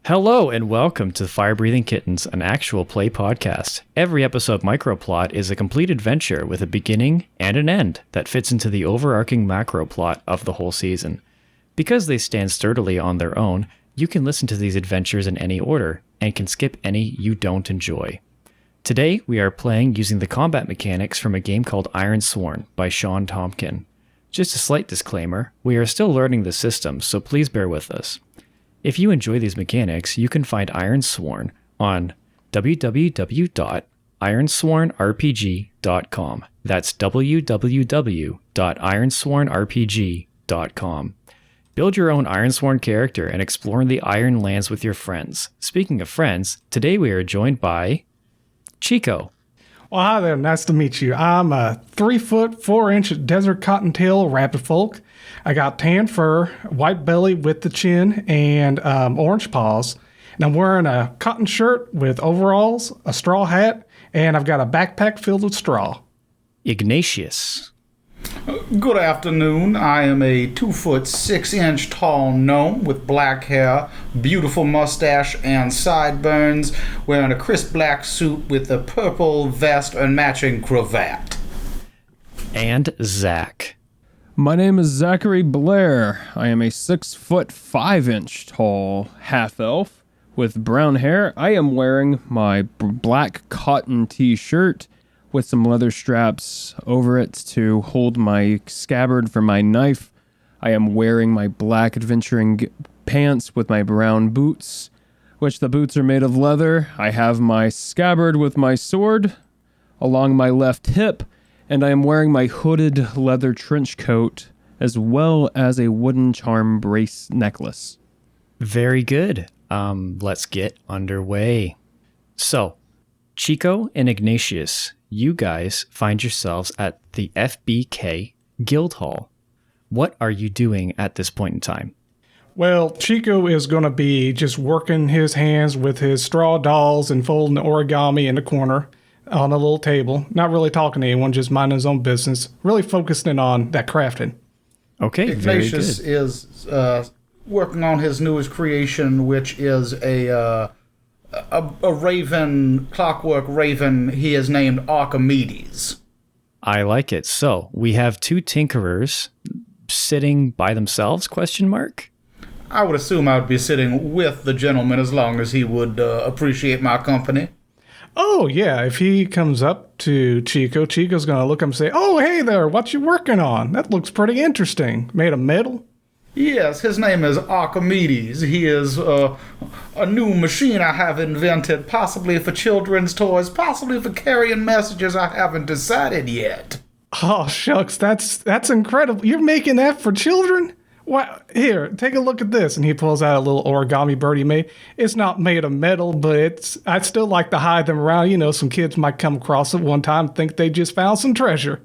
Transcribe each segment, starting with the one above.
Hello and welcome to Fire Breathing Kittens, an actual play podcast. Every episode microplot is a complete adventure with a beginning and an end that fits into the overarching macro plot of the whole season. Because they stand sturdily on their own, you can listen to these adventures in any order and can skip any you don't enjoy. Today we are playing using the combat mechanics from a game called Ironsworn by Sean Tompkin. Just a slight disclaimer, we are still learning the system, so please bear with us. If you enjoy these mechanics, you can find Ironsworn on www.ironswornrpg.com. That's www.ironswornrpg.com. Build your own Ironsworn character and explore the Iron Lands with your friends. Speaking of friends, today we are joined by Chico. Well, hi there. Nice to meet you. I'm a 3-foot, 4-inch desert cottontail rabbit folk. I got tan fur, white belly with the chin, and orange paws. And I'm wearing a cotton shirt with overalls, a straw hat, and I've got a backpack filled with straw. Ignatious. Good afternoon. I am a 2-foot, 6-inch tall gnome with black hair, beautiful mustache, and sideburns, wearing a crisp black suit with a purple vest and matching cravat. And Zach. My name is Zachary Blair. I am a 6-foot, 5-inch tall half-elf with brown hair. I am wearing my black cotton t-shirt with some leather straps over it to hold my scabbard for my knife. I am wearing my black adventuring pants with my brown boots, which the boots are made of leather. I have my scabbard with my sword along my left hip, and I am wearing my hooded leather trench coat as well as a wooden charm brace necklace. Very good. Let's get underway. So, Chico and Ignatius, you guys find yourselves at the FBK Guildhall. What are you doing at this point in time? Well, Chico is going to be just working his hands with his straw dolls and folding the origami in the corner on a little table. Not really talking to anyone, just minding his own business. Really focusing in on that crafting. Okay, Ignatius very good. is working on his newest creation, which is a raven, clockwork raven. He is named Archimedes. I like it. So, we have two tinkerers sitting by themselves, question mark? I would assume I would be sitting with the gentleman as long as he would appreciate my company. Oh, yeah. If he comes up to Chico, Chico's going to look at him and say, "Oh, hey there, what you working on? That looks pretty interesting. Made of metal?" Yes, his name is Archimedes. He is a new machine I have invented, possibly for children's toys, possibly for carrying messages. I haven't decided yet. Oh, shucks, that's incredible. You're making that for children? Wow. Here, take a look at this. And he pulls out a little origami bird he made. It's not made of metal, but I'd still like to hide them around. You know, some kids might come across it one time and think they just found some treasure.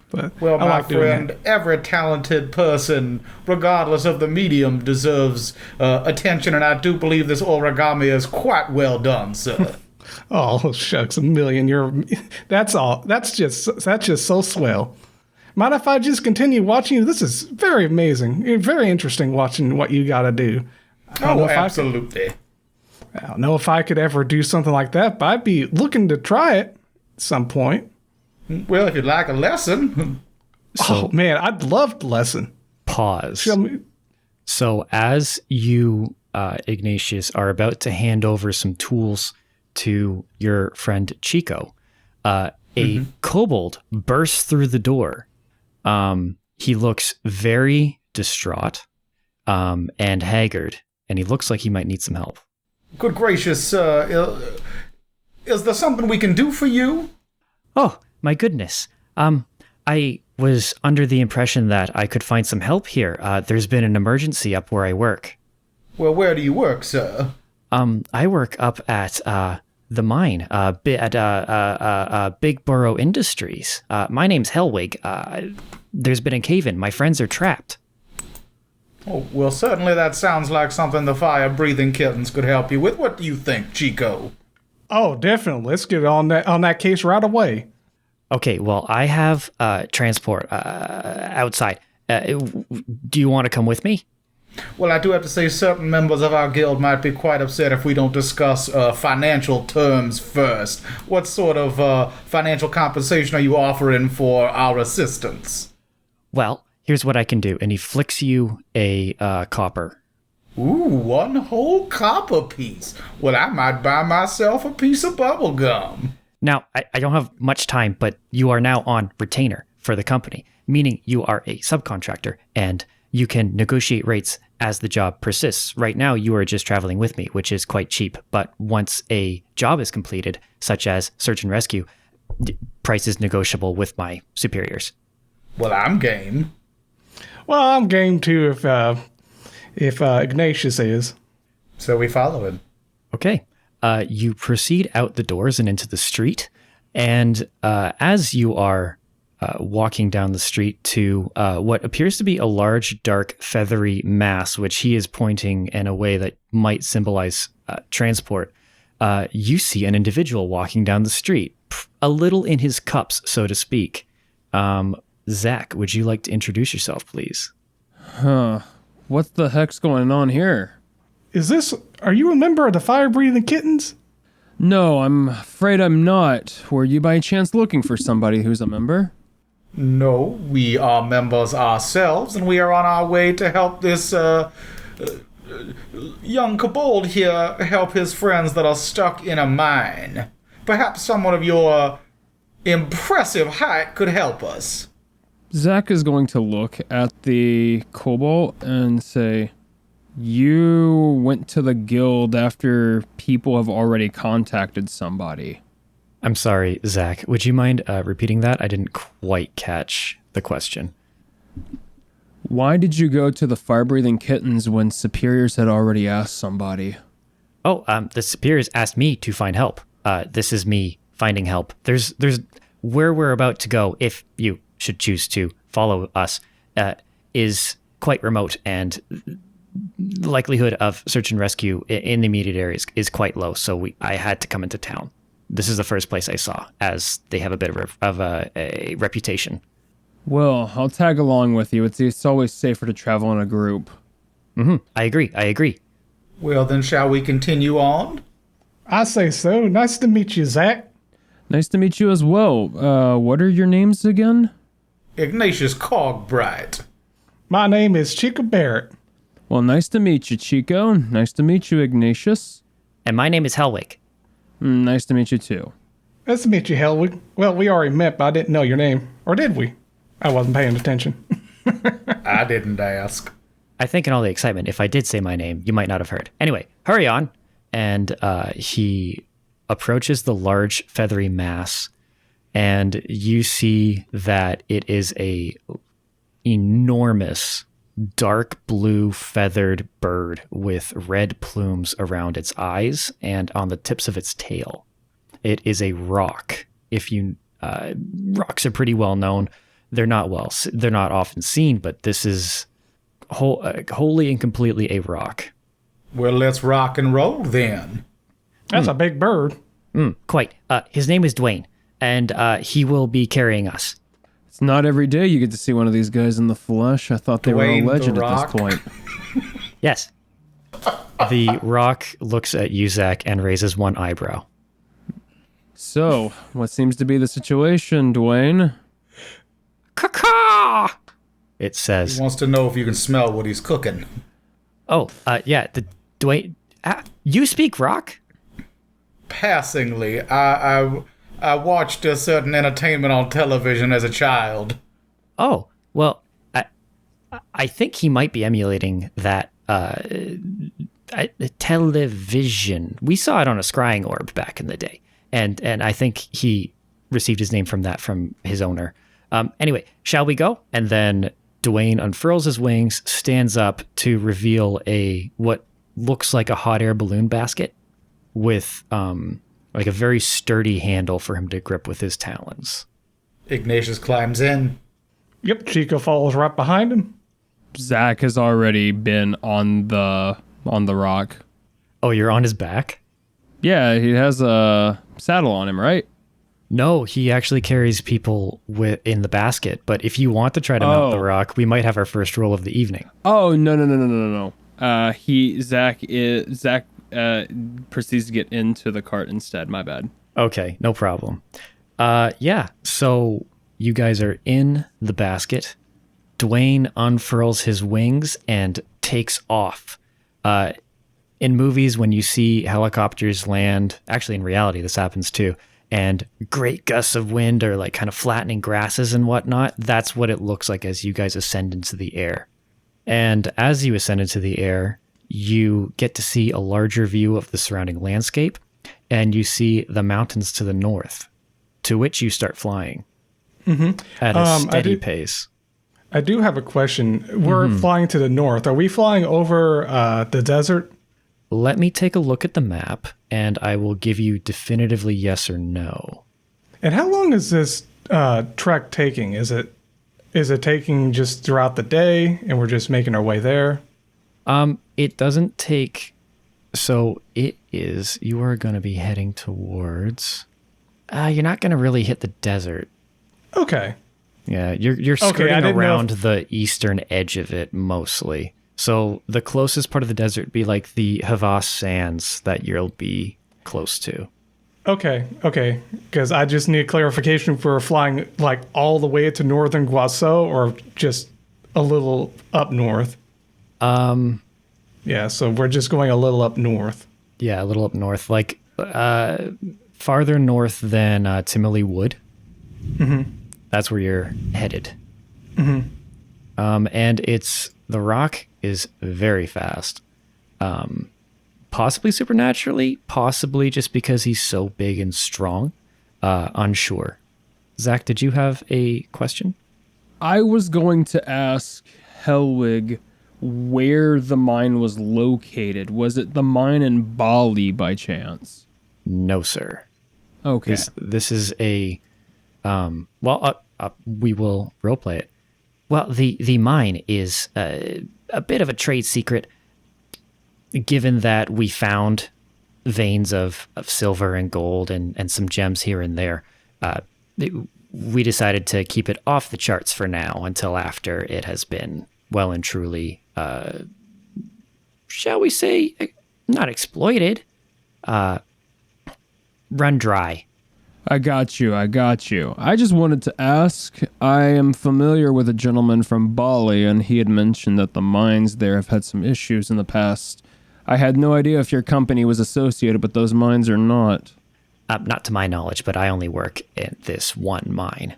But well, I my like doing friend, that. every talented person, regardless of the medium, deserves attention, and I do believe this origami is quite well done, sir. Oh, shucks, a million. That's all. That's just so swell. Mind if I just continue watching you? This is very amazing. It's very interesting watching what you got to do. Oh, absolutely. I don't know if I could ever do something like that, but I'd be looking to try it at some point. Well, if you'd like a lesson. Oh, man, I'd love the lesson. Pause. Show me. So, as you, Ignatius, are about to hand over some tools to your friend Chico, a kobold bursts through the door. He looks very distraught and haggard, and he looks like he might need some help. Good gracious, sir. Is there something we can do for you? Oh, my goodness. I was under the impression that I could find some help here. There's been an emergency up where I work. Well, where do you work, sir? I work up at the mine, at Big Burrow Industries. My name's Hellwig. There's been a cave-in. My friends are trapped. Oh, well, certainly that sounds like something the fire-breathing kittens could help you with. What do you think, Chico? Oh, definitely. Let's get on that case right away. Okay, well, I have transport outside. Do you want to come with me? Well, I do have to say certain members of our guild might be quite upset if we don't discuss financial terms first. What sort of financial compensation are you offering for our assistance? Well, here's what I can do. And he flicks you a copper. Ooh, one whole copper piece. Well, I might buy myself a piece of bubble gum. Now, I don't have much time, but you are now on retainer for the company, meaning you are a subcontractor and you can negotiate rates as the job persists. Right now, you are just traveling with me, which is quite cheap. But once a job is completed, such as search and rescue, price is negotiable with my superiors. Well, I'm game. Well, I'm game too if Ignatius is. So we follow him. Okay. You proceed out the doors and into the street. And as you are walking down the street to what appears to be a large, dark, feathery mass, which he is pointing in a way that might symbolize transport, you see an individual walking down the street, a little in his cups, so to speak. Zach, would you like to introduce yourself, please? What the heck's going on here? Are you a member of the fire-breathing kittens? No, I'm afraid I'm not. Were you by chance looking for somebody who's a member? No, we are members ourselves, and we are on our way to help this young kobold here help his friends that are stuck in a mine. Perhaps someone of your impressive height could help us. Zach is going to look at the kobold and say, "You went to the guild after people have already contacted somebody." I'm sorry, Zach. Would you mind repeating that? I didn't quite catch the question. Why did you go to the fire-breathing kittens when superiors had already asked somebody? Oh, the superiors asked me to find help. This is me finding help. There's where we're about to go, if you should choose to follow us, is quite remote, and the likelihood of search and rescue in the immediate areas is quite low. So I had to come into town. This is the first place I saw, as they have a bit of a reputation. Well, I'll tag along with you. It's always safer to travel in a group. Mm-hmm. I agree. Well, then shall we continue on? I say so. Nice to meet you, Zach. Nice to meet you as well. What are your names again? Ignatious Cogbright. My name is Chico Barrett. Well, nice to meet you, Chico. Nice to meet you, Ignatius. And my name is Hellwig. Nice to meet you, too. Nice to meet you, Hellwig. Well, we already met, but I didn't know your name. Or did we? I wasn't paying attention. I didn't ask. I think in all the excitement, if I did say my name, you might not have heard. Anyway, hurry on. And he approaches the large feathery mass, and you see that it is a enormous dark blue feathered bird with red plumes around its eyes and on the tips of its tail. It is a rock. Rocks are pretty well known. They're not often seen, but this is wholly and completely a rock. Well, let's rock and roll then. That's a big bird. Quite. His name is Dwayne, and he will be carrying us. It's not every day you get to see one of these guys in the flesh. I thought they Dwayne were a legend the at Rock. this point. Yes. The rock looks at you, Zach, and raises one eyebrow. So, what seems to be the situation, Dwayne? Caw! It He says. wants to know if you can smell what he's cooking. Oh, yeah. The Dwayne. You speak rock? Passingly, I watched a certain entertainment on television as a child. Oh, well, I think he might be emulating that television. We saw it on a scrying orb back in the day, and I think he received his name from that from his owner. Anyway, shall we go? And then Dwayne unfurls his wings, stands up to reveal what looks like a hot air balloon basket with like a very sturdy handle for him to grip with his talons. Ignatius climbs in. Yep, Chico follows right behind him. Zach has already been on the rock. Oh, you're on his back? Yeah, he has a saddle on him, right? No, he actually carries people in the basket. But if you want to try to mount the rock, we might have our first roll of the evening. Oh, no. Zach proceeds to get into the cart instead. My bad. Okay, no problem. Yeah, so you guys are in the basket. Dwayne unfurls his wings and takes off. In movies, when you see helicopters land, actually in reality, this happens too, and great gusts of wind are like kind of flattening grasses and whatnot, that's what it looks like as you guys ascend into the air. And as you ascend into the air, you get to see a larger view of the surrounding landscape, and you see the mountains to the north, to which you start flying at a steady pace. I do have a question. We're flying to the north. Are we flying over the desert? Let me take a look at the map, and I will give you definitively yes or no. And how long is this trek taking? Is it taking just throughout the day, and we're just making our way there? It doesn't take... So it is... You are going to be heading towards... you're not going to really hit the desert. Okay. Yeah, you're skirting around the eastern edge of it mostly. So the closest part of the desert would be like the Havas Sands that you'll be close to. Okay. Because I just need clarification if we're flying like all the way to northern Guaso or just a little up north. Yeah, so we're just going a little up north. Yeah, a little up north, like farther north than Timely Wood. That's where you're headed. And the rock is very fast. Possibly supernaturally, possibly just because he's so big and strong. Unsure. Zach, did you have a question? I was going to ask Hellwig where the mine was located. Was it the mine in Bali by chance? No, sir. Okay. This is a... we will roleplay it. Well, the mine is a bit of a trade secret, given that we found veins of silver and gold and some gems here and there. We decided to keep it off the charts for now until after it has been well and truly, shall we say, not exploited, run dry. I got you. I just wanted to ask, I am familiar with a gentleman from Bali, and he had mentioned that the mines there have had some issues in the past. I had no idea if your company was associated with those mines or not. Not to my knowledge, but I only work in this one mine.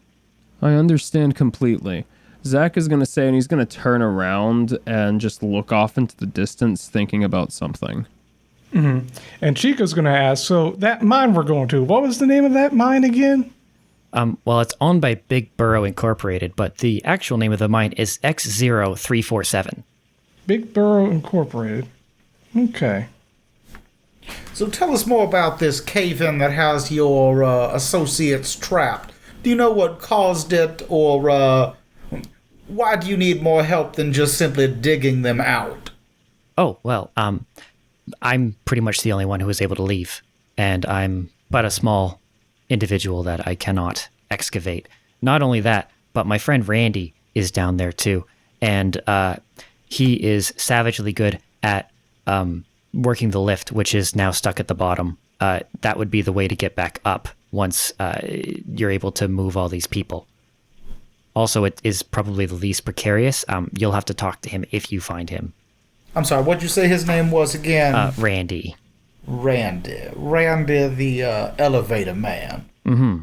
I understand completely. Zach is going to say, and he's going to turn around and just look off into the distance thinking about something. And Chico's going to ask, so that mine we're going to, what was the name of that mine again? Well, it's owned by Big Burrow Incorporated, but the actual name of the mine is X0347. Big Burrow Incorporated. Okay. So tell us more about this cave-in that has your associates trapped. Do you know what caused it, or why do you need more help than just simply digging them out? Oh, well, I'm pretty much the only one who was able to leave, and I'm but a small individual that I cannot excavate. Not only that, but my friend Randy is down there too, and he is savagely good at working the lift, which is now stuck at the bottom. That would be the way to get back up once you're able to move all these people. Also, it is probably the least precarious. You'll have to talk to him if you find him. I'm sorry, what'd you say his name was again? Randy. Randy, the elevator man. Mm-hmm.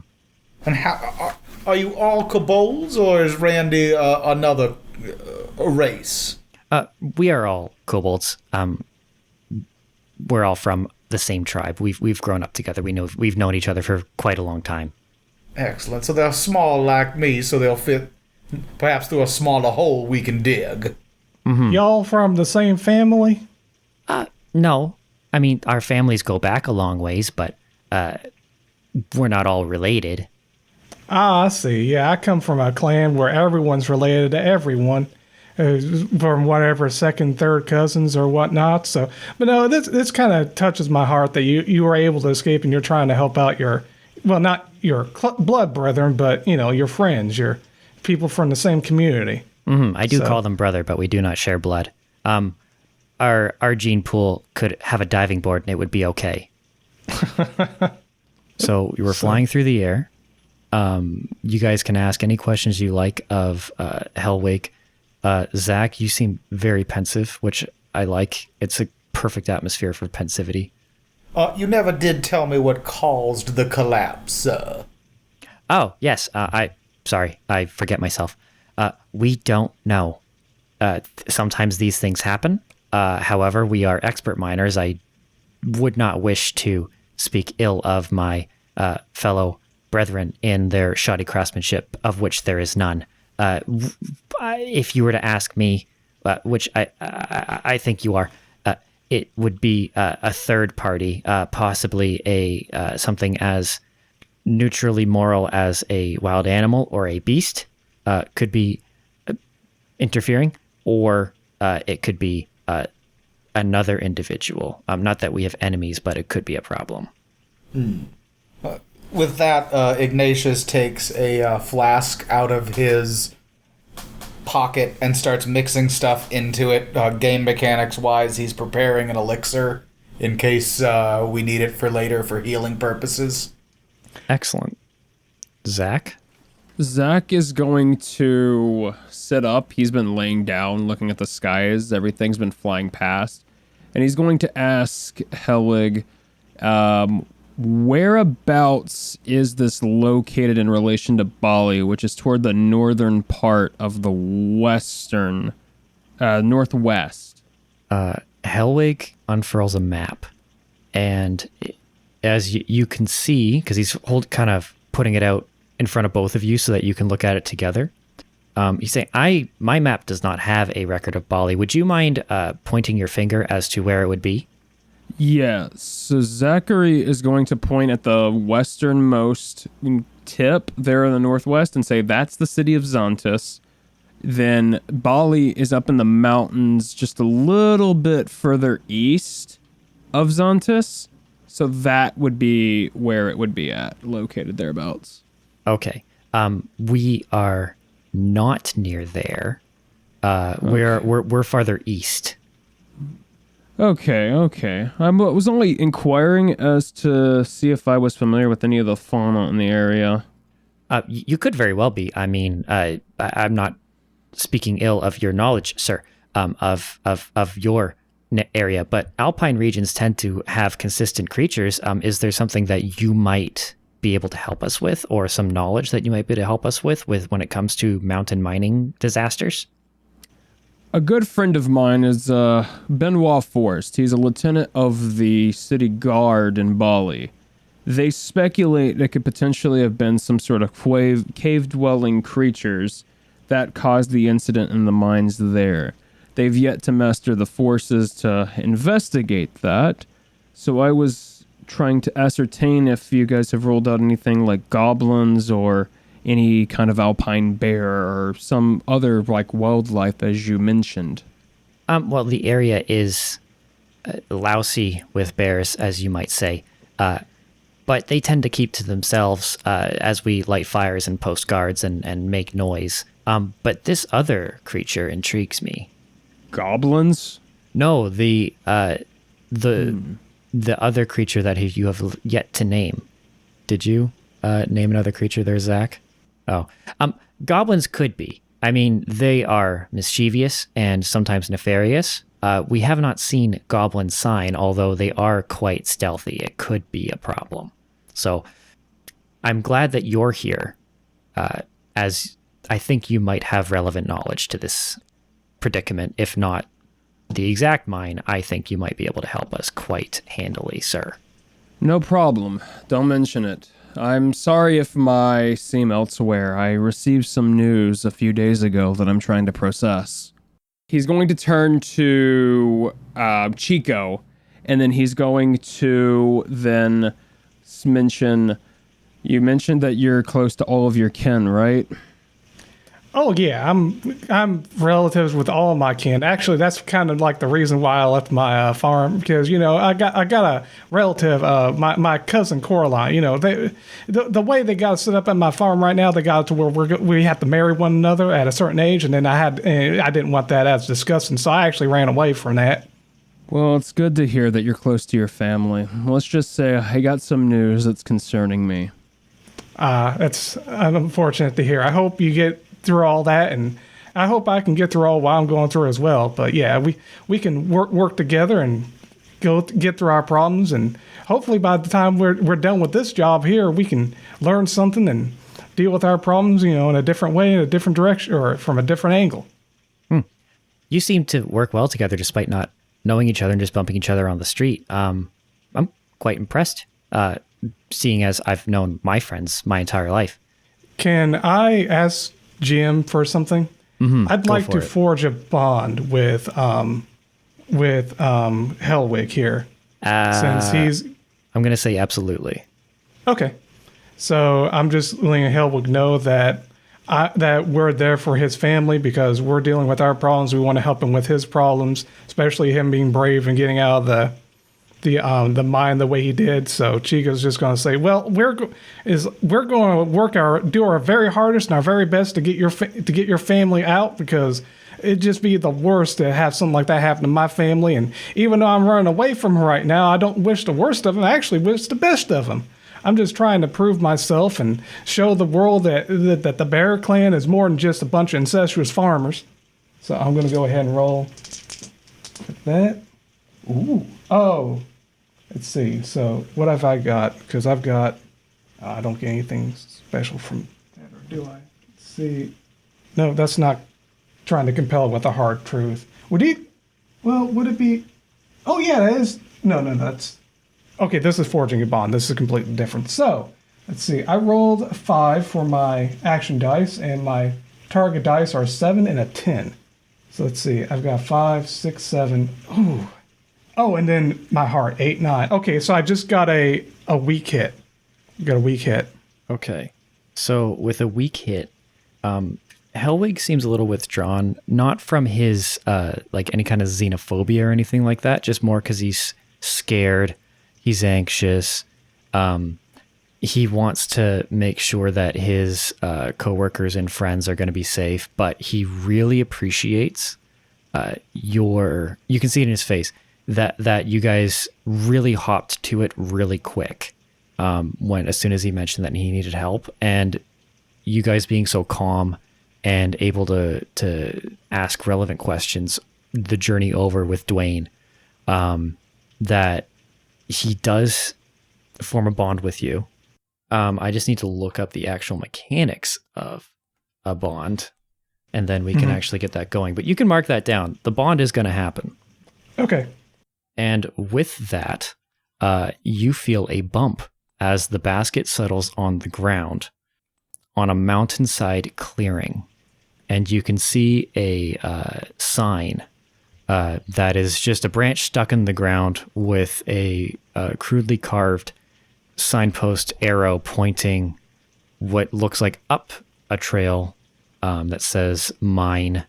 And how are you all kobolds, or is Randy another race? We are all kobolds. We're all from the same tribe. We've grown up together. We've known each other for quite a long time. Excellent. So they're small like me, so they'll fit perhaps through a smaller hole we can dig. Mm-hmm. Y'all from the same family? No. I mean, our families go back a long ways, but we're not all related. I see. Yeah, I come from a clan where everyone's related to everyone, from whatever second, third cousins or whatnot. So, but no, this kind of touches my heart that you were able to escape and you're trying to help out not your blood brethren, but your friends, your people from the same community. I do call them brother, but we do not share blood. Our gene pool could have a diving board and it would be okay. So we were flying through the air. You guys can ask any questions you like of Hellwig. Zach, you seem very pensive, which I like. It's a perfect atmosphere for pensivity. You never did tell me what caused the collapse, sir. Oh, yes. Sorry, I forget myself. We don't know. Sometimes these things happen. However, we are expert miners. I would not wish to speak ill of my fellow brethren in their shoddy craftsmanship, of which there is none. If you were to ask me, which I think you are, it would be a third party, possibly a something as neutrally moral as a wild animal or a beast could be interfering, or it could be another individual. Not that we have enemies, but it could be a problem. With that, Ignatious takes a flask out of his pocket and starts mixing stuff into it. Game mechanics wise, he's preparing an elixir in case we need it for later for healing purposes. Excellent. Zach is going to sit up. He's been laying down, looking at the skies. Everything's been flying past. And he's going to ask Hellwig, whereabouts is this located in relation to Bali, which is toward the northern part of the northwest? Hellwig unfurls a map, and as you can see, because he's kind of putting it out in front of both of you so that you can look at it together. He's saying, my map does not have a record of Bali. Would you mind pointing your finger as to where it would be? Yeah, so Zachary is going to point at the westernmost tip there in the northwest and say, that's the city of Xantus. Then Bali is up in the mountains just a little bit further east of Xantus. So that would be where it would be at, located thereabouts. Okay. We are not near there. We're farther east. Okay. I was only inquiring as to see if I was familiar with any of the fauna in the area. You could very well be. I mean, I'm not speaking ill of your knowledge, sir, of your area, but alpine regions tend to have consistent creatures. Is there something that you might be able to help us with, or some knowledge that you might be able to help us with when it comes to mountain mining disasters? A good friend of mine is Benoit Forrest. He's a lieutenant of the city guard in Bali. They speculate it could potentially have been some sort of cave-dwelling creatures that caused the incident in the mines there. They've yet to muster the forces to investigate that, so I was trying to ascertain if you guys have rolled out anything like goblins or any kind of alpine bear or some other like wildlife, as you mentioned. Well, the area is lousy with bears, as you might say, but they tend to keep to themselves as we light fires and post guards and make noise. But this other creature intrigues me. Goblins? No, the other creature that you have yet to name. Did you name another creature there, Zach? Oh, goblins could be. I mean, they are mischievous and sometimes nefarious. We have not seen goblin sign, although they are quite stealthy. It could be a problem. So I'm glad that you're here, as I think you might have relevant knowledge to this predicament. If not the exact mine, I think you might be able to help us quite handily, sir. No problem. Don't mention it. I'm sorry if I seem elsewhere. I received some news a few days ago that I'm trying to process. He's going to turn to Chico, and then he's going to then mention... You mentioned that you're close to all of your kin, right? Oh yeah, I'm relatives with all my kin. Actually, that's kind of like the reason why I left my farm because I got a relative, my cousin Coraline. The way they got it set up at my farm right now, they got it to where we have to marry one another at a certain age, and then I didn't want that as disgusting, so I actually ran away from that. Well, it's good to hear that you're close to your family. Let's just say I got some news that's concerning me. That's unfortunate to hear. I hope you get through all that, and I hope I can get through all what I'm going through as well. But yeah, we can work together and get through our problems, and hopefully by the time we're done with this job here, we can learn something and deal with our problems, in a different way, in a different direction, or from a different angle. You seem to work well together despite not knowing each other and just bumping each other on the street. I'm quite impressed, seeing as I've known my friends my entire life. Can I ask Jim for something? I'd like to forge a bond with Hellwig here, since he's. I'm going to say absolutely. Okay, so I'm just letting Hellwig know that that we're there for his family because we're dealing with our problems. We want to help him with his problems, especially him being brave and getting out of the mine the way he did. So Chico's just going to say, well, we're going to do our very hardest and our very best to get your family out, because it'd just be the worst to have something like that happen to my family. And even though I'm running away from him right now, I don't wish the worst of him. I actually wish the best of him. I'm just trying to prove myself and show the world that the Bear Clan is more than just a bunch of incestuous farmers. So I'm going to go ahead and roll with that. Ooh. Oh. Let's see. So what have I got? Because I've got... I don't get anything special from that, or do I? Let's see. No, that's not trying to compel with a hard truth. Would it be... Oh, yeah, that is... No, that's... Okay, this is forging a bond. This is completely different. So, let's see. I rolled a 5 for my action dice, and my target dice are 7 and a 10. So let's see. I've got 5, 6, 7. Ooh. Oh, and then my heart, 8, 9. Okay, so I just got a weak hit. Got a weak hit. Okay. So with a weak hit, Hellwig seems a little withdrawn, not from his any kind of xenophobia or anything like that, just more because he's scared. He's anxious. He wants to make sure that his coworkers and friends are going to be safe, but he really appreciates you can see it in his face that you guys really hopped to it really quick as soon as he mentioned that he needed help, and you guys being so calm and able to ask relevant questions the journey over with Dwayne, that he does form a bond with you. I just need to look up the actual mechanics of a bond, and then we can actually get that going. But you can mark that down. The bond is going to happen. Okay. And with that, you feel a bump as the basket settles on the ground on a mountainside clearing. And you can see a sign that is just a branch stuck in the ground with a crudely carved signpost arrow pointing what looks like up a trail that says mine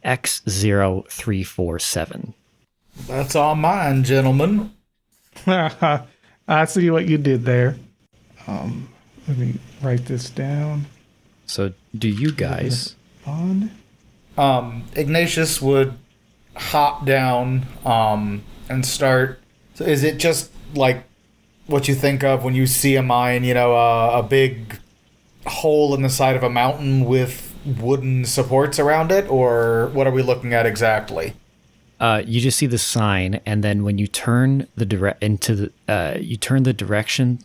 X0347. That's all mine, gentlemen. I see what you did there. Let me write this down. So do you guys... Bond? Ignatius would hop down and start. So is it just like what you think of when you see a mine, a big hole in the side of a mountain with wooden supports around it, or what are we looking at exactly? You just see the sign, and then when you turn the direction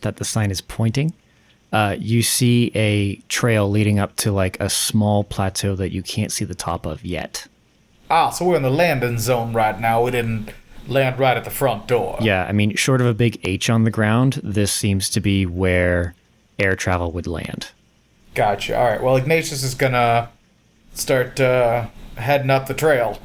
that the sign is pointing, you see a trail leading up to like a small plateau that you can't see the top of yet. So we're in the landing zone right now. We didn't land right at the front door. Yeah, I mean, short of a big H on the ground, this seems to be where air travel would land. Gotcha. All right. Well, Ignatius is gonna start heading up the trail.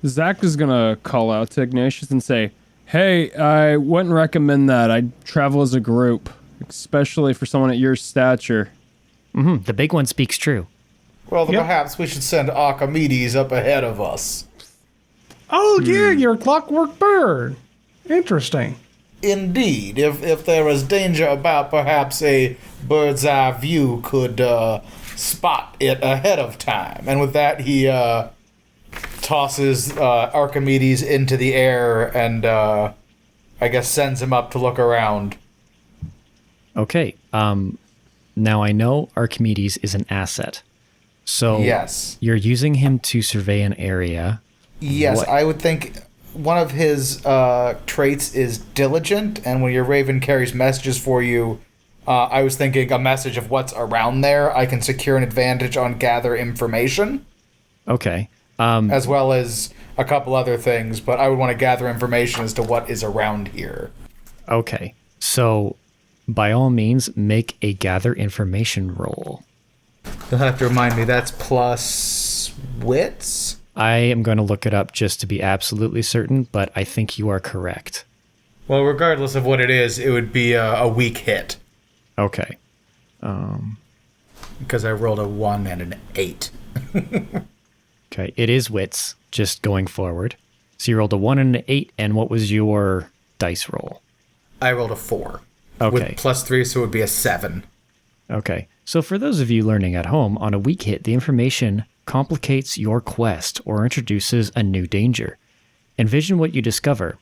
Zach is gonna call out to Ignatius and say, "Hey, I wouldn't recommend that. I'd travel as a group, especially for someone at your stature." The big one speaks true. Well, then Yep. perhaps we should send Archimedes up ahead of us. Oh, yeah, you're a clockwork bird. Interesting. Indeed, if there is danger about, perhaps a bird's eye view could spot it ahead of time. And with that, he tosses Archimedes into the air and I guess sends him up to look around. Okay. Now I know Archimedes is an asset. So Yes. you're using him to survey an area. Yes, What- I would think one of his traits is diligent, and when your raven carries messages for you, I was thinking a message of what's around there. I can secure an advantage on gather information, Okay. as well as a couple other things, but I would want to gather information as to what is around here. Okay. So by all means, make a gather information roll. You'll have to remind me, that's plus wits? I am going to look it up just to be absolutely certain, but I think you are correct. Well, regardless of what it is, it would be a weak hit, Okay. because I rolled a 1 and an 8. Okay. It is wits, just going forward. So you rolled a 1 and an 8, and what was your dice roll? I rolled a 4. Okay. With plus 3, so it would be a 7. Okay. So for those of you learning at home, on a weak hit, the information complicates your quest or introduces a new danger. Envision what you discover.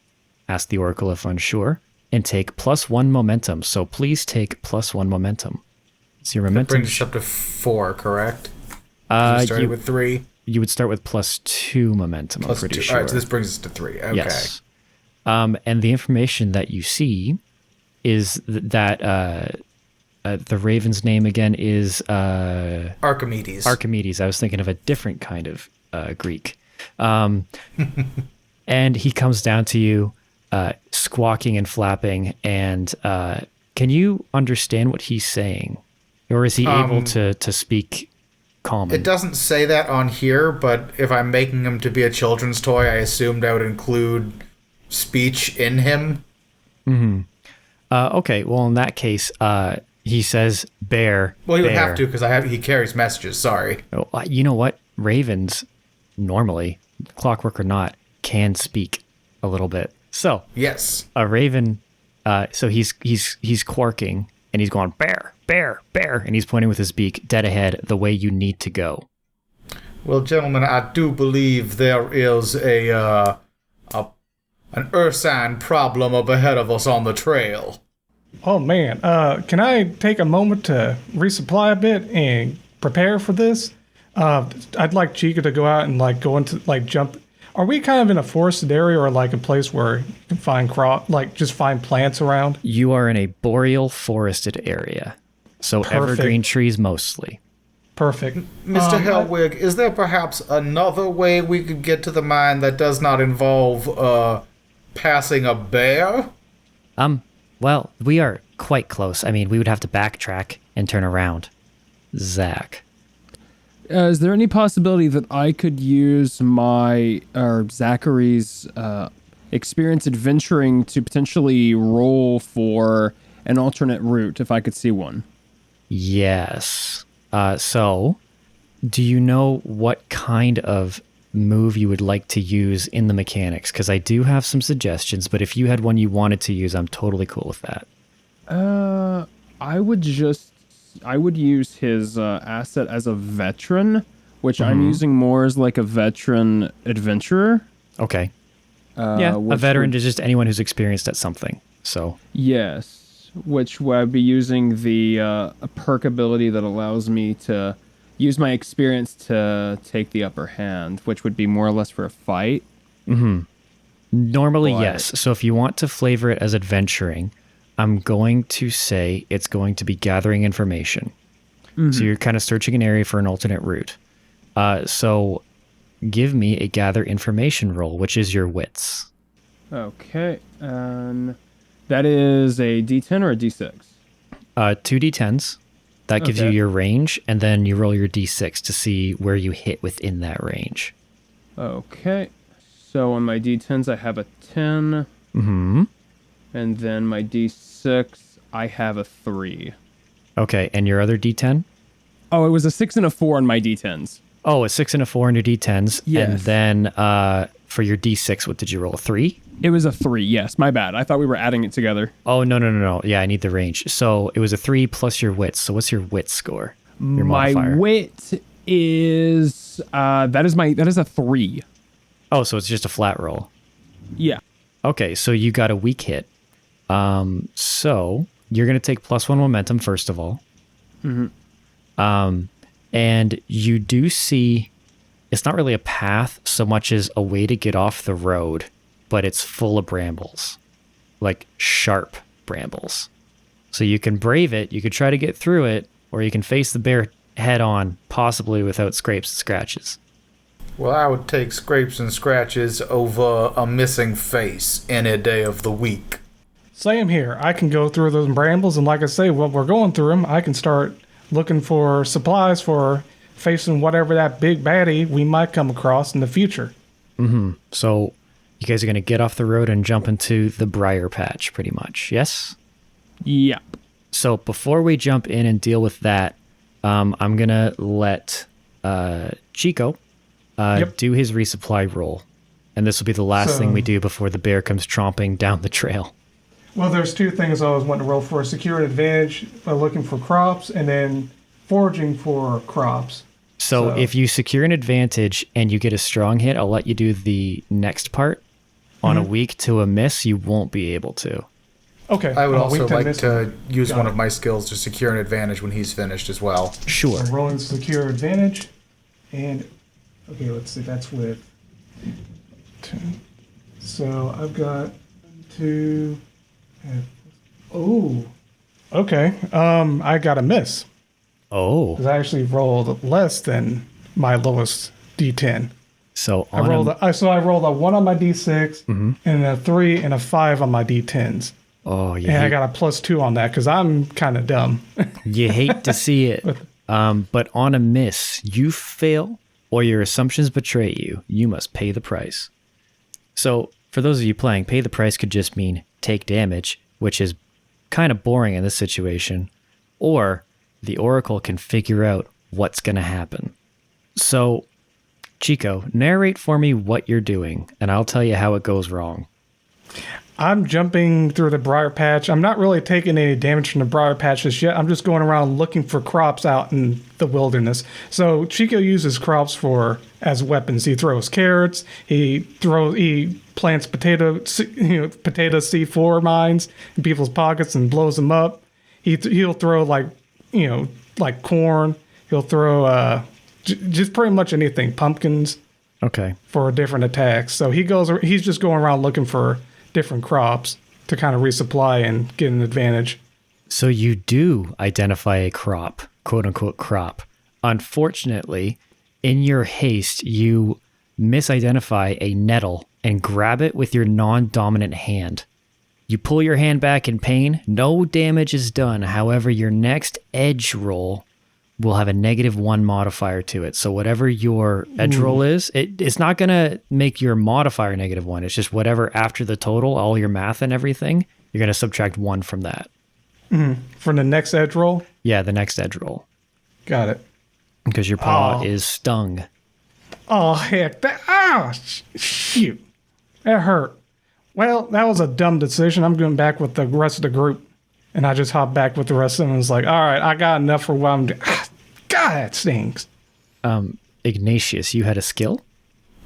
Ask the oracle if unsure, and take +1 momentum. So please take +1 momentum. So your That momentum. brings us up to 4, correct? We started with 3. You would start with +2 momentum, I'm Plus pretty 2. sure. All right, so this brings us to 3. Okay. Yes. And the information that you see is that the raven's name again is Archimedes. Archimedes. I was thinking of a different kind of Greek. And he comes down to you, squawking and flapping. And can you understand what he's saying? Or is he able to speak common? It doesn't say that on here, but if I'm making him to be a children's toy, I assumed I would include speech in him. Okay, well, in that case, he says, bear. Well, he would bear. have to, because he carries messages, sorry. Oh, you know what? Ravens, normally, clockwork or not, can speak a little bit. So, Yes. a raven, so he's quarking, and he's going, bear, bear, bear, and he's pointing with his beak dead ahead the way you need to go. Well, gentlemen, I do believe there is an ursine problem up ahead of us on the trail. Oh, man. Can I take a moment to resupply a bit and prepare for this? I'd like Chico to go out and, go into, jump. Are we kind of in a forested area or, a place where you can find just find plants around? You are in a boreal forested area, so Perfect. evergreen trees mostly. Perfect. Mr. Hellwig, is there perhaps another way we could get to the mine that does not involve passing a bear? Well, we are quite close. I mean, we would have to backtrack and turn around. Zach. Is there any possibility that I could use Zachary's experience adventuring to potentially roll for an alternate route if I could see one? Yes. So, do you know what kind of move you would like to use in the mechanics? Because I do have some suggestions, but if you had one you wanted to use, I'm totally cool with that. I would use his asset as a veteran, which I'm using more as like a veteran adventurer. Okay. Yeah, a which veteran would- is just anyone who's experienced at something. So, Yes, which would be using the a perk ability that allows me to use my experience to take the upper hand, which would be more or less for a fight. normally, But- yes. So, if you want to flavor it as adventuring, I'm going to say it's going to be gathering information. So, you're kind of searching an area for an alternate route. So, give me a gather information roll, which is your wits. Okay, that is a D10 or a D6? 2d10s. That gives you Okay. your range, and then you roll your d6 to see where you hit within that range. Okay, so on my D10s I have a 10. Mm-hmm. And then my D6, I have a 3. Okay, and your other d10? Oh, it was a 6 and a 4 on my D10s. Oh, a 6 and a 4 on your D10s. Yes. And then for your D6, what did you roll? A 3? It was a 3, yes. My bad. I thought we were adding it together. Oh, no. Yeah, I need the range. So it was a 3 plus your wits. So what's your wit score? Your modifier. My wit is that is a 3. Oh, so it's just a flat roll. Yeah. Okay, so you got a weak hit. So you're going to take +1 momentum, first of all. And you do see, it's not really a path so much as a way to get off the road, but it's full of brambles, like sharp brambles. So you can brave it, you could try to get through it, or you can face the bear head on, possibly without scrapes and scratches. Well, I would take scrapes and scratches over a missing face any day of the week. Same here. I can go through those brambles, and like I say, while we're going through them, I can start looking for supplies for facing whatever that big baddie we might come across in the future. So you guys are going to get off the road and jump into the briar patch, pretty much, yes? Yeah. So before we jump in and deal with that, I'm going to let Chico do his resupply roll. And this will be the last thing we do before the bear comes tromping down the trail. Well, there's two things I always want to roll for: secure an advantage by looking for crops, and then foraging for crops. So if you secure an advantage and you get a strong hit, I'll let you do the next part. On a weak to a miss, you won't be able to. Okay. I would also like miss to use Got one it. of my skills to secure an advantage when he's finished as well. Sure. I'm rolling secure advantage, and okay, let's see. That's with 2. So I've got 2. Oh, okay. I got a miss Oh. because I actually rolled less than my lowest D10. So I rolled a 1 on my D6 and a 3 and a 5 on my D10s. Oh, And I got a +2 on that because I'm kind of dumb. you hate to see it. But on a miss, you fail or your assumptions betray you. You must pay the price. So for those of you playing, pay the price could just mean take damage, which is kind of boring in this situation, or the Oracle can figure out what's going to happen. So, Chico, narrate for me what you're doing, and I'll tell you how it goes wrong. I'm jumping through the briar patch. I'm not really taking any damage from the briar patches yet. I'm just going around looking for crops out in the wilderness. So Chico uses crops as weapons. He throws carrots. He plants potato C4 mines in people's pockets and blows them up. He'll throw like corn. He'll throw just pretty much anything, pumpkins. Okay. For different attacks. So he's just going around looking for different crops to kind of resupply and get an advantage. So you do identify a crop, quote unquote crop. Unfortunately, in your haste, you misidentify a nettle and grab it with your non-dominant hand. You pull your hand back in pain. No damage is done. However, your next edge roll will have a -1 modifier to it. So whatever your edge roll is, it's not going to make your modifier -1. It's just whatever after the total, all your math and everything, you're going to subtract 1 from that. For the next edge roll? Yeah, the next edge roll. Got it. Because your paw is stung. Oh, heck. Shoot. That hurt. Well, that was a dumb decision. I'm going back with the rest of the group. And I just hopped back with the rest of them and was like, all right, I got enough for what I'm doing. God, that stinks. Ignatius, you had a skill?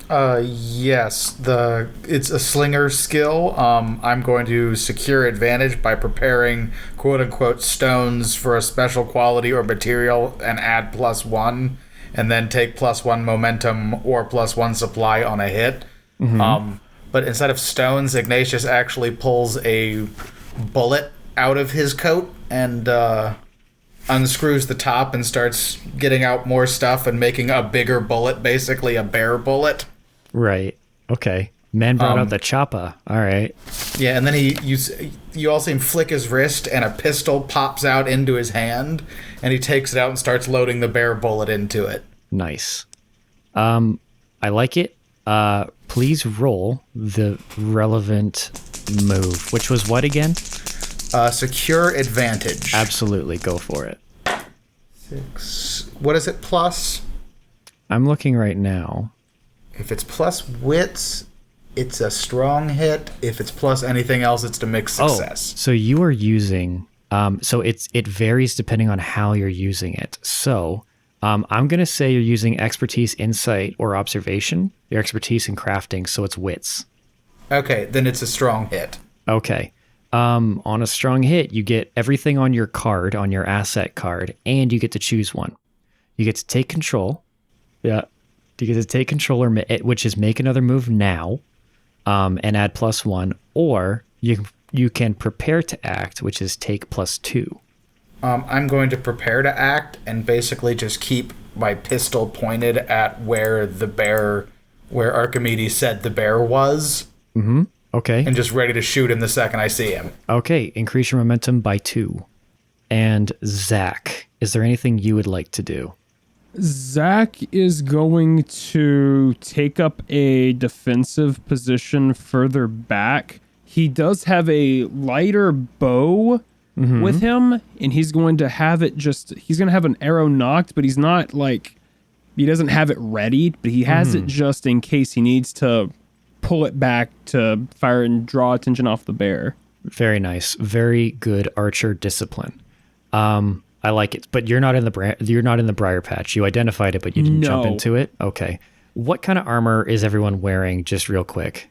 Yes. It's a slinger skill. I'm going to secure advantage by preparing quote unquote stones for a special quality or material and add +1, and then take +1 momentum or +1 supply on a hit. But instead of stones, Ignatius actually pulls a bullet out of his coat and unscrews the top and starts getting out more stuff and making a bigger bullet, basically a bear bullet. Right. Okay. Man brought out the choppa. All right. Yeah, and then you all see him flick his wrist and a pistol pops out into his hand and he takes it out and starts loading the bear bullet into it. Nice. I like it. Please roll the relevant move, which was what again? Secure advantage. Absolutely. Go for it. 6. What is it plus? I'm looking right now. If it's plus wits, it's a strong hit. If it's plus anything else, it's to mixed success. So you are using, so it varies depending on how you're using it. So I'm going to say you're using expertise, insight, or observation. Your expertise in crafting, so it's wits. Okay, then it's a strong hit. Okay. On a strong hit, you get everything on your card, on your asset card, and you get to choose one. You get to take control. Yeah. You get to take control, which is make another move now, and add +1, or you can prepare to act, which is take +2. I'm going to prepare to act and basically just keep my pistol pointed at where Archimedes said the bear was. Mm-hmm. Okay. And just ready to shoot him the second I see him. Okay, increase your momentum by 2. And Zach, is there anything you would like to do? Zach is going to take up a defensive position further back. He does have a lighter bow with him, and he's going to have an arrow knocked, but he's not he doesn't have it ready, but he has it just in case he needs to pull it back to fire and draw attention off the bear. Very nice. Very good archer discipline. I like it, but you're not in the briar patch. You identified it, but you didn't jump into it. Okay. What kind of armor is everyone wearing? Just real quick.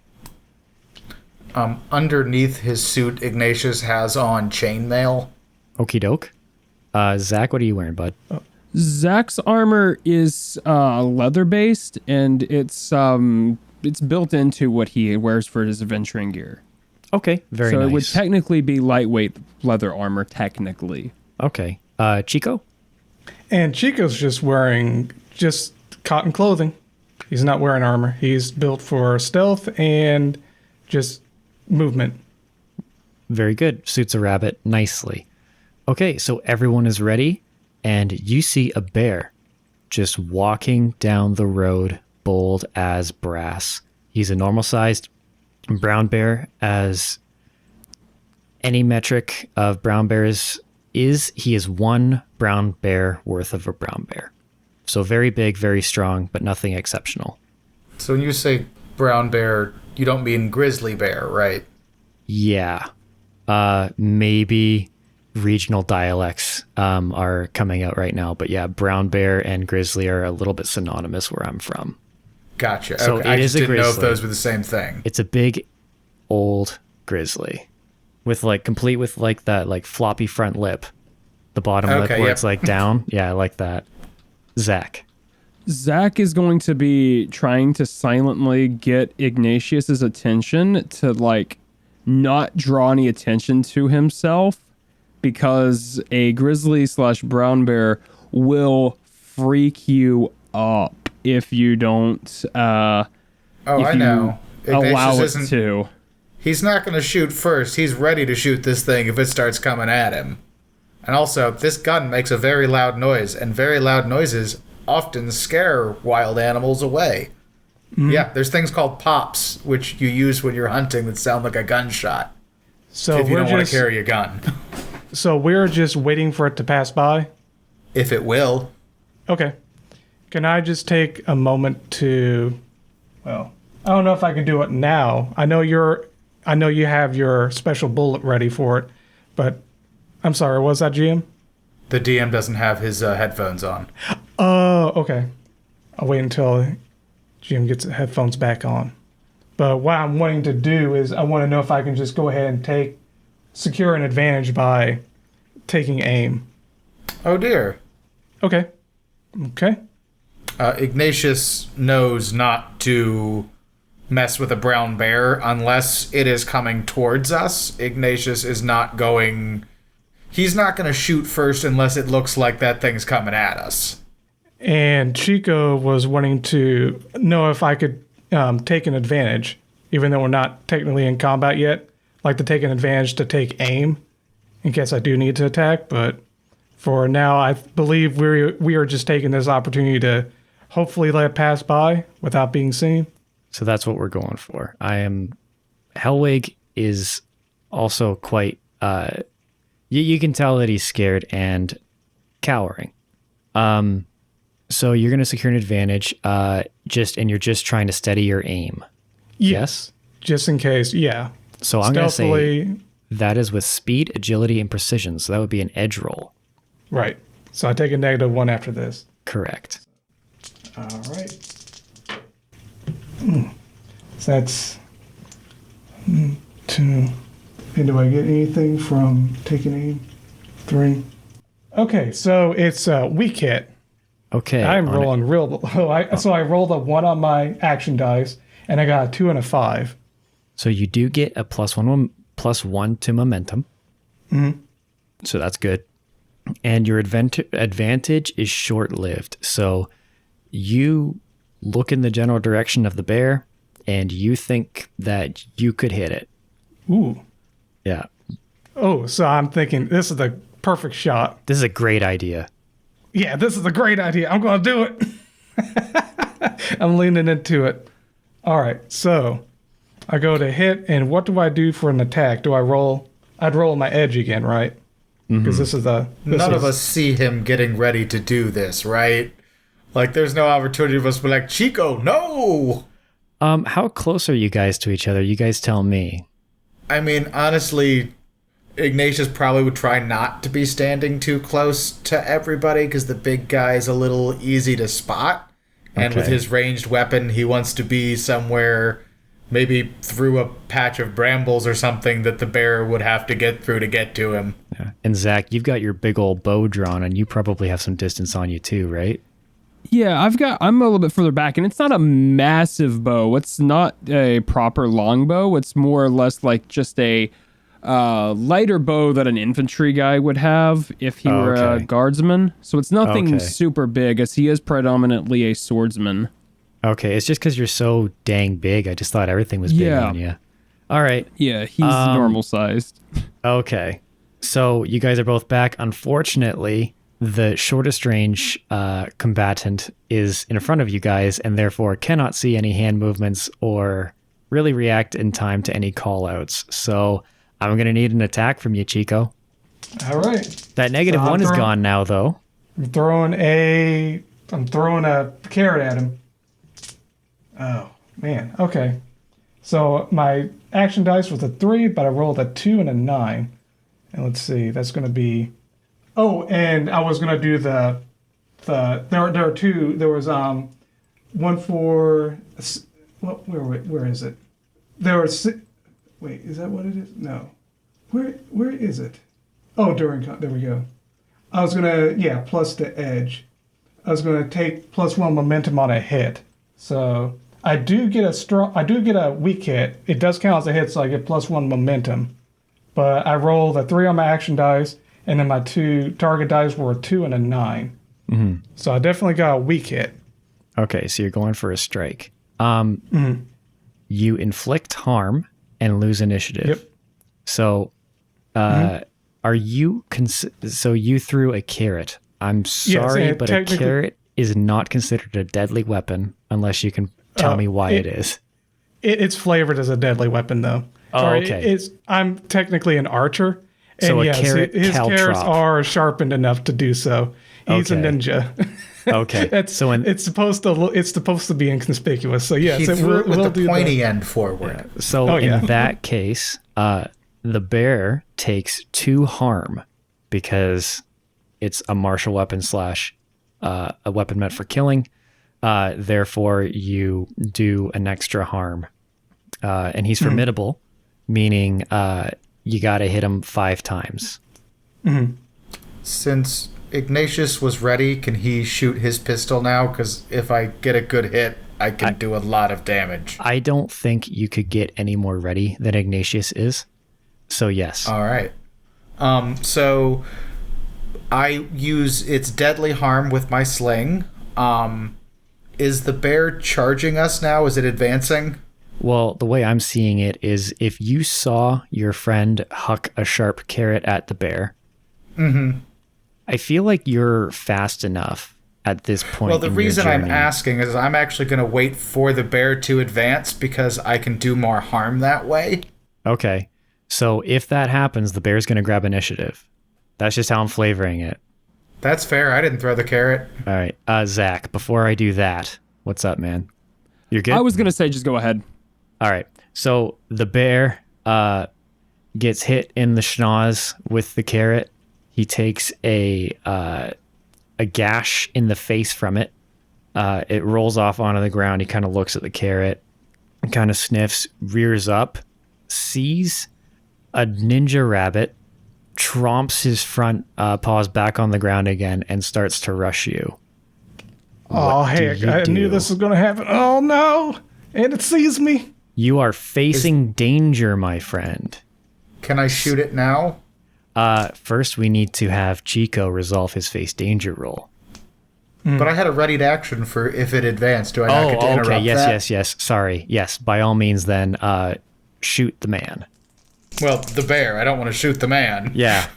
Underneath his suit, Ignatious has on chainmail. Okie doke. Zach, what are you wearing, bud? Zach's armor is leather based, and it's built into what he wears for his adventuring gear. Okay, very nice. So it would technically be lightweight leather armor, technically. Okay. Chico? And Chico's just wearing just cotton clothing. He's not wearing armor. He's built for stealth and just movement. Very good. Suits a rabbit nicely. Okay, so everyone is ready, and you see a bear just walking down the road, bold as brass. He's a normal-sized brown bear, as any metric of brown bears is. He is one brown bear worth of a brown bear. So very big, very strong, but nothing exceptional. So when you say brown bear, you don't mean grizzly bear, right? Yeah. Maybe regional dialects are coming out right now, but yeah, brown bear and grizzly are a little bit synonymous where I'm from. Gotcha. So okay. it I is just a didn't know if grizzly. those were the same thing. It's a big, old grizzly with complete with that floppy front lip, the bottom lip where it's down. Yeah, I like that. Zach is going to be trying to silently get Ignatius's attention to not draw any attention to himself, because a grizzly / brown bear will freak you up if you don't I know. allow it to. He's not going to shoot first. He's ready to shoot this thing if it starts coming at him. And also, this gun makes a very loud noise, and very loud noises often scare wild animals away. Yeah, there's things called pops, which you use when you're hunting that sound like a gunshot. So if you don't want to carry a gun. So we're just waiting for it to pass by? If it will. Okay. Can I just take a moment to... Well, I don't know if I can do it now. I know you have your special bullet ready for it, but... I'm sorry, was that GM? The DM doesn't have his headphones on. Oh, okay. I'll wait until GM gets the headphones back on. But what I'm wanting to do is I want to know if I can just go ahead and secure an advantage by taking aim. Oh dear. Okay. Ignatius knows not to mess with a brown bear unless it is coming towards us. Ignatius is not going... He's not going to shoot first unless it looks like that thing's coming at us. And Chico was wanting to know if I could take an advantage, even though we're not technically in combat yet. Like to take an advantage to take aim in case I do need to attack. But for now, I believe we are just taking this opportunity to hopefully let it pass by without being seen. So that's what we're going for. Hellwig is also quite, you can tell that he's scared and cowering. So you're going to secure an advantage, and you're just trying to steady your aim. Yes? Just in case, yeah. So I'm going to say Stealthily, that is with speed, agility, and precision. So that would be an edge roll. right. So I take a -1 after this. Correct. All right. So that's 2. And do I get anything from taking aim? 3. Okay, so it's a weak hit. Okay. I'm rolling real low. So I rolled a 1 on my action dice, and I got a 2 and a 5. So you do get a +1 to momentum. Mm-hmm. So that's good. And your advantage is short-lived. So you look in the general direction of the bear, and you think that you could hit it. Ooh. Yeah. Oh, so I'm thinking this is the perfect shot. This is a great idea. Yeah, this is a great idea. I'm going to do it. I'm leaning into it. All right, so I go to hit, and what do I do for an attack? Do I roll? I'd roll my edge again, right? Because this is the... None of us see him getting ready to do this, right? Like, there's no opportunity for us to be like, Chico, no! How close are you guys to each other? You guys tell me. I mean, honestly, Ignatius probably would try not to be standing too close to everybody because the big guy is a little easy to spot. And with Okay. his ranged weapon, he wants to be somewhere, maybe through a patch of brambles or something that the bear would have to get through to get to him. Yeah. And Zach, you've got your big old bow drawn, and you probably have some distance on you too, right? Yeah, I'm a little bit further back, and it's not a massive bow. It's not a proper longbow. It's more or less like just a lighter bow that an infantry guy would have if he were a okay. guardsman. So it's nothing Okay. super big, as he is predominantly a swordsman. Okay, it's just because you're so dang big. I just thought everything was big Yeah. on you. All right. Yeah, he's normal sized. Okay. So you guys are both back. Unfortunately, the shortest range combatant is in front of you guys and therefore cannot see any hand movements or really react in time to any call-outs. So I'm going to need an attack from you, Chico. All right. That -1 is gone now, though. I'm throwing a carrot at him. Oh, man. Okay. So my action dice was a 3, but I rolled a 2 and a 9. And let's see, that's going to be... Oh, and I was going to do there are 2. There was one for... Where is it? There were 6... Wait, is that what it is? No. Where is it? Oh, there we go. I was going to, plus the edge. I was going to take +1 momentum on a hit. So I do get a weak hit. It does count as a hit, so I get +1 momentum. But I rolled a 3 on my action dice, and then my 2 target dice were a 2 and a 9. Mm-hmm. So I definitely got a weak hit. Okay, so you're going for a strike. You inflict harm and lose initiative. Yep. So, are you... so you threw a carrot. I'm sorry, and but a carrot is not considered a deadly weapon unless you can tell me why it is. It's flavored as a deadly weapon, though. Sorry, okay. I'm technically an archer. And So a yes, carrot his carrots caltrop. are sharpened enough to do so. He's a Okay. ninja. Okay. It's supposed to be inconspicuous. So yes, He it threw will, it with will the do pointy that. end forward. So yeah. in that case, the bear takes 2 harm because it's a martial weapon / a weapon meant for killing. Therefore, you do an extra harm. And he's formidable, meaning you got to hit him 5 times. Since Ignatius was ready, can he shoot his pistol now? Because if I get a good hit, I can do a lot of damage. I don't think you could get any more ready than Ignatius is. So yes. All right. So I use its deadly harm with my sling. Is the bear charging us now? Is it advancing? Well, the way I'm seeing it is if you saw your friend huck a sharp carrot at the bear, I feel like you're fast enough at this point. Well, the in your reason I'm journey. asking is I'm actually going to wait for the bear to advance because I can do more harm that way. Okay. So if that happens, the bear's going to grab initiative. That's just how I'm flavoring it. That's fair. I didn't throw the carrot. All right. Zach, before I do that, what's up, man? You're good? I was going to say just go ahead. All right. So the bear gets hit in the schnoz with the carrot. He takes a gash in the face from it. It rolls off onto the ground. He kind of looks at the carrot, kind of sniffs, rears up, sees a ninja rabbit, tromps his front paws back on the ground again, and starts to rush you. Oh, heck. I knew this was going to happen. Oh, no. And it sees me. You are facing danger, my friend. Can I shoot it now? First, we need to have Chico resolve his face danger roll. But I had a readied action for if it advanced. Do I not get to interrupt okay. that? Yes. Sorry. Yes, by all means, then shoot the man. Well, the bear. I don't want to shoot the man. Yeah.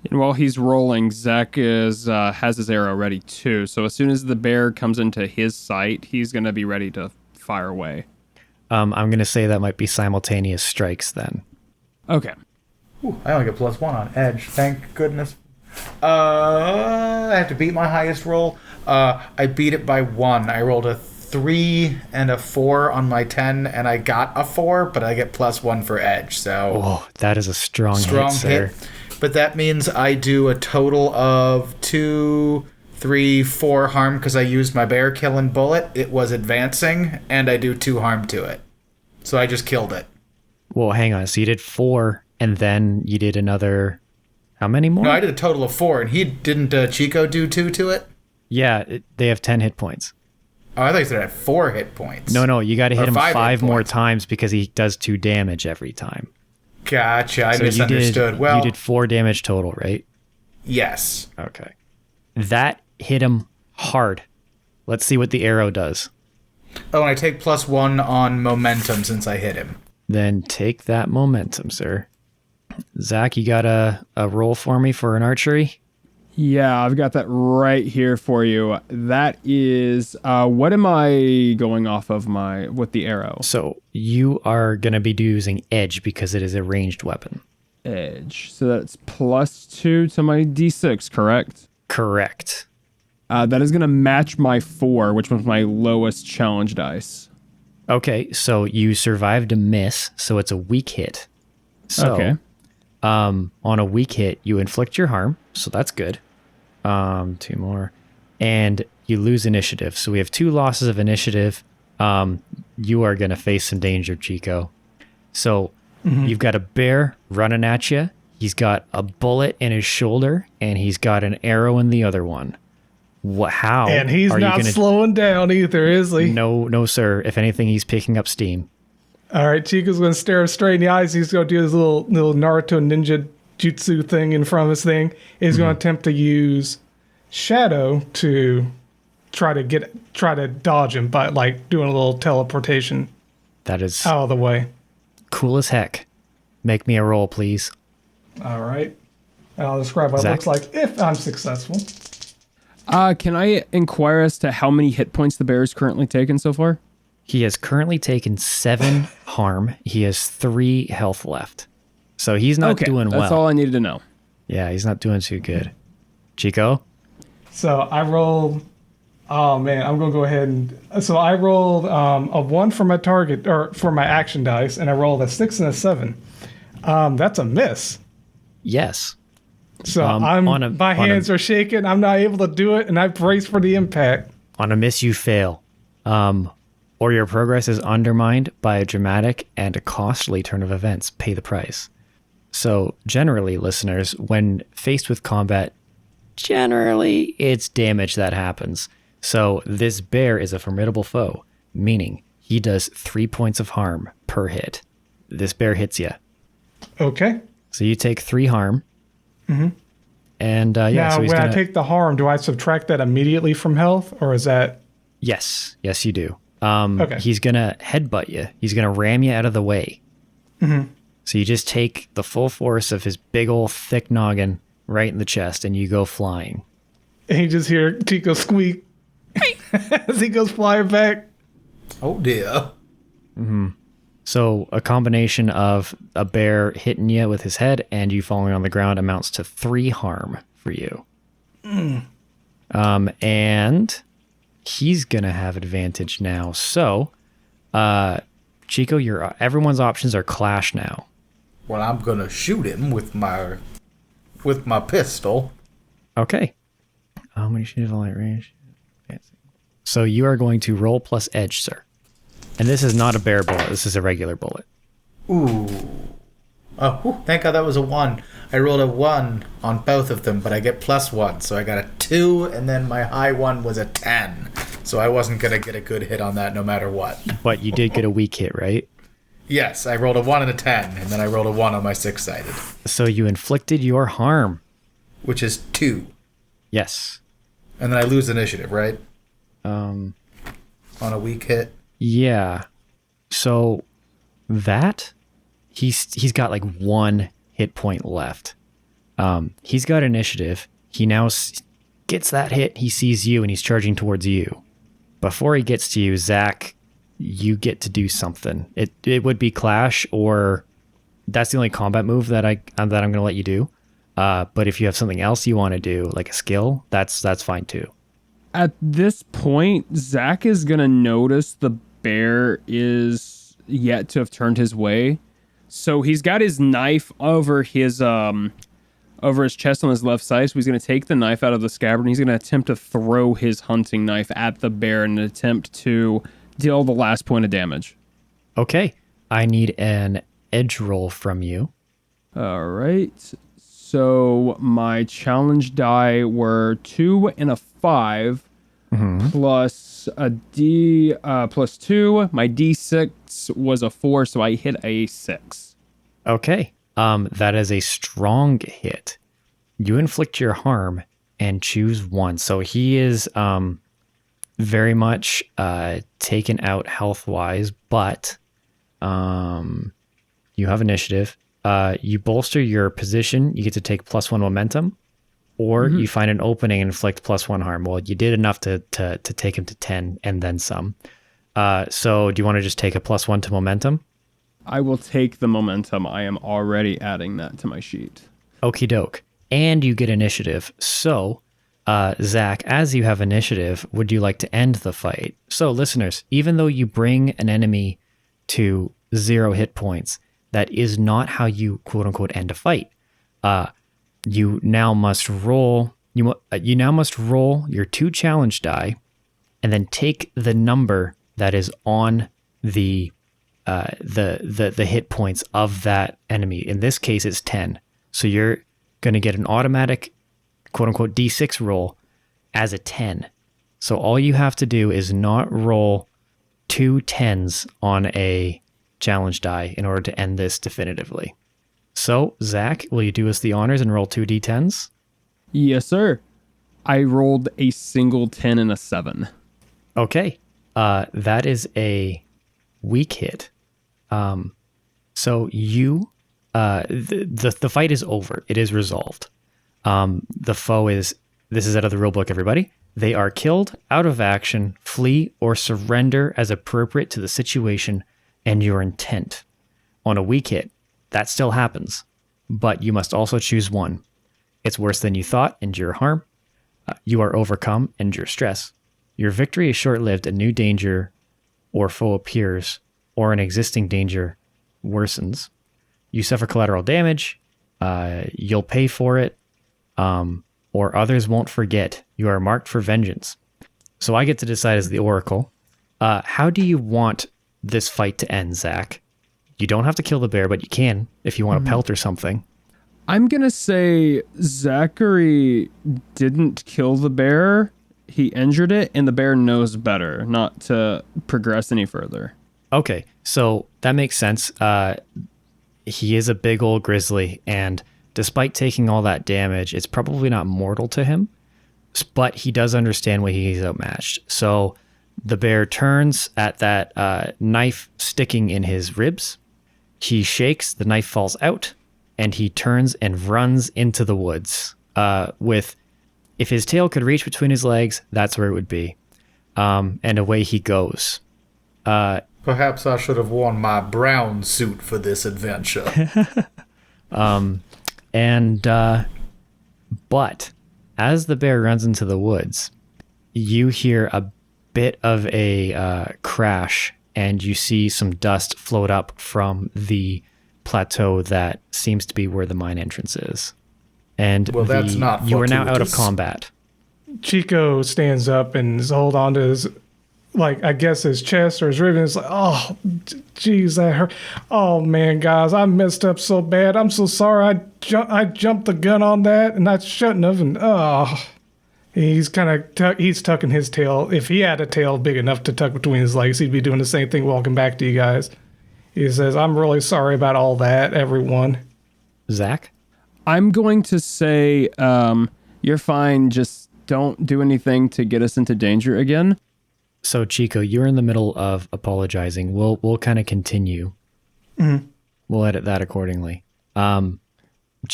And while he's rolling, Zach has his arrow ready too. So as soon as the bear comes into his sight, he's going to be ready to fire away. I'm going to say that might be simultaneous strikes then. Okay. Ooh, I only get +1 on edge. Thank goodness. I have to beat my highest roll. I beat it by 1. I rolled a 3 and a 4 on my 10, and I got a 4, but I get +1 for edge. So Oh, that is a strong hit, sir. But that means I do a total of 2, 3, 4 harm because I used my bear killing bullet. It was advancing, and I do 2 harm to it. So I just killed it. Well, hang on. So you did 4, and then you did another... How many more? No, I did a total of 4, and he didn't Chico do 2 to it? Yeah, they have 10 hit points. Oh, I thought you said it had 4 hit points. No, you got to hit him 5 more points. times because he does 2 damage every time. Gotcha, I So misunderstood. you did 4 damage total, right? Yes. Okay. That hit him hard. Let's see what the arrow does. Oh, and I take +1 on momentum since I hit him. Then take that momentum, sir. Zach, you got a roll for me for an archery? Yeah, I've got that right here for you. That is, what am I going off of with the arrow? So you are going to be using edge because it is a ranged weapon. Edge. So that's +2 to my D6, correct? Correct. That is going to match my 4, which was my lowest challenge dice. Okay, so you survived a miss, so it's a weak hit. So, Okay. on a weak hit, you inflict your harm, so that's good. 2 more. And you lose initiative. So we have 2 losses of initiative. You are going to face some danger, Chico. So you've got a bear running at you. He's got a bullet in his shoulder, and he's got an arrow in the other one. How? And he's are you not gonna... slowing down either, is he? No, sir. If anything, he's picking up steam. All right, Chico's going to stare him straight in the eyes. He's going to do his little Naruto ninja jutsu thing in front of his thing. He's going to attempt to use Shadow to try to dodge him by like doing a little teleportation That is out of the way. cool as heck. Make me a roll, please. All right. I'll describe what Zach? it looks like if I'm successful. Can I inquire as to how many hit points the bear is currently taken so far? He has currently taken 7 harm. He has 3 health left. So he's not doing well. That's all I needed to know. Yeah, he's not doing too good. Chico? So I rolled. Oh man, I'm gonna go ahead and. So I rolled a 1 for my target or for my action dice, and I rolled a 6 and a 7. That's a miss. Yes. So my hands are shaking. I'm not able to do it, and I brace for the impact. On a miss, you fail. Or your progress is undermined by a dramatic and a costly turn of events. Pay the price. So generally, listeners, when faced with combat, generally it's damage that happens. So this bear is a formidable foe, meaning he does 3 points of harm per hit. This bear hits you. Okay. So you take 3 harm. Mm-hmm. And Now, so he's when gonna... I take the harm, do I subtract that immediately from health, or is that? Yes, you do. Okay. He's gonna headbutt you. He's gonna ram you out of the way. Mm-hmm. So you just take the full force of his big old thick noggin right in the chest, and you go flying. And you just hear Chico squeak as he goes flying back. Oh dear. So a combination of a bear hitting you with his head and you falling on the ground amounts to 3 harm for you. And he's gonna have advantage now. So, Chico, everyone's options are clash now. Well, I'm gonna shoot him with my pistol. Okay. How many shoot of light range? So you are going to roll plus edge, sir. And this is not a bear bullet. This is a regular bullet. Ooh. Oh, thank God that was a 1. I rolled a 1 on both of them, but I get +1. So I got a 2, and then my high one was a 10. So I wasn't going to get a good hit on that no matter what. But you did get a weak hit, right? Yes, I rolled a 1 and a 10, and then I rolled a 1 on my 6-sided. So you inflicted your harm. Which is 2. Yes. And then I lose initiative, right? On a weak hit? Yeah. So that... He's got like 1 hit point left. He's got initiative. He now gets that hit. He sees you and he's charging towards you. Before he gets to you, Zach, you get to do something. It would be clash, or that's the only combat move that I'm going to let you do. But if you have something else you want to do, like a skill, that's fine too. At this point, Zach is going to notice the bear is yet to have turned his way. So he's got his knife over his chest on his left side. So he's going to take the knife out of the scabbard and he's going to attempt to throw his hunting knife at the bear in an attempt to deal the last point of damage. Okay. I need an edge roll from you. All right. So my challenge die were 2 and a 5 plus a D plus 2. My D6 was a 4, so I hit a 6. Okay. That is a strong hit. You inflict your harm and choose 1. So he is very much taken out health-wise, but you have initiative. You bolster your position. You get to take +1 momentum, or you find an opening and inflict +1 harm. Well, you did enough to take him to 10 and then some. So do you want to just take a +1 to momentum? I will take the momentum. I am already adding that to my sheet. Okie doke. And you get initiative. So, Zach, as you have initiative, would you like to end the fight? So, listeners, even though you bring an enemy to 0 hit points, that is not how you quote unquote end a fight. You now must roll. You now must roll your 2 challenge die, and then take the number that is on the hit points of that enemy. In this case, it's 10. So you're going to get an automatic quote unquote D6 roll as a 10. So all you have to do is not roll 2 10s on a challenge die in order to end this definitively. So, Zach, will you do us the honors and roll 2 D10s? Yes, sir. I rolled a single 10 and a 7. Okay. That is a weak hit. So you, the fight is over. It is resolved. The foe is, this is out of the rule book, everybody. They are killed, out of action, flee, or surrender as appropriate to the situation and your intent. On a weak hit, that still happens, but you must also choose 1. It's worse than you thought, endure harm. You are overcome, endure stress. Your victory is short-lived, a new danger or foe appears, or an existing danger worsens. You suffer collateral damage, you'll pay for it, or others won't forget. You are marked for vengeance. So I get to decide as the Oracle. How do you want this fight to end, Zach? You don't have to kill the bear, but you can if you want to pelt or something. I'm going to say Zachary didn't kill the bear. He injured it, and the bear knows better not to progress any further. Okay, so that makes sense. He is a big old grizzly, and despite taking all that damage, it's probably not mortal to him, but he does understand when he's outmatched. So the bear turns at that knife sticking in his ribs. He shakes, the knife falls out, and he turns and runs into the woods. If his tail could reach between his legs, that's where it would be. And away he goes. Perhaps I should have worn my brown suit for this adventure. But as the bear runs into the woods, you hear a bit of a crash, and you see some dust float up from the plateau that seems to be where the mine entrance is. And that's not you are now out of fortuitous. combat. Chico stands up and is hold on to his, like, I guess his chest or his rib, and it's like, oh, geez, that hurt. Oh, man, guys, I messed up so bad. I'm so sorry. I jumped the gun on that, and I shouldn't have, and, He's kind of he's tucking his tail. If he had a tail big enough to tuck between his legs, he'd be doing the same thing walking back to you guys. He says, I'm really sorry about all that, everyone. Zach? I'm going to say, you're fine. Just don't do anything to get us into danger again. So, Chico, you're in the middle of apologizing. We'll kind of continue. Mm-hmm. We'll edit that accordingly. Chico,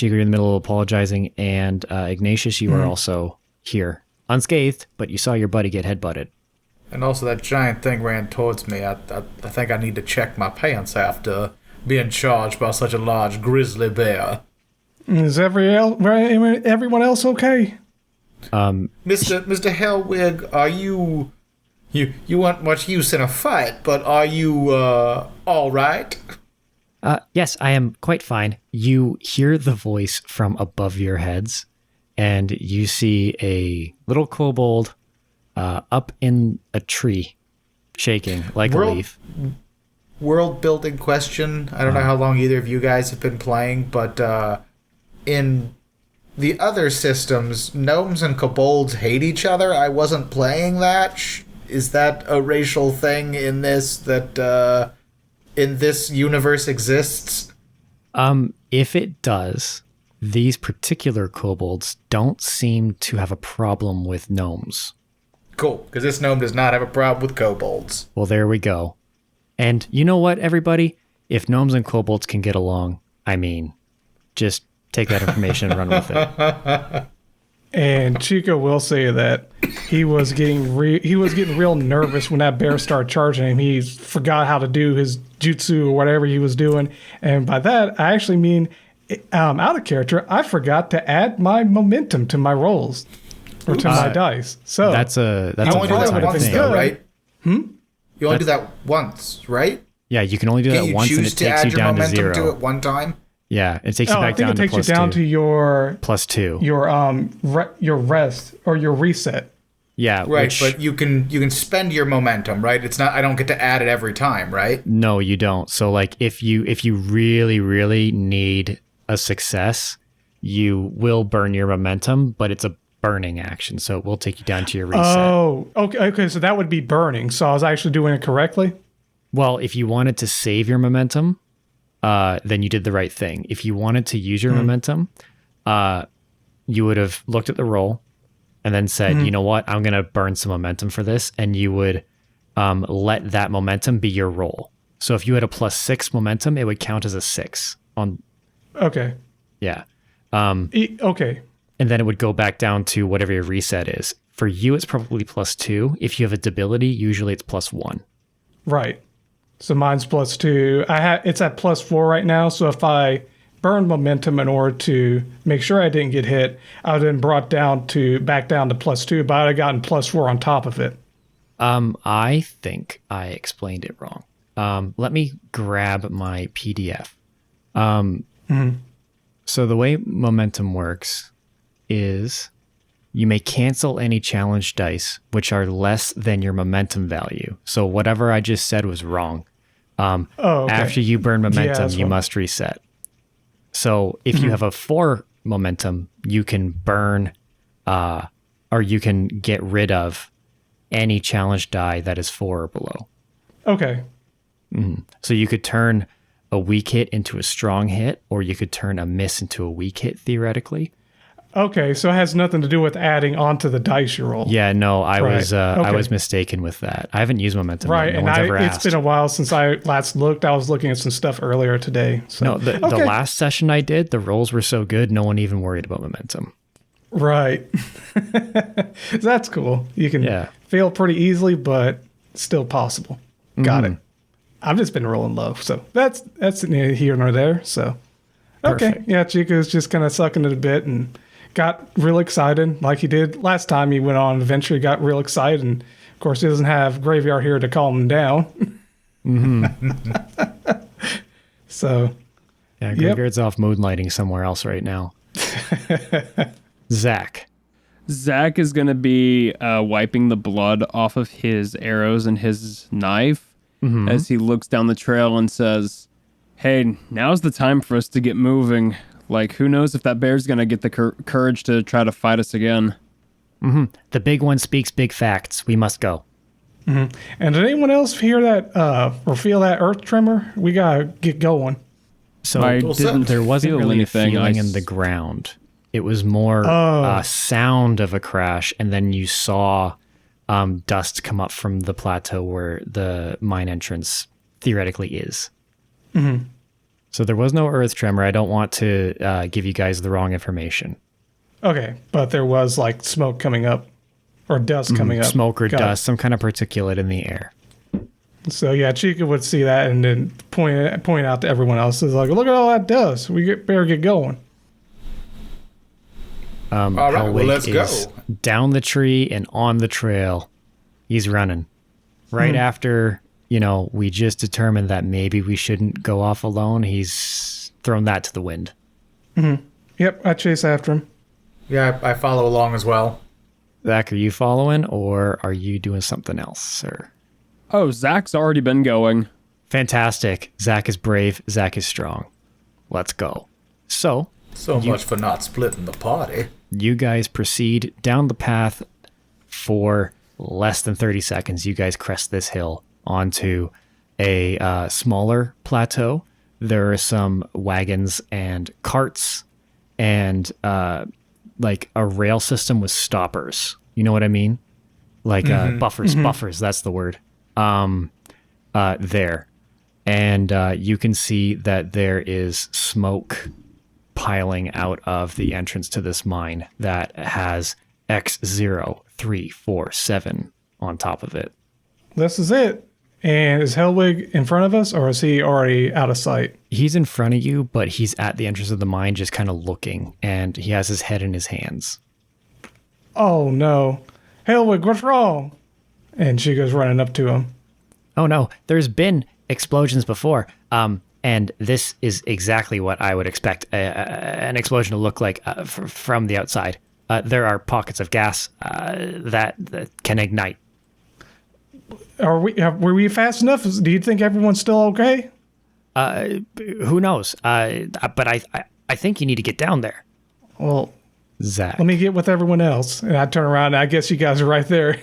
you're in the middle of apologizing, and Ignatius, you are also here. Unscathed, but you saw your buddy get headbutted. And also that giant thing ran towards me. I think I need to check my pants after being charged by such a large grizzly bear. Is everyone else okay? Mr. Hellwig, are you weren't much use in a fight, but are you all right? Yes, I am quite fine. You hear the voice from above your heads, and you see a little kobold up in a tree, shaking like a leaf. World building question. I don't know how long either of you guys have been playing, but in the other systems, gnomes and kobolds hate each other. I wasn't playing that. Is that a racial thing in this that in this universe exists? If it does, these particular kobolds don't seem to have a problem with gnomes. Cool, because this gnome does not have a problem with kobolds. Well, there we go. And you know what, everybody? If gnomes and kobolds can get along, I mean, just take that information and run with it. And Chico will say that he was getting real nervous when that bear started charging him. He forgot how to do his jutsu or whatever he was doing. And by that, I actually mean, out of character, I forgot to add my momentum to my rolls or to my dice. So that's a you only do that one-time once, thing. though, right? You only do that once, right? Yeah, you can only do that once, and it takes you down to zero. To it one time? Yeah, it takes you back down to I think it takes you down to your +2. Your rest or your reset. Yeah, right. But you can spend your momentum, right? It's not. I don't get to add it every time, right? No, you don't. So like, if you really really need a success, you will burn your momentum, but it's a burning action, so it will take you down to your reset. Oh, okay. So that would be burning. So I was actually doing it correctly. Well, if you wanted to save your momentum, then you did the right thing. If you wanted to use your momentum, you would have looked at the roll and then said, you know what, I'm going to burn some momentum for this. And you would let that momentum be your roll. So if you had a +6 momentum, it would count as a 6 on. Okay. Yeah. Okay. And then it would go back down to whatever your reset is. For you, it's probably +2. If you have a debility, usually it's +1. Right. So mine's +2. It's at +4 right now. So if I burn momentum in order to make sure I didn't get hit, I would have been brought back down to +2, but I'd have gotten +4 on top of it. I think I explained it wrong. Let me grab my PDF. So the way momentum works is you may cancel any challenge dice which are less than your momentum value. So whatever I just said was wrong. Okay. After you burn momentum, Yeah, you must reset. So if you have a 4 momentum, you can burn or you can get rid of any challenge die that is 4 or below. Okay. So you could turn a weak hit into a strong hit, or you could turn a miss into a weak hit, theoretically. Okay, so it has nothing to do with adding onto the dice you roll. Yeah, no, I Right. I was mistaken with that. I haven't used momentum yet. Right, No and one's ever it's asked. been a while since I last looked. I was looking at some stuff earlier today. So. No, the Okay. last session I did, the rolls were so good, no one even worried about momentum. Right. That's cool. You can fail pretty easily, but still possible. Got it. I've just been rolling low, so that's neither here nor there. So, okay, Perfect. yeah, Chico's just kind of sucking it a bit and got real excited like he did last time he went on an adventure. He got real excited, and of course he doesn't have Graveyard here to calm him down. So, yeah, Graveyard's off moonlighting somewhere else right now. Zach is going to be wiping the blood off of his arrows and his knife as he looks down the trail and says, hey, now's the time for us to get moving. Like, who knows if that bear's going to get the courage to try to fight us again. The big one speaks big facts. We must go. And did anyone else hear that or feel that earth tremor? We got to get going. So there wasn't feel really anything. a feeling in the ground. It was more a sound of a crash, and then you saw dust come up from the plateau where the mine entrance theoretically is. So there was no earth tremor. I don't want to give you guys the wrong information. Okay, but there was like smoke coming up or dust coming up. Smoke or Got dust, some kind of particulate in the air. So yeah, Chico would see that and then point out to everyone else. It's like, look at all that dust. We better get going. All right, well, Hellwig let's is go. down the tree and on the trail. He's running. Right after, we just determined that maybe we shouldn't go off alone, he's thrown that to the wind. Yep, I chase after him. Yeah, I follow along as well. Zach, are you following, or are you doing something else, sir? Oh, Zach's already been going. Fantastic. Zach is brave. Zach is strong. Let's go. So Much for not splitting the party. you guys proceed down the path for less than 30 seconds. You guys crest this hill onto a smaller plateau. There are some wagons and carts and like a rail system with stoppers. You know what I mean? Like buffers, that's the word. There. And you can see that there is smoke piling out of the entrance to this mine that has X0347 on top of it. This is it. And is Hellwig in front of us, or is he already out of sight? He's in front of you, but he's at the entrance of the mine just kind of looking, and he has his head in his hands. Oh, no. Hellwig, what's wrong? And she goes running up to him. Oh no, there's been explosions before, and this is exactly what I would expect an explosion to look like from the outside. There are pockets of gas that can ignite. Were we fast enough? Do you think everyone's still okay? Who knows? But I think you need to get down there. Well, Zach. let me get with everyone else. And I turn around, and I guess you guys are right there.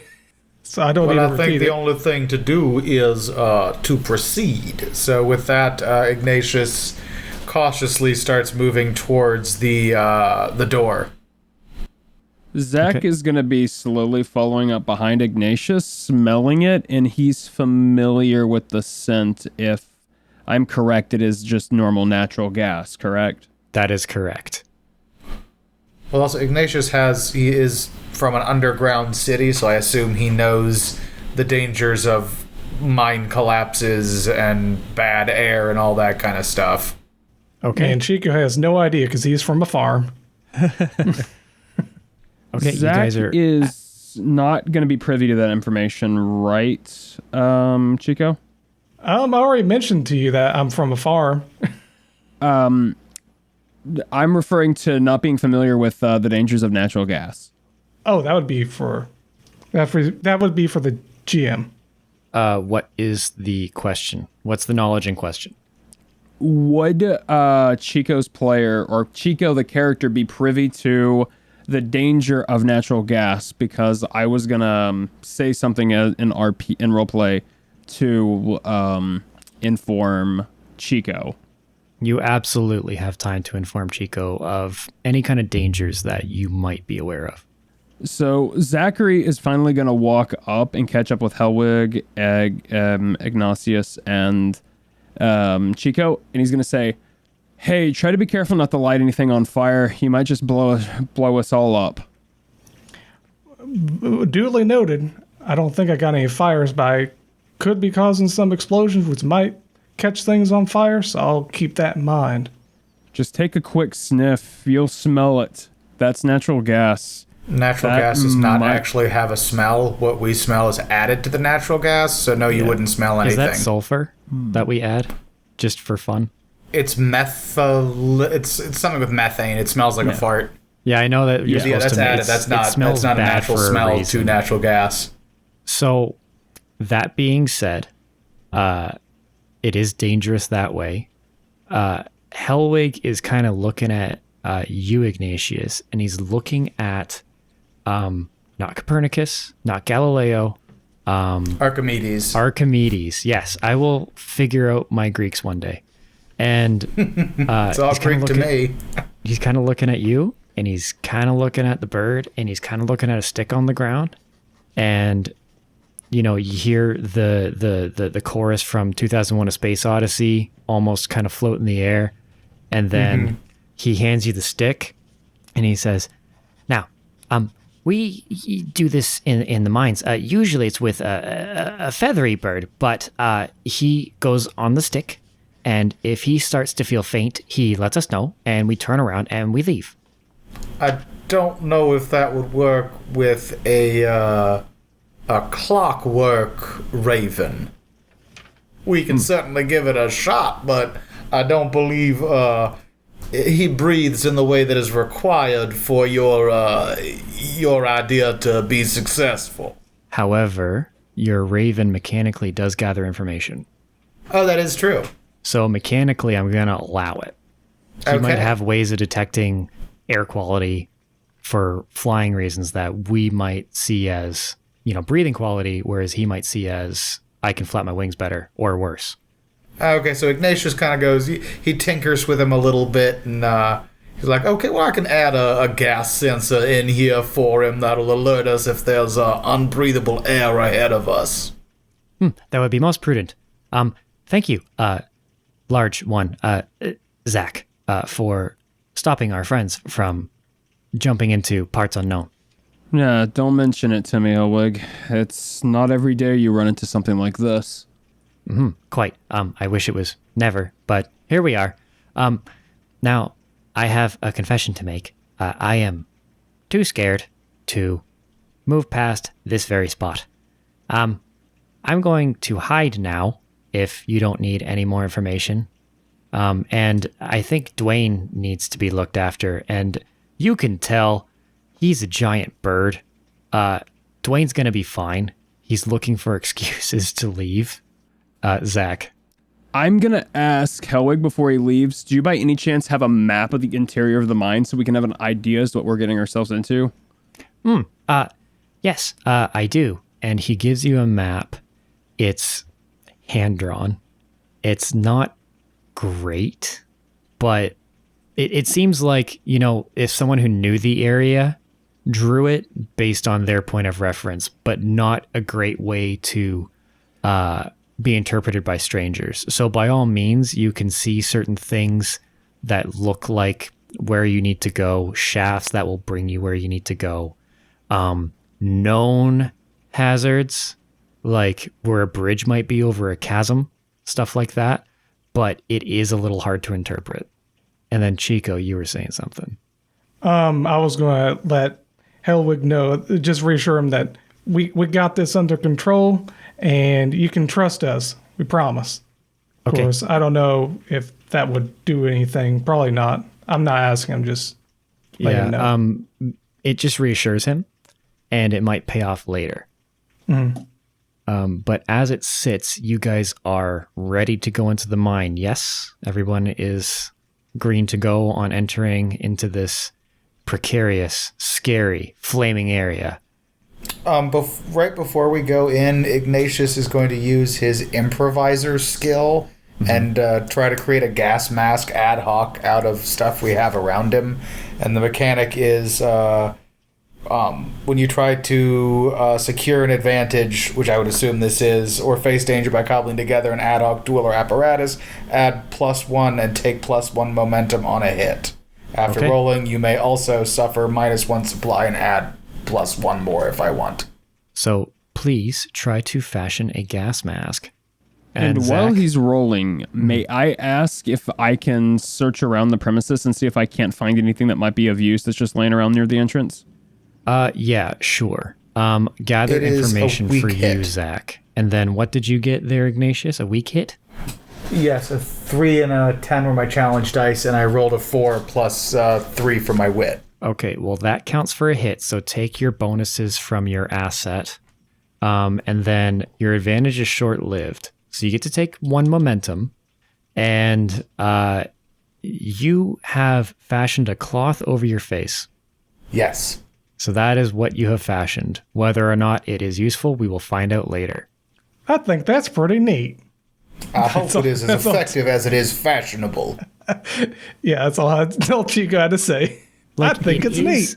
So I don't need to repeat it. Well, I think the only thing to do is to proceed. So with that, Ignatius cautiously starts moving towards the door. Zach is going to be slowly following up behind Ignatius, smelling it, and he's familiar with the scent. If I'm correct, it is just normal natural gas, correct? That is correct. Well, also, Ignatius he is from an underground city, so I assume he knows the dangers of mine collapses and bad air and all that kind of stuff. Okay. And Chico has no idea because he's from a farm. Okay, Zach you guys are is not going to be privy to that information, right, Chico? I already mentioned to you that I'm from a farm. I'm referring to not being familiar with the dangers of natural gas. Oh, that would be for the GM. what is the question? What's the knowledge in question? Would Chico's player or Chico the character be privy to the danger of natural gas? Because I was gonna say something in roleplay to inform Chico. You absolutely have time to inform Chico of any kind of dangers that you might be aware of. So Zachary is finally going to walk up and catch up with Hellwig, Ignatius, and Chico, and he's going to say, "Hey, try to be careful not to light anything on fire. You might just blow us all up." Duly noted. I don't think I got any fires, but I could be causing some explosions, which might catch things on fire, so I'll keep that in mind. Just take a quick sniff. You'll smell it. That's natural gas. Natural That gas does not might- actually have a smell. What we smell is added to the natural gas, so no, you wouldn't smell Is anything. that sulfur that we add just for fun? It's methyl. It's something with methane. It smells like a fart. Yeah, I know that you're Yeah, supposed that's to added. make That's it smells not a bad natural for a smell to reason. natural gas. So, that being said, it is dangerous that way. Hellwig is kind of looking at you, Ignatius, and he's looking at not Copernicus, not Galileo, Archimedes. Archimedes. Yes, I will figure out my Greeks one day. And It's all he's kinda Greek to me. he's kind of looking at you, and he's kind of looking at the bird, and he's kind of looking at a stick on the ground, and you hear the chorus from 2001: A Space Odyssey almost kind of float in the air, and then he hands you the stick, and he says, "Now, we do this in the mines. Usually it's with a feathery bird, but he goes on the stick, and if he starts to feel faint, he lets us know, and we turn around and we leave." I don't know if that would work with a clockwork raven. We can certainly give it a shot, but I don't believe he breathes in the way that is required for your idea to be successful. However, your raven mechanically does gather information. Oh, that is true. So mechanically, I'm going to allow it. He Okay. might have ways of detecting air quality for flying reasons that we might see as, breathing quality, whereas he might see as I can flap my wings better or worse. Okay, so Ignatius kind of goes, he tinkers with him a little bit, and he's like, okay, well, I can add a gas sensor in here for him that'll alert us if there's unbreathable air ahead of us. That would be most prudent. Thank you, large one, Zach, for stopping our friends from jumping into parts unknown. Yeah, don't mention it to me, Hellwig. It's not every day you run into something like this. Quite. I wish it was never, but here we are. Now, I have a confession to make. I am too scared to move past this very spot. I'm going to hide now if you don't need any more information. And I think Dwayne needs to be looked after, and you can tell he's a giant bird. Dwayne's going to be fine. He's looking for excuses to leave. Zach. I'm going to ask Hellwig before he leaves, do you by any chance have a map of the interior of the mine so we can have an idea as to what we're getting ourselves into? Yes, I do. And he gives you a map. It's hand-drawn. It's not great, but it seems like, if someone who knew the area drew it based on their point of reference, but not a great way to be interpreted by strangers. So by all means, you can see certain things that look like where you need to go, shafts that will bring you where you need to go. Known hazards, like where a bridge might be over a chasm, stuff like that. But it is a little hard to interpret. And then Chico, you were saying something. I was going to let Hellwig know, just reassure him that we got this under control and you can trust us. We promise. Of Okay. course, I don't know if that would do anything. Probably not. I'm not asking him, just letting him know. It just reassures him, and it might pay off later. But as it sits, you guys are ready to go into the mine. Yes, everyone is green to go on entering into this precarious, scary, flaming area. Right before we go in, Ignatius is going to use his improviser skill and try to create a gas mask ad hoc out of stuff we have around him. And the mechanic is when you try to secure an advantage, which I would assume this is, or face danger by cobbling together an ad hoc tool or apparatus, add +1 and take +1 momentum on a hit. After Okay. rolling, you may also suffer -1 supply and add +1 more if I want. So please try to fashion a gas mask. And Zach? while he's rolling, may I ask if I can search around the premises and see if I can't find anything that might be of use that's just laying around near the entrance? Yeah, sure. Gather It is a information weak for you, hit. Zach. And then what did you get there, Ignatius? A weak hit? Yes, a 3 and a 10 were my challenge dice, and I rolled a 4 plus 3 for my wit. Okay, well, that counts for a hit, so take your bonuses from your asset. And then your advantage is short-lived. So you get to take 1 momentum, and you have fashioned a cloth over your face. Yes. So that is what you have fashioned. Whether or not it is useful, we will find out later. I think that's pretty neat. I hope it is as effective as it is fashionable. Yeah, that's all I tell Chico had to say. I think it's neat.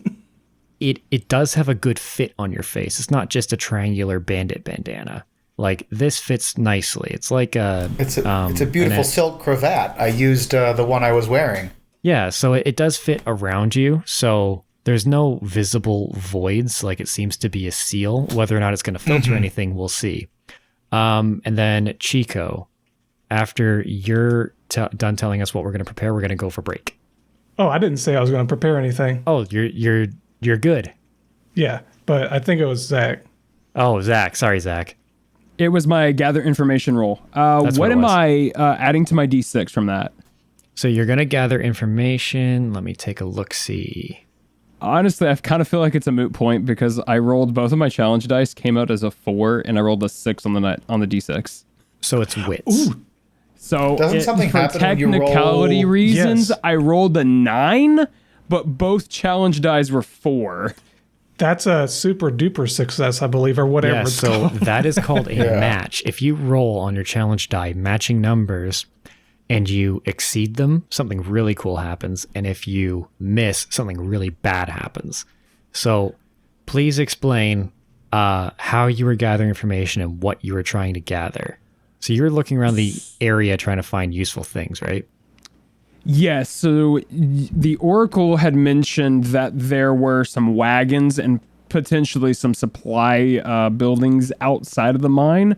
It does have a good fit on your face. It's not just a triangular bandit bandana. Like, this fits nicely. It's like It's a beautiful silk cravat. I used the one I was wearing. Yeah, so it does fit around you. So there's no visible voids. Like, it seems to be a seal. Whether or not it's going to filter anything, we'll see. And then Chico, after you're done telling us what we're going to prepare, we're going to go for break. Oh, I didn't say I was going to prepare anything. Oh, you're good. Yeah, but I think it was Zach. Oh, Zach. Sorry, Zach. It was my gather information roll. That's what what it am was. I adding to my D6 from that? So you're going to gather information. Let me take a look-see. Honestly, I kind of feel like it's a moot point because I rolled both of my challenge dice, came out as a 4, and I rolled a 6 on the D6. So it's wits. Ooh. So Doesn't something for happen when you technicality roll- reasons, Yes. I rolled a 9, but both challenge dice were 4. That's a super duper success, I believe, or whatever Yeah, it's so called. that is called a match. If you roll on your challenge die matching numbers and you exceed them, something really cool happens. And if you miss, something really bad happens. So please explain how you were gathering information and what you were trying to gather. So you're looking around the area trying to find useful things, right? Yes, so the Oracle had mentioned that there were some wagons and potentially some supply buildings outside of the mine.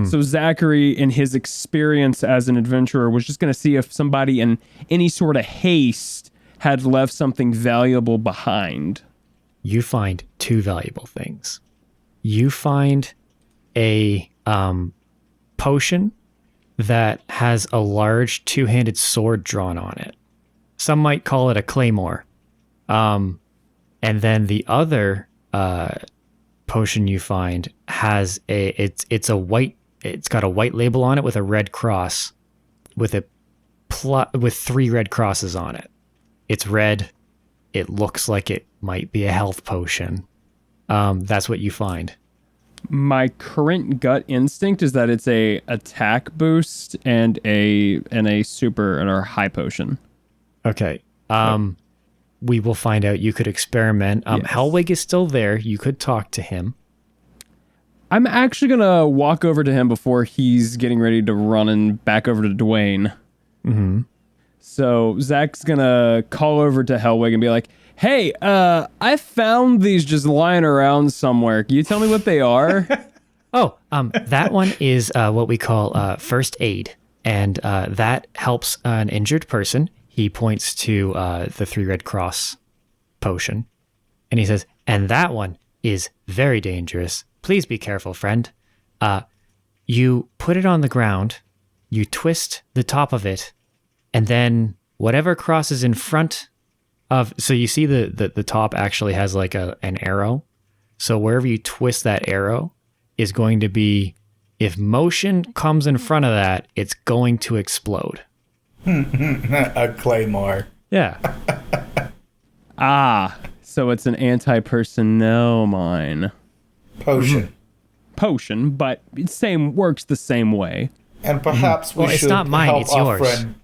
So Zachary, in his experience as an adventurer, was just going to see if somebody in any sort of haste had left something valuable behind. You find 2 valuable things. You find a potion that has a large 2-handed sword drawn on it. Some might call it a claymore. And then the other potion you find has it's got a white label on it with a red cross with with 3 red crosses on it. It's red. It looks like it might be a health potion. That's what you find. My current gut instinct is that it's a attack boost and a super or high potion. Okay. We will find out. You could experiment. Yes. Hellwig is still there. You could talk to him. I'm actually gonna walk over to him before he's getting ready to run and back over to Dwayne. Mm-hmm. So Zach's gonna call over to Hellwig and be like, "Hey, I found these just lying around somewhere. Can you tell me what they are?" Oh, that one is what we call first aid, and that helps an injured person. He points to the 3 red cross potion, and he says, "And that one is very dangerous. Please be careful, friend. You put it on the ground, you twist the top of it, and then whatever crosses in front of, so you see the top actually has like an arrow. So wherever you twist that arrow is going to be, if motion comes in front of that, it's going to explode." A claymore. Yeah. So it's an anti-personnel mine Potion. potion, but it works the same way. And perhaps we Well, it's should not mine, help it's our yours. friend.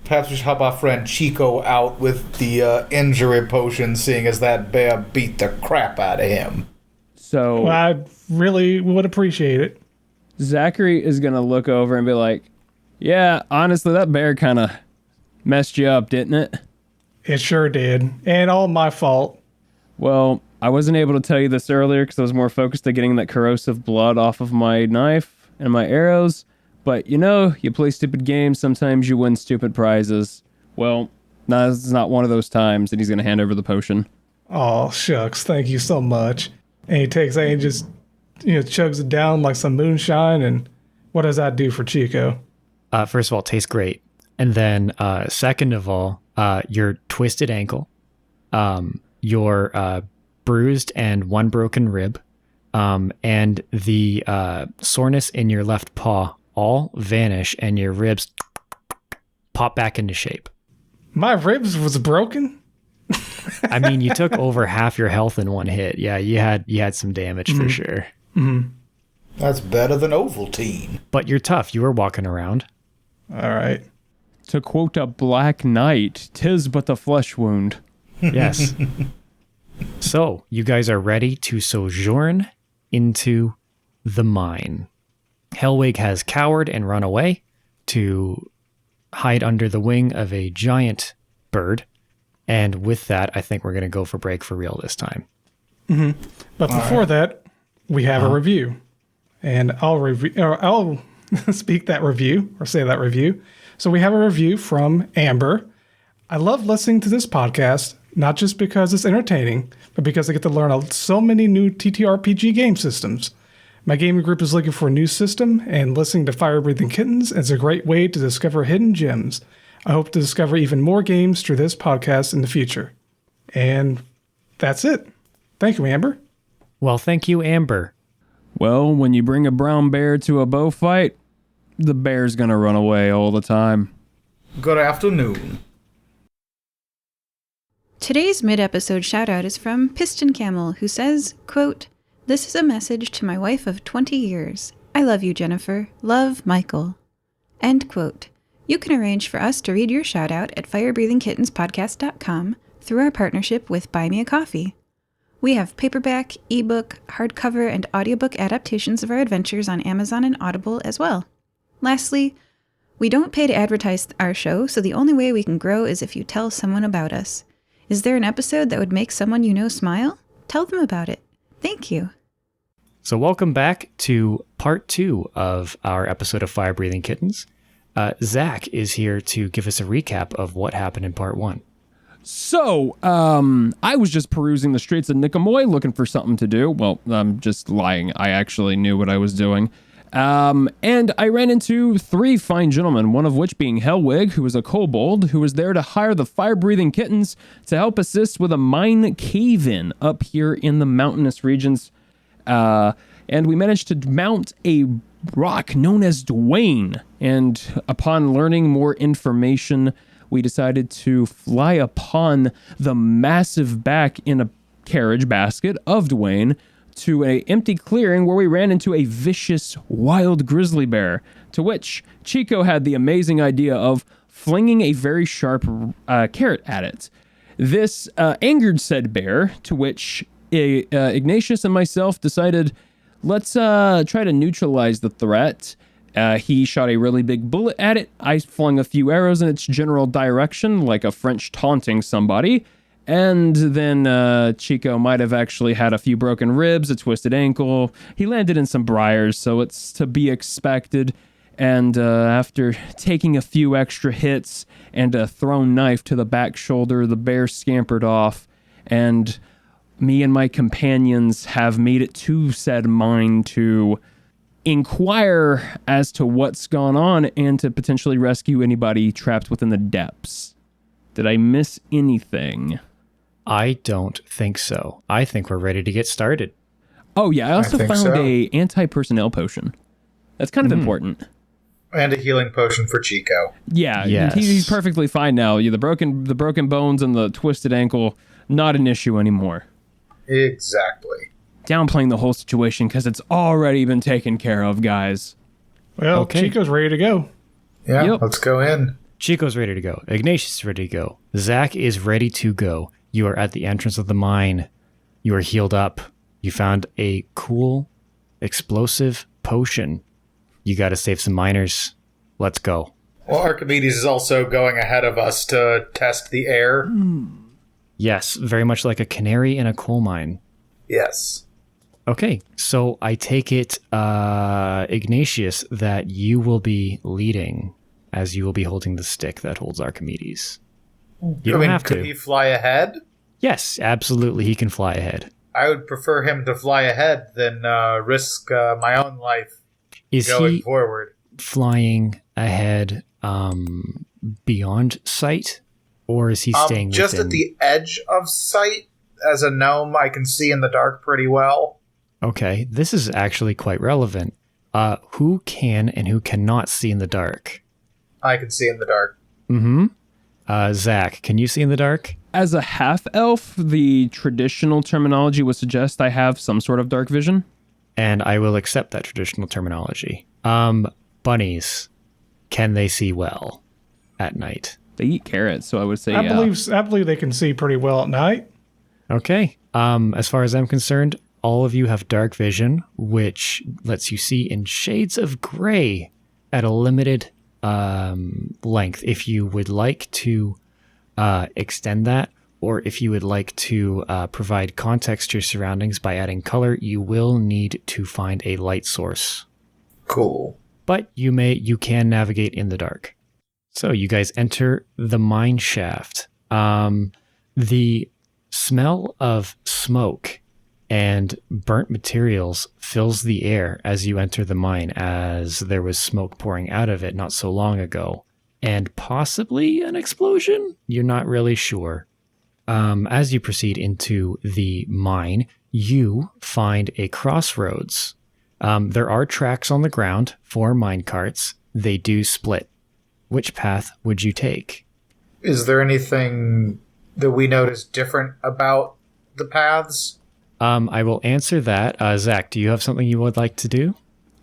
Perhaps we should help our friend Chico out with the injury potion, seeing as that bear beat the crap out of him. So Well, I really would appreciate it. Zachary is gonna look over and be like, "Yeah, honestly, that bear kind of messed you up, didn't it?" It sure did. And all my fault. Well, I wasn't able to tell you this earlier because I was more focused on getting that corrosive blood off of my knife and my arrows. But, you play stupid games, sometimes you win stupid prizes. Well, no, this is not one of those times, and he's going to hand over the potion. Oh, shucks. Thank you so much. And he takes it and just, chugs it down like some moonshine. And what does that do for Chico? First of all, it tastes great. And then second of all, your twisted ankle, your bruised and one broken rib, and the soreness in your left paw all vanish and your ribs pop back into shape. My ribs was broken? I mean, you took over half your health in one hit. Yeah, you had some damage for sure. Mm-hmm. That's better than Ovaltine. But you're tough. You were walking around. All right. To quote a Black Knight, 'tis but the flesh wound. Yes. So, you guys are ready to sojourn into the mine. Hellwig has cowered and run away to hide under the wing of a giant bird. And with that, I think we're going to go for break for real this time. Mm-hmm. But before that, we have a review. And I'll speak that review or say that review. So we have a review from Amber. I love listening to this podcast, not just because it's entertaining, but because I get to learn so many new TTRPG game systems. My gaming group is looking for a new system, and listening to Fire Breathing Kittens is a great way to discover hidden gems. I hope to discover even more games through this podcast in the future. And that's it. Thank you, Amber. Well, thank you, Amber. Well, when you bring a brown bear to a bow fight, the bear's gonna run away all the time. Good afternoon. Today's mid-episode shoutout is from Piston Camel, who says, quote, "This is a message to my wife of 20 years. I love you, Jennifer. Love, Michael." End quote. You can arrange for us to read your shoutout at firebreathingkittenspodcast.com through our partnership with Buy Me a Coffee. We have paperback, ebook, hardcover, and audiobook adaptations of our adventures on Amazon and Audible as well. Lastly, we don't pay to advertise our show, so the only way we can grow is if you tell someone about us. Is there an episode that would make someone you know smile? Tell them about it. Thank you. So welcome back to part 2 of our episode of Fire Breathing Kittens. Zach is here to give us a recap of what happened in part 1. So, I was just perusing the streets of Nicomoy looking for something to do. Well, I'm just lying. I actually knew what I was doing. And I ran into 3 fine gentlemen, one of which being Hellwig, who was a kobold, who was there to hire the fire-breathing kittens to help assist with a mine cave-in up here in the mountainous regions. And we managed to mount a rock known as Dwayne. And upon learning more information, we decided to fly upon the massive back in a carriage basket of Dwayne to an empty clearing where we ran into a vicious wild grizzly bear, to which Chico had the amazing idea of flinging a very sharp carrot at it. This angered said bear, to which Ignatious and myself decided, let's try to neutralize the threat. He shot a really big bullet at it. I flung a few arrows in its general direction, like a French taunting somebody. And then Chico might have actually had a few broken ribs, a twisted ankle. He landed in some briars, so it's to be expected. And after taking a few extra hits and a thrown knife to the back shoulder, the bear scampered off. And me and my companions have made it to said mine to inquire as to what's gone on and to potentially rescue anybody trapped within the depths. Did I miss anything? I don't think so. I think we're ready to get started. Oh yeah, I also think found so. a anti-personnel potion. That's kind of important. And a healing potion for Chico. Yeah, Yes. he's perfectly fine now. Yeah, the broken bones and the twisted ankle, not an issue anymore. Exactly. Downplaying the whole situation because it's already been taken care of, guys. Well, Okay. Chico's ready to go. Yeah, Yep. let's go in. Chico's ready to go. Ignatius is ready to go. Zach is ready to go. You are at the entrance of the mine. You are healed up. You found a cool, explosive potion. You got to save some miners. Let's go. Well, Archimedes is also going ahead of us to test the air. Yes, very much like a canary in a coal mine. Yes. Okay, so I take it, Ignatius, that you will be leading, as you will be holding the stick that holds Archimedes. You don't have could to. he fly ahead? Yes, absolutely, he can fly ahead. I would prefer him to fly ahead than risk my own life Is going he forward. flying ahead beyond sight, or is he staying just within? at the edge of sight? As a gnome, I can see in the dark pretty well. Okay, this is actually quite relevant. Who can and who cannot see in the dark? I can see in the dark. Mm-hmm. Zach, can you see in the dark? As a half-elf, the traditional terminology would suggest I have some sort of dark vision. And I will accept that traditional terminology. Bunnies, can they see well at night? They eat carrots, so I would say I yeah. believe they can see pretty well at night. Okay. As far as I'm concerned, all of you have dark vision, which lets you see in shades of gray at a limited length. If you would like to extend that, or if you would like to provide context to your surroundings by adding color, you will need to find a light source. Cool. But you can navigate in the dark. So you guys enter the mine shaft. The smell of smoke and burnt materials fills the air as you enter the mine, as there was smoke pouring out of it not so long ago. And possibly an explosion? You're not really sure. As you proceed into the mine, you find a crossroads. There are tracks on the ground for mine carts. They do split. Which path would you take? Is there anything that we notice different about the paths? I will answer that. Zach, do you have something you would like to do?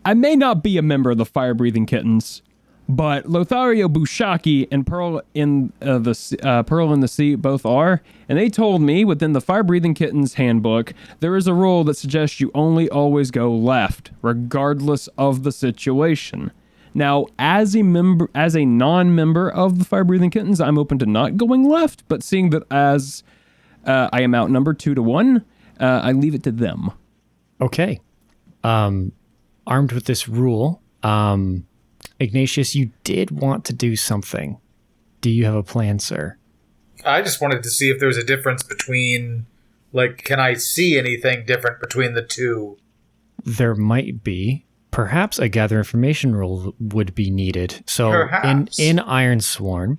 I may not be a member of the fire-breathing kittens, but Lothario Bushaki and Pearl in the Sea both are, and they told me within the fire-breathing kittens handbook there is a rule that suggests you only always go left, regardless of the situation. Now, as a non-member of the fire-breathing kittens, I'm open to not going left, but seeing that as I am outnumbered 2-1, I leave it to them. Okay. Armed with this rule, Ignatius, you did want to do something. Do you have a plan, sir? I just wanted to see if there was a difference between, can I see anything different between the two? There might be. Perhaps a gather information rule would be needed. So Perhaps. in Ironsworn,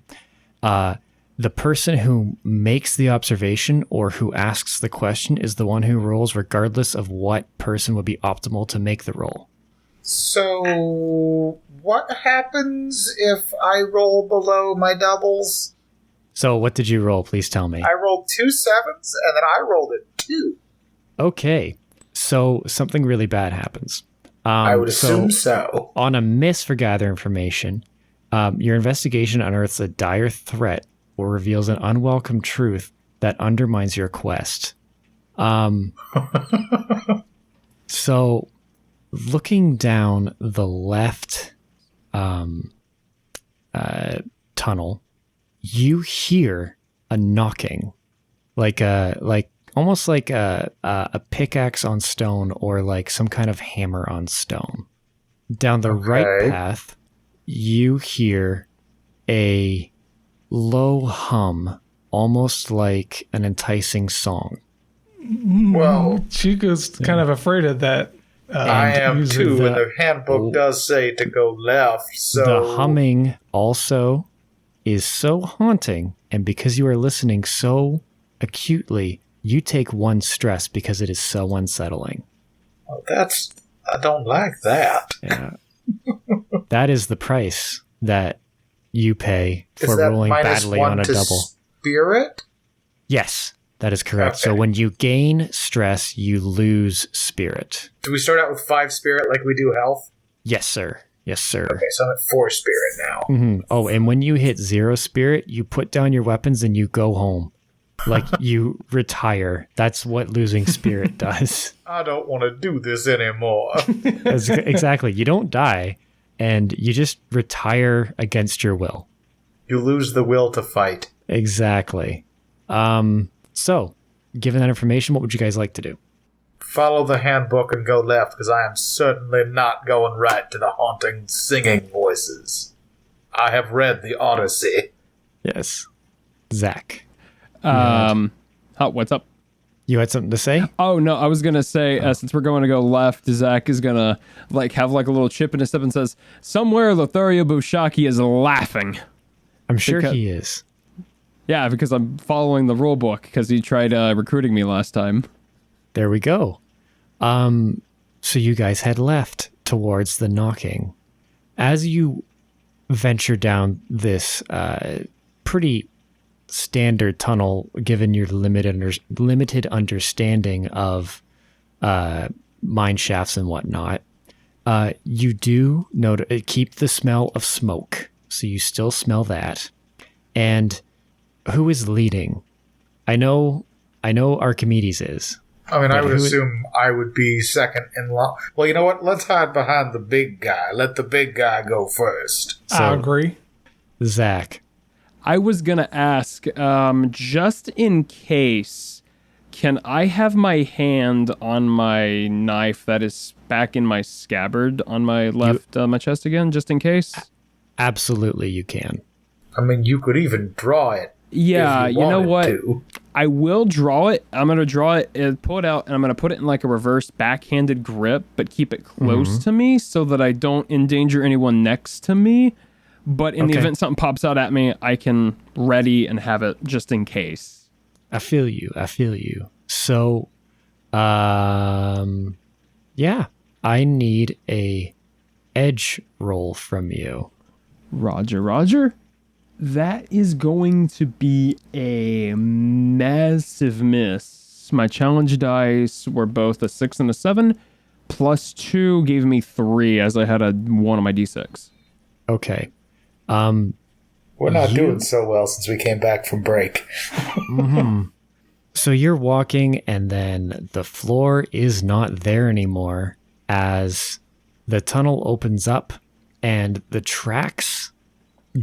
the person who makes the observation or who asks the question is the one who rolls, regardless of what person would be optimal to make the roll. So, what happens if I roll below my doubles? So what did you roll? Please tell me. I rolled 2 7s, and then I rolled a 2. Okay. So something really bad happens. I would assume so. On a miss for gather information, your investigation unearths a dire threat or reveals an unwelcome truth that undermines your quest. So, looking down the left tunnel, you hear a knocking, almost like a pickaxe on stone or like some kind of hammer on stone. Down the right path, you hear a low hum, almost like an enticing song. Well, Chico's kind of afraid of that. I am too, the- and the handbook does say to go left, so... The humming also is so haunting, and because you are listening so acutely, you take 1 stress because it is so unsettling. Oh, I don't like that. Yeah. That is the price that you pay Is for that rolling minus badly 1 on a to double. spirit? Yes, that is correct. Okay. So when you gain stress, you lose spirit. Do we start out with 5 spirit like we do health? Yes, sir. Yes, sir. Okay, so I'm at 4 spirit now. Mhm. Oh, and when you hit 0 spirit, you put down your weapons and you go home. Like you retire. That's what losing spirit does. I don't want to do this anymore. Exactly. You don't die, and you just retire against your will. You lose the will to fight. Exactly. So, given that information, what would you guys like to do? follow the handbook and go left, because I am certainly not going right to the haunting singing voices. I have read the Odyssey. Yes. Zach. What's up? You had something to say? Oh, no, I was going to say, since we're going to go left, Zach is going to have a little chip in his step and says, somewhere Lothario Bushaki is laughing. I'm sure he is. Yeah, because I'm following the rule book, because he tried recruiting me last time. There we go. So you guys head left towards the knocking. As you venture down this pretty standard tunnel, given your limited understanding of mine shafts and whatnot, you do keep the smell of smoke, so you still smell that. And who is leading? I know Archimedes is. I mean, I would assume I would be second in line. Well, you know what? Let's hide behind the big guy. Let the big guy go first. I agree. Zach. I was going to ask, just in case, can I have my hand on my knife that is back in my scabbard on my left, my chest again, just in case? Absolutely, you can. I mean, you could even draw it. Yeah, if you know what? to. I will draw it. I'm going to draw it and pull it out, and I'm going to put it in like a reverse backhanded grip, but keep it close to me so that I don't endanger anyone next to me. But in the event something pops out at me, I can ready and have it just in case. I feel you. So, yeah, I need a edge roll from you. Roger. That is going to be a massive miss. My challenge dice were both a 6 and a 7. Plus 2 gave me 3 as I had a 1 on my d6. Okay. We're not doing so well since we came back from break. So you're walking, and then the floor is not there anymore as the tunnel opens up and the tracks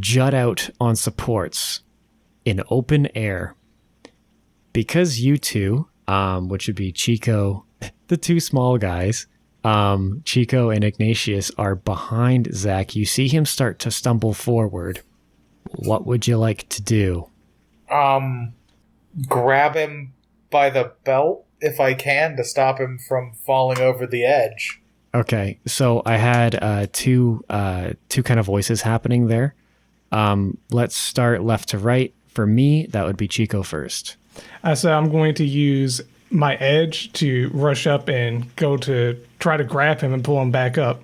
jut out on supports in open air. Because you two, which would be Chico, the two small guys, Chico and Ignatius, are behind Zach, you see him start to stumble forward. What would you like to do? Grab him by the belt if I can to stop him from falling over the edge. Okay, so I had two kind of voices happening there. Let's start left to right. For me, that would be Chico first. So I'm going to use my edge to rush up and go to try to grab him and pull him back up.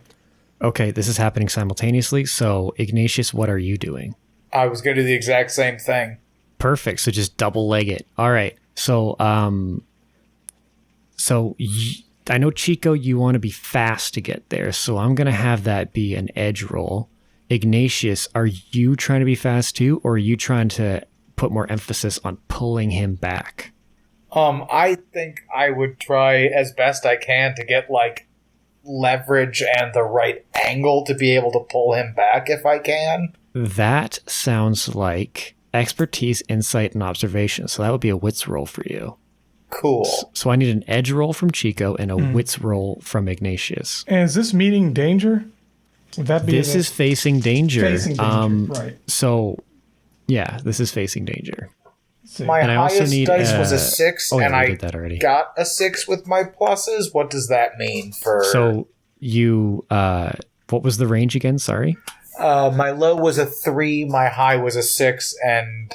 Okay, this is happening simultaneously. So, Ignatius, what are you doing? I was going to do the exact same thing. Perfect. So just double leg it. All right. So, I know, Chico, you want to be fast to get there. So I'm going to have that be an edge roll. Ignatius, are you trying to be fast too, or are you trying to put more emphasis on pulling him back? I think I would try as best I can to get, like, leverage and the right angle to be able to pull him back if I can. That sounds like expertise, insight, and observation. So that would be a wits roll for you. Cool. So I need an edge roll from Chico and a wits roll from Ignatius. And is this meeting danger? Would that be This is facing danger. Facing danger, right. So, yeah, this is facing danger. My And I also highest need, dice was a 6, and we I did that already. got a 6 with my pluses. What does that mean for... So you, what was the range again? Sorry. My low was a 3, my high was a 6, and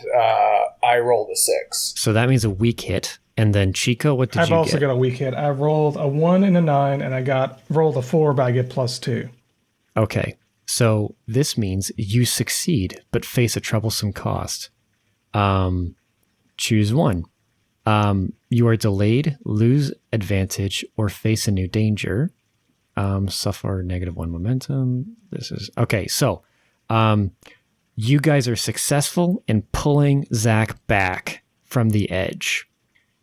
I rolled a 6. So that means a weak hit. And then Chico, what did I've you get? also got a weak hit. I rolled a 1 and a 9, and I rolled a 4, but I get +2. Okay. So this means you succeed, but face a troublesome cost. Choose one. You are delayed, lose advantage, or face a new danger. Suffer -1 momentum. This is okay. So, you guys are successful in pulling Zach back from the edge.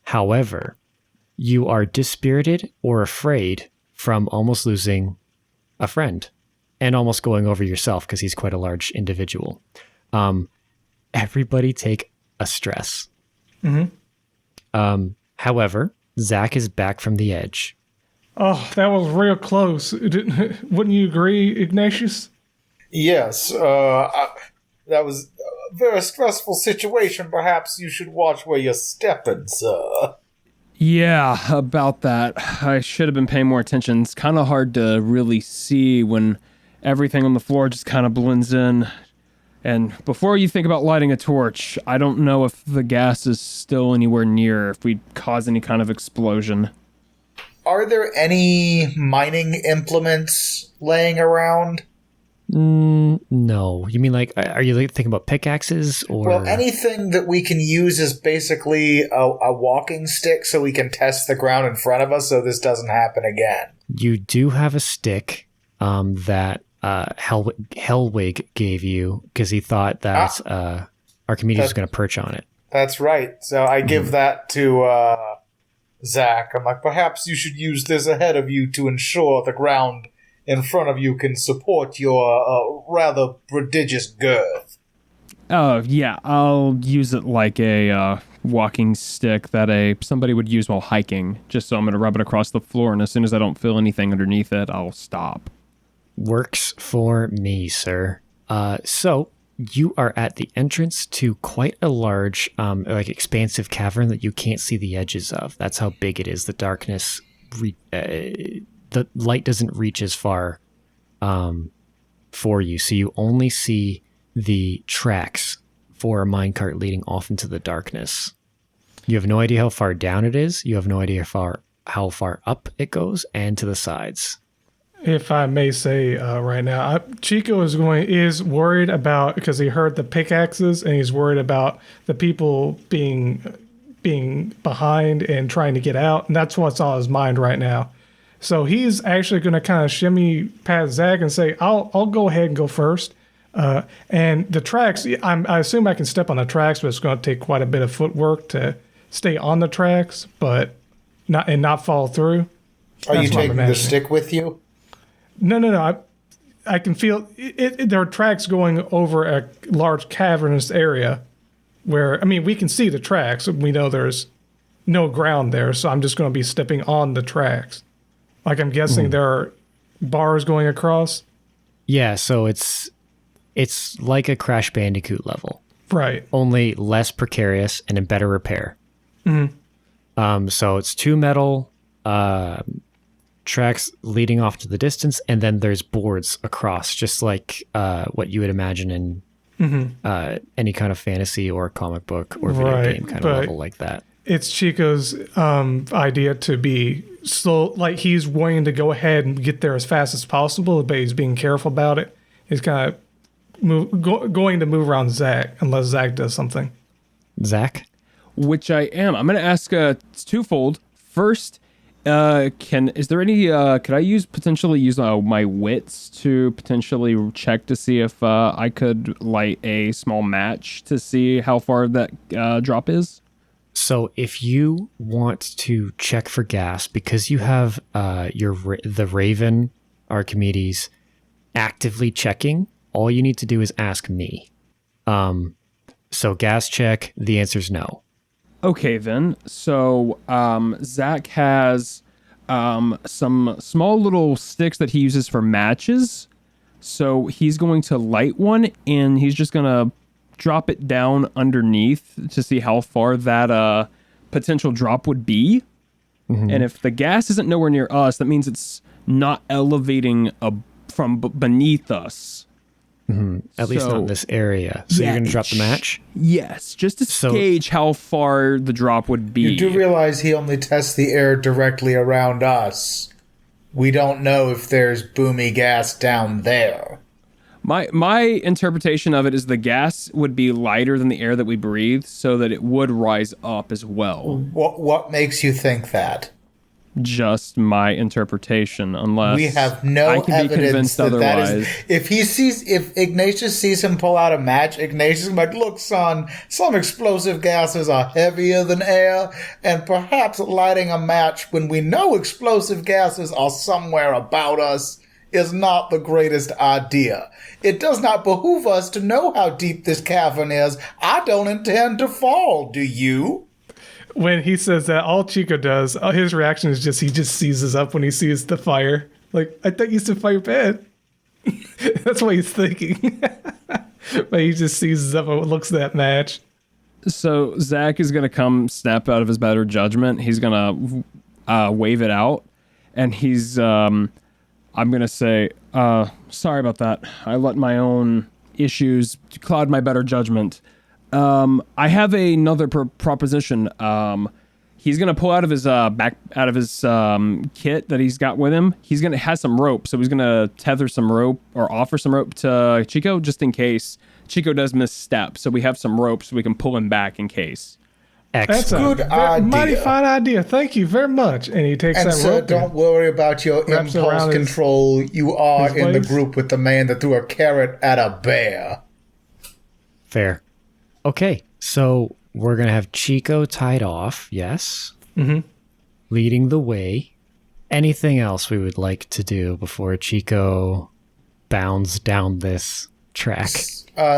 However, you are dispirited or afraid from almost losing a friend and almost going over yourself because he's quite a large individual. Everybody take a stress. However, Zach is back from the edge. Oh, that was real close. Wouldn't you agree, Ignatius? Yes, that was a very stressful situation. Perhaps you should watch where you're stepping, sir. Yeah, about that. I should have been paying more attention. It's kind of hard to really see when everything on the floor just kind of blends in. And before you think about lighting a torch, I don't know if the gas is still anywhere near, if we cause any kind of explosion. Are there any mining implements laying around? No. You mean like, are you thinking about pickaxes or? Well, anything that we can use is basically a walking stick so we can test the ground in front of us so this doesn't happen again. You do have a stick that Hellwig gave you because he thought that Archimedes was going to perch on it. That's right. So I give that to Zach. I'm like, perhaps you should use this ahead of you to ensure the ground in front of you can support your rather prodigious girth. Oh, yeah, I'll use it like a walking stick that somebody would use while hiking, just so I'm going to rub it across the floor, and as soon as I don't feel anything underneath it, I'll stop. Works for me, sir. So you are at the entrance to quite a large, expansive cavern that you can't see the edges of. That's how big it is. The darkness, the light doesn't reach as far for you, so you only see the tracks for a minecart leading off into the darkness. You have no idea how far down it is. You have no idea how far up it goes, and to the sides. If I may say right now, Chico is worried about, because he heard the pickaxes, and he's worried about the people being behind and trying to get out, and that's what's on his mind right now. So he's actually going to kind of shimmy past Zach and say, I'll go ahead and go first. And the tracks, I assume I can step on the tracks, but it's going to take quite a bit of footwork to stay on the tracks, but not fall through. Are you taking the stick with you? No. I can feel it. There are tracks going over a large cavernous area where, we can see the tracks. We know there's no ground there, so I'm just going to be stepping on the tracks. Like, I'm guessing there are bars going across? Yeah, so it's like a Crash Bandicoot level. Right. Only less precarious and in better repair. Mm-hmm. So it's 2 metal tracks leading off to the distance, and then there's boards across, just like what you would imagine in any kind of fantasy or comic book or video game kind of level like that. It's Chico's idea to be slow, like he's wanting to go ahead and get there as fast as possible, but he's being careful about it. He's kind of going to move around Zach unless Zach does something. Zach? Which I am. I'm going to ask, it's twofold. First, is there any, could I potentially use my wits to potentially check to see if I could light a small match to see how far that drop is? So if you want to check for gas, because you have the Raven Archimedes actively checking, all you need to do is ask me. So gas check, the answer's no. Okay, then. So Zach has some small little sticks that he uses for matches. So he's going to light one, and he's just going to drop it down underneath to see how far that potential drop would be. Mm-hmm. And if the gas isn't nowhere near us, that means it's not elevating from beneath us. Mm-hmm. At least not in this area. So you're going to drop the match? Yes, just to gauge how far the drop would be. You do realize he only tests the air directly around us. We don't know if there's boomy gas down there. My interpretation of it is the gas would be lighter than the air that we breathe, so that it would rise up as well. What makes you think that? Just my interpretation, unless we have no I can evidence be convinced that otherwise. If Ignatius sees him pull out a match, Ignatius is like, look, son, some explosive gases are heavier than air, and perhaps lighting a match when we know explosive gases are somewhere about us is not the greatest idea. It does not behoove us to know how deep this cavern is. I don't intend to fall, do you? when he says that, all Chico does, his reaction is he just seizes up when he sees the fire. Like, I thought you said fire bad. That's what he's thinking. But he just seizes up and looks at that match. So Zach is going to come snap out of his better judgment. He's going to wave it out. And he's, I'm going to say, sorry about that. I let my own issues cloud my better judgment. I have another proposition. He's gonna pull out of his kit that he's got with him. He's gonna have some rope, so he's gonna tether some rope or offer some rope to Chico just in case Chico does misstep. So we have some rope so we can pull him back in case. That's a Good idea. mighty fine idea. Thank you very much. And he takes And that sir, rope. don't worry about your wraps it around impulse his- control. You are his in the legs. group with the man that threw a carrot at a bear. Fair. Okay, so we're going to have Chico tied off, yes? Mm-hmm. Leading the way. Anything else we would like to do before Chico bounds down this track?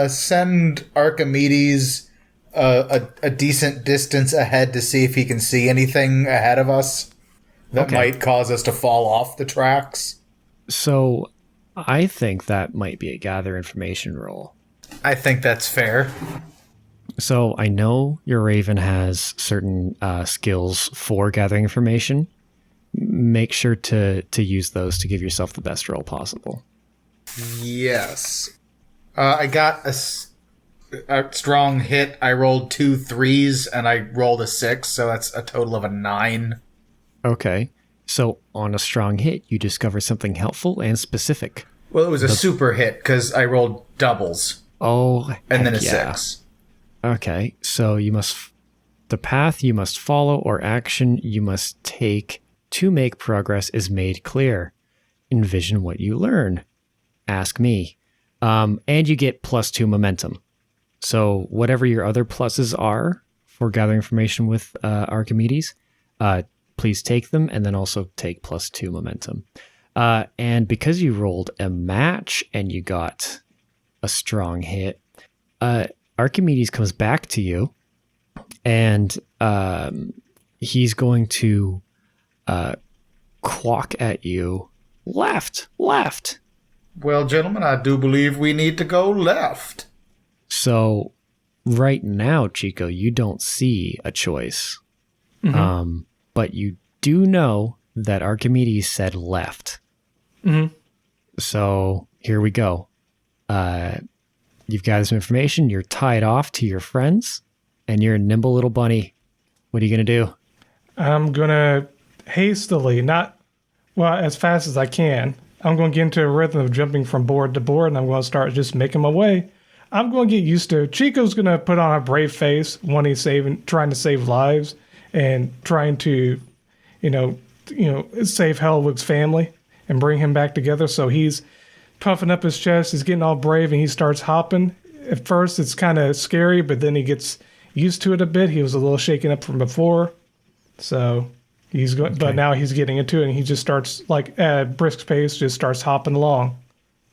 Send Archimedes a decent distance ahead to see if he can see anything ahead of us that Okay. might cause us to fall off the tracks. So I think that might be a gather information roll. I think that's fair. So I know your Raven has certain skills for gathering information. Make sure to use those to give yourself the best roll possible. Yes. I got a strong hit. I rolled 2 3s and I rolled a 6, so that's a total of a 9. Okay. So on a strong hit, you discover something helpful and specific. Well, it was a super hit because I rolled doubles Oh, and then a heck yeah. 6. Okay, so the path you must follow or action you must take to make progress is made clear. Envision what you learn. Ask me. And you get +2 momentum. So whatever your other pluses are for gathering information with Archimedes, please take them and then also take +2 momentum. And because you rolled a match and you got a strong hit, Archimedes comes back to you, and he's going to quack at you. Left. Well, gentlemen, I do believe we need to go left. So right now, Chico, you don't see a choice. But you do know that Archimedes said left. Mm-hmm. So here we go. You've gathered some information. You're tied off to your friends, and you're a nimble little bunny. What are you going to do? I'm going to hastily, as fast as I can. I'm going to get into a rhythm of jumping from board to board, and I'm going to start just making my way. I'm going to get used to Chico's going to put on a brave face when he's trying to save lives and trying to, save Hellwig's family and bring him back together. So he's puffing up his chest. He's getting all brave, and he starts hopping. At first, it's kind of scary, but then he gets used to it a bit. He was a little shaken up from before, so he's going. Okay. But now he's getting into it, and he just starts at a brisk pace, just starts hopping along.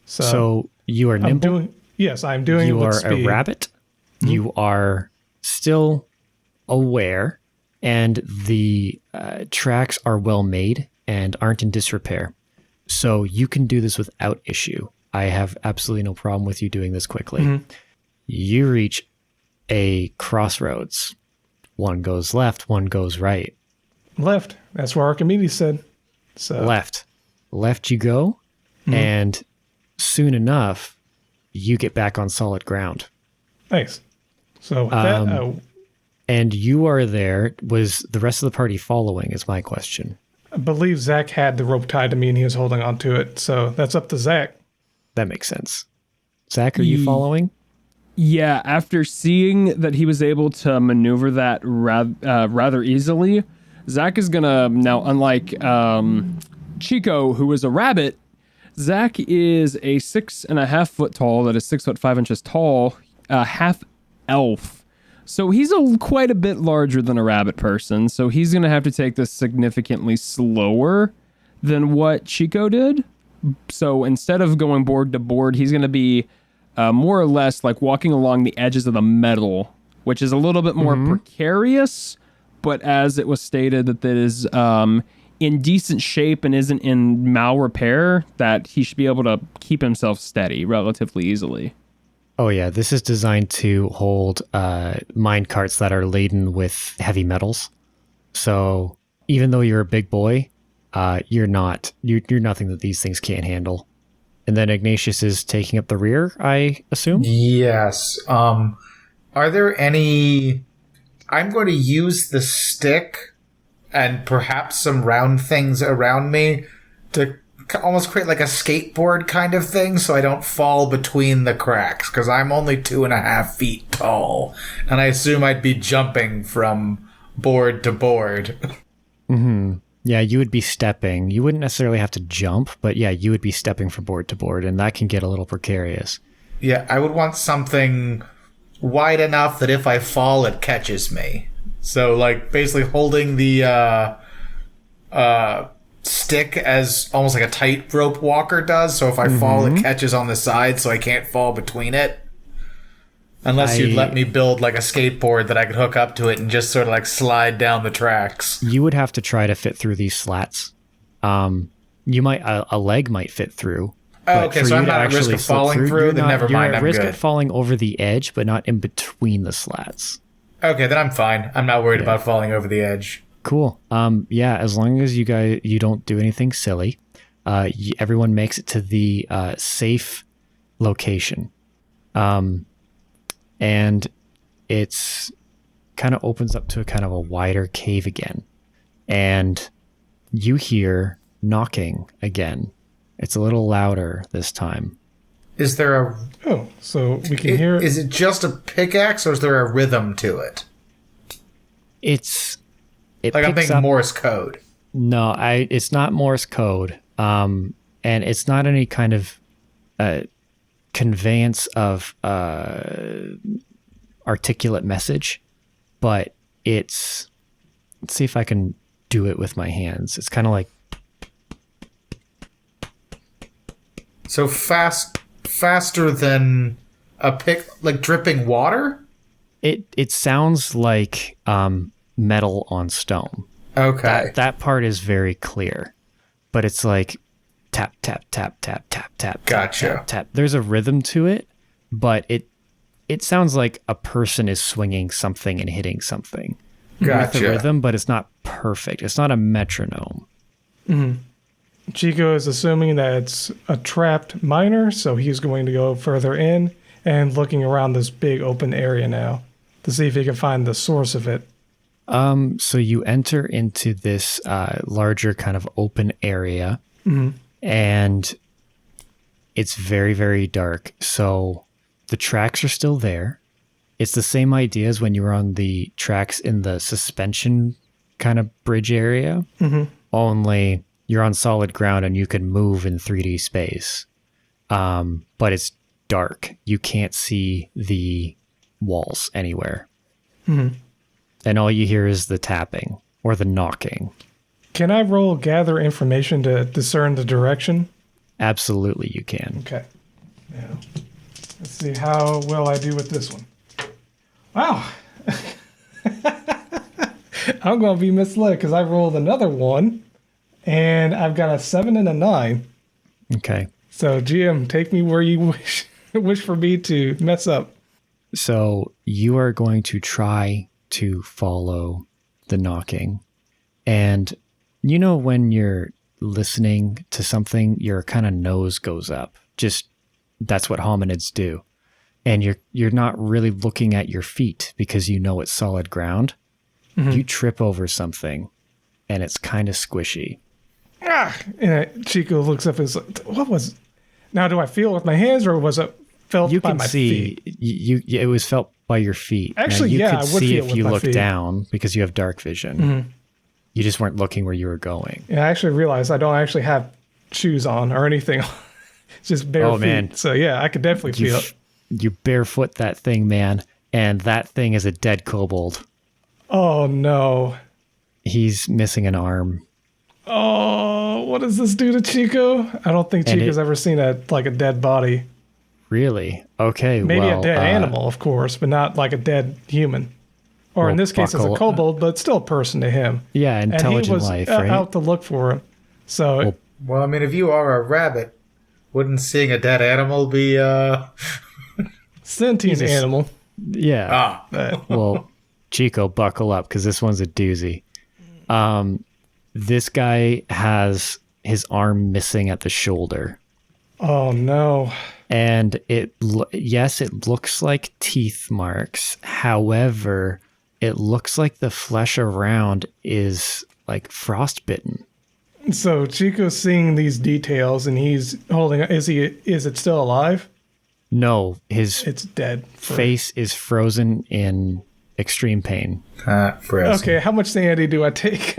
So you are nimble. Yes, I'm doing. You it with are speed. a rabbit. Mm-hmm. You are still aware, and the tracks are well made and aren't in disrepair. So you can do this without issue. I have absolutely no problem with you doing this quickly. Mm-hmm. You reach a crossroads. One goes left, one goes right. Left. That's where Archimedes said. So Left you go, and soon enough, you get back on solid ground. Nice. So with that, and you are there. Was the rest of the party following is my question. I believe Zach had the rope tied to me and he was holding on to it. So that's up to Zach. That makes sense. Zach, are you following? Yeah, after seeing that he was able to maneuver that rather easily, Zach is going to now, unlike Chico, who was a rabbit, Zach is a 6.5 foot tall, that is 6 foot 5 inches tall, half elf. So he's quite a bit larger than a rabbit person, so he's going to have to take this significantly slower than what Chico did. So instead of going board to board, he's going to be more or less like walking along the edges of the metal, which is a little bit more precarious, but as it was stated that it is in decent shape and isn't in malrepair, that he should be able to keep himself steady relatively easily. Oh yeah, this is designed to hold mine carts that are laden with heavy metals. So even though you're a big boy, you're not. You're nothing that these things can't handle. And then Ignatius is taking up the rear, I assume? Yes. Are there any... I'm going to use the stick and perhaps some round things around me to almost create like a skateboard kind of thing so I don't fall between the cracks, because I'm only 2.5 feet tall. And I assume I'd be jumping from board to board. Mm-hmm. Yeah, you would be stepping. You wouldn't necessarily have to jump, but yeah, you would be stepping from board to board, and that can get a little precarious. Yeah, I would want something wide enough that if I fall, it catches me. So, like, basically holding the stick as almost like a tightrope walker does. So if I fall, it catches on the side, so I can't fall between it. Unless you'd let me build like a skateboard that I could hook up to it and just sort of like slide down the tracks. You would have to try to fit through these slats. You might a leg might fit through. Oh, okay, so I'm not at risk of falling through. Then never mind. You're at risk of falling over the edge, but not in between the slats. Okay, then I'm fine. I'm not worried about falling over the edge. Cool. Yeah, as long as you don't do anything silly, everyone makes it to the safe location. And it's kind of opens up to a kind of a wider cave again. And you hear knocking again. It's a little louder this time. Is there a... Oh, so we can hear... Is it just a pickaxe, or is there a rhythm to it? It like I'm thinking up, Morse code. No, it's not Morse code. And it's not any kind of conveyance of articulate message, but let's see if I can do it with my hands. It's kind of like... So faster than a like dripping water? It sounds like metal on stone. Okay. That part is very clear, but it's like tap, tap, tap, tap, tap, tap. Gotcha. Tap, tap. There's a rhythm to it, but it sounds like a person is swinging something and hitting something. Gotcha. With the rhythm, but it's not perfect. It's not a metronome. Mm-hmm. Chico is assuming that it's a trapped miner, so he's going to go further in and looking around this big open area now to see if he can find the source of it. So you enter into this larger kind of open area, and it's very, very dark. So the tracks are still there. It's the same idea as when you were on the tracks in the suspension kind of bridge area, only you're on solid ground and you can move in 3D space. But it's dark. You can't see the walls anywhere. And all you hear is the tapping or the knocking. Can I roll gather information to discern the direction? Absolutely, you can. Okay. Now, let's see how well I do with this one. Wow. I'm going to be misled because I rolled another one, and I've got a 7 and a 9. Okay. So, GM, take me where you wish for me to mess up. So you are going to try to follow the knocking. And you know when you're listening to something, your kind of nose goes up. Just that's what hominids do. And you're not really looking at your feet because you know it's solid ground. You trip over something and it's kind of squishy. And Chico looks up and is like, what was... Now, do I feel it with my hands or was it felt You by can my see, feet? it was felt by your feet. Actually, now, you yeah, could I would see feel it if with you my look feet. down because you have dark vision. You just weren't looking where you were going. And I actually realized I don't actually have shoes on or anything. It's just bare feet. Man. So, yeah, I could definitely feel it. You barefoot that thing, man. And that thing is a dead kobold. Oh, no. He's missing an arm. Oh, what does this do to Chico? I don't think And Chico's ever seen a dead body. Really? Okay, Maybe well, a dead animal, of course, but not like a dead human. Or in Well, this case, it's a buckle- kobold, but still a person to him. Yeah, And he intelligent was life, right? out to look for him. So, Well, I mean, if you are a rabbit, wouldn't seeing a dead animal be, sentient Jesus. animal. Yeah. Well, Chico, buckle up because this one's a doozy. This guy has his arm missing at the shoulder. Oh, no. And yes, it looks like teeth marks. However, it looks like the flesh around is like frostbitten. So Chico's seeing these details, and he's holding. Is it still alive? No, his It's dead. face is frozen in extreme pain. frozen. Okay, how much sanity do I take?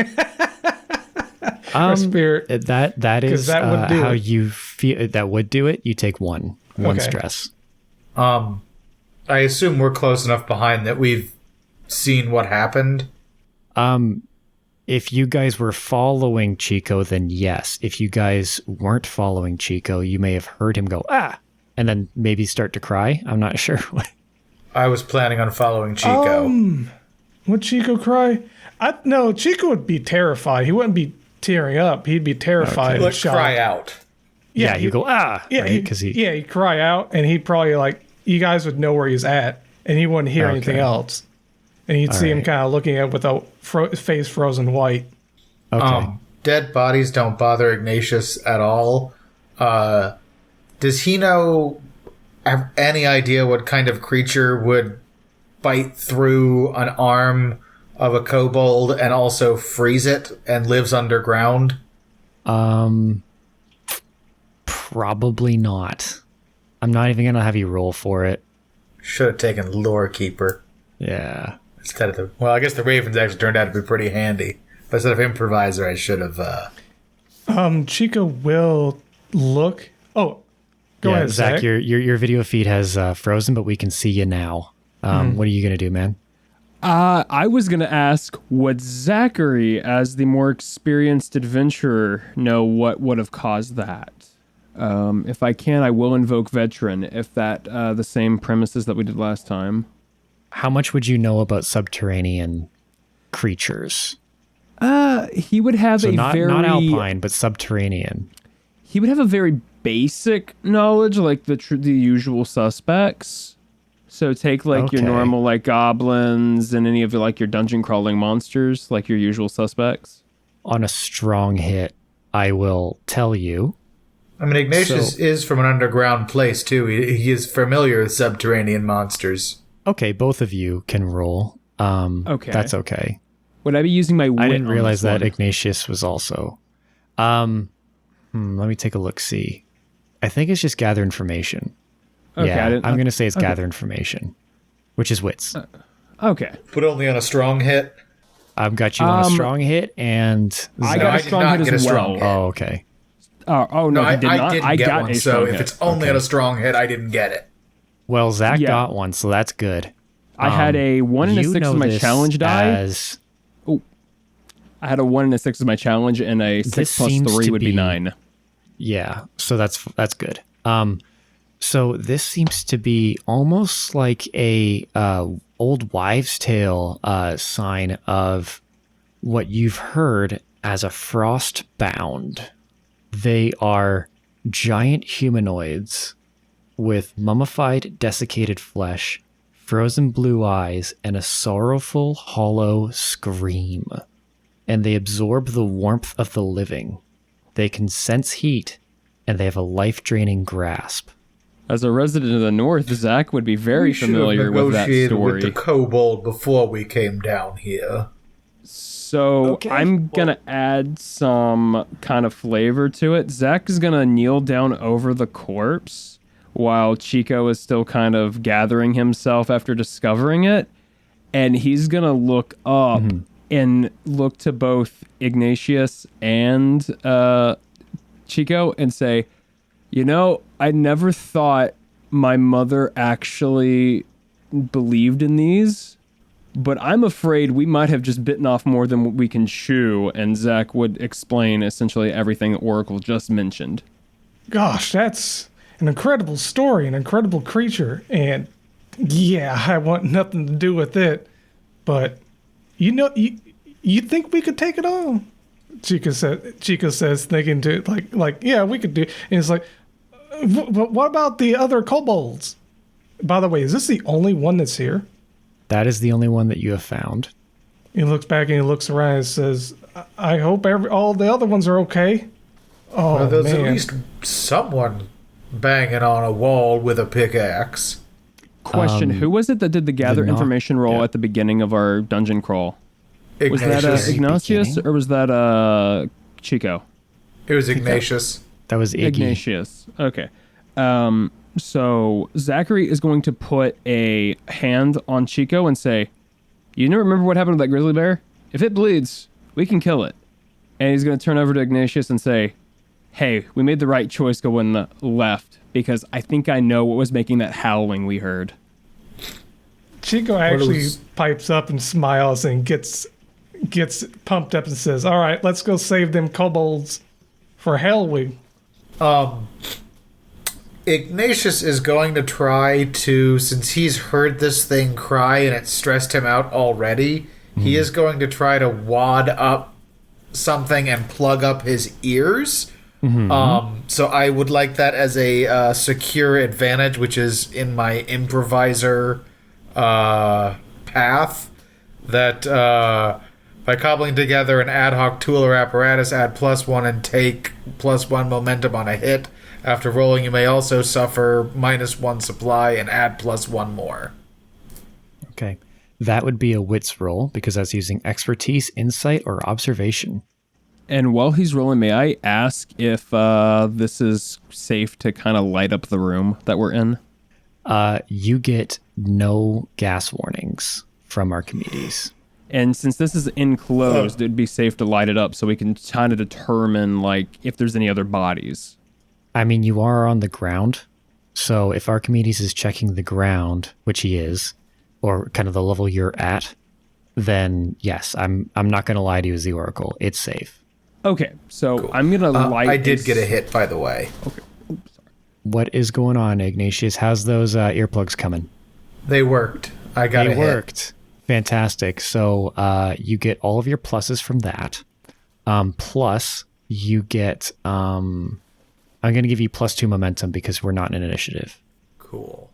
Or spirit. That is that would do how it. you feel. That would do it. You take one Okay. stress. I assume we're close enough behind that we've seen what happened. If you guys were following Chico, then yes. If you guys weren't following Chico, you may have heard him go, ah, and then maybe start to cry. I'm not sure. I was planning on following Chico. Would Chico cry? No, Chico would be terrified. He wouldn't be tearing up. He'd be terrified. But and shocked. cry out. Yeah, you go, ah, Yeah, right? Because he'd cry out, and he'd probably you guys would know where he's at, and he wouldn't hear anything else. And you'd see him right. kind of looking at with a face frozen white. okay. Dead bodies don't bother Ignatius at all. Does he have any idea what kind of creature would bite through an arm of a kobold and also freeze it and lives underground? Probably not. I'm not even going to have you roll for it. Should have taken Lore Keeper Yeah. instead of I guess the Ravens actually turned out to be pretty handy. But instead of Improviser, I should have... Chico will look. Oh, go ahead, Zach. Zach. Your video feed has frozen, but we can see you now. What are you going to do, man? I was going to ask, would Zachary, as the more experienced adventurer, know what would have caused that? If I can, I will invoke Veteran, if that the same premises that we did last time. How much would you know about subterranean creatures? He would have So not alpine, but subterranean. He would have a very basic knowledge, like the usual suspects. So take your Okay. normal goblins and any of your dungeon crawling monsters, like your usual suspects. On a strong hit, I will tell you. I mean, Ignatius is from an underground place, too. He is familiar with subterranean monsters. Okay, both of you can roll. Okay. That's okay. Would I be using my wit I didn't on realize this that one? Ignatius was also. Let me take a look. See, I think it's just gather information. Okay, Yeah, I I'm going to say it's gather information, which is wits. Okay. But only on a strong hit. I've got you on a strong hit, and I No, got I a did strong not hit get a as strong well. hit. oh, okay. Oh, No, no, he did I not. didn't I get got one, a so strong if hit. it's only on a strong hit, I didn't get it. Well, Zach Yeah. got one, so that's good. I had a 1 and a You 6 know as my this challenge die. as- I had a 1 and a 6 as my challenge, and a 6 This plus seems 3 to would be be- 9. Yeah, so that's good. So this seems to be almost like a old wives' tale sign of what you've heard as a frostbound. They are giant humanoids with mummified, desiccated flesh, frozen blue eyes, and a sorrowful, hollow scream. And they absorb the warmth of the living. They can sense heat, and they have a life-draining grasp. As a resident of the North, Zach would be very familiar with that negotiated story. with the kobold before we came down here. So I'm going to add some kind of flavor to it. Zach is going to kneel down over the corpse while Chico is still kind of gathering himself after discovering it. And he's going to look up and look to both Ignatius and Chico and say, I never thought my mother actually believed in these, but I'm afraid we might have just bitten off more than we can chew. And Zach would explain essentially everything Oracle just mentioned. Gosh, that's an incredible story, an incredible creature, and yeah, I want nothing to do with it. but you think we could take it on? Chico says, thinking to like, yeah, we could do. And it's like, what about the other kobolds? By the way, is this the only one that's here? That is the only one that you have found. He looks back and he looks around and says, I hope all the other ones are okay. Oh, Well, there's man. at least someone banging on a wall with a pickaxe. Question: Who was it that did the gather information roll yeah. at the beginning of our dungeon crawl? Was that Ignatius. Ignatius beginning? or was that Chico? It was Ignatius. That was Iggy. Ignatius. Okay. So Zachary is going to put a hand on Chico and say, "You remember what happened with that grizzly bear? If it bleeds, we can kill it." And he's going to turn over to Ignatius and say, "Hey, we made the right choice going left because I think I know what was making that howling we heard." Chico actually pipes up and smiles and gets pumped up and says, "All right, let's go save them kobolds for Hellwig." Ignatius is going to try to, since he's heard this thing cry and it stressed him out already, he is going to try to wad up something and plug up his ears. So I would like that as a secure advantage, which is in my improviser path, that by cobbling together an ad hoc tool or apparatus, add +1 and take +1 momentum on a hit. After rolling, you may also suffer -1 supply and add +1 more. Okay. That would be a wits roll because that's using expertise, insight, or observation. And while he's rolling, may I ask if this is safe to kind of light up the room that we're in? You get no gas warnings from Archimedes. And since this is enclosed, it'd be safe to light it up so we can kind of determine like if there's any other bodies. I mean, you are on the ground, so if Archimedes is checking the ground, which he is, or kind of the level you're at, then yes, I'm not going to lie to you as the Oracle. It's safe. Okay, so I'm gonna light. I did get a hit, by the way. Okay. Oops, sorry. What is going on, Ignatius? How's those earplugs coming? They worked. I got a They hit. worked. Fantastic. So you get all of your pluses from that. Plus, you get... I'm going to give you +2 momentum because we're not in an initiative. Cool.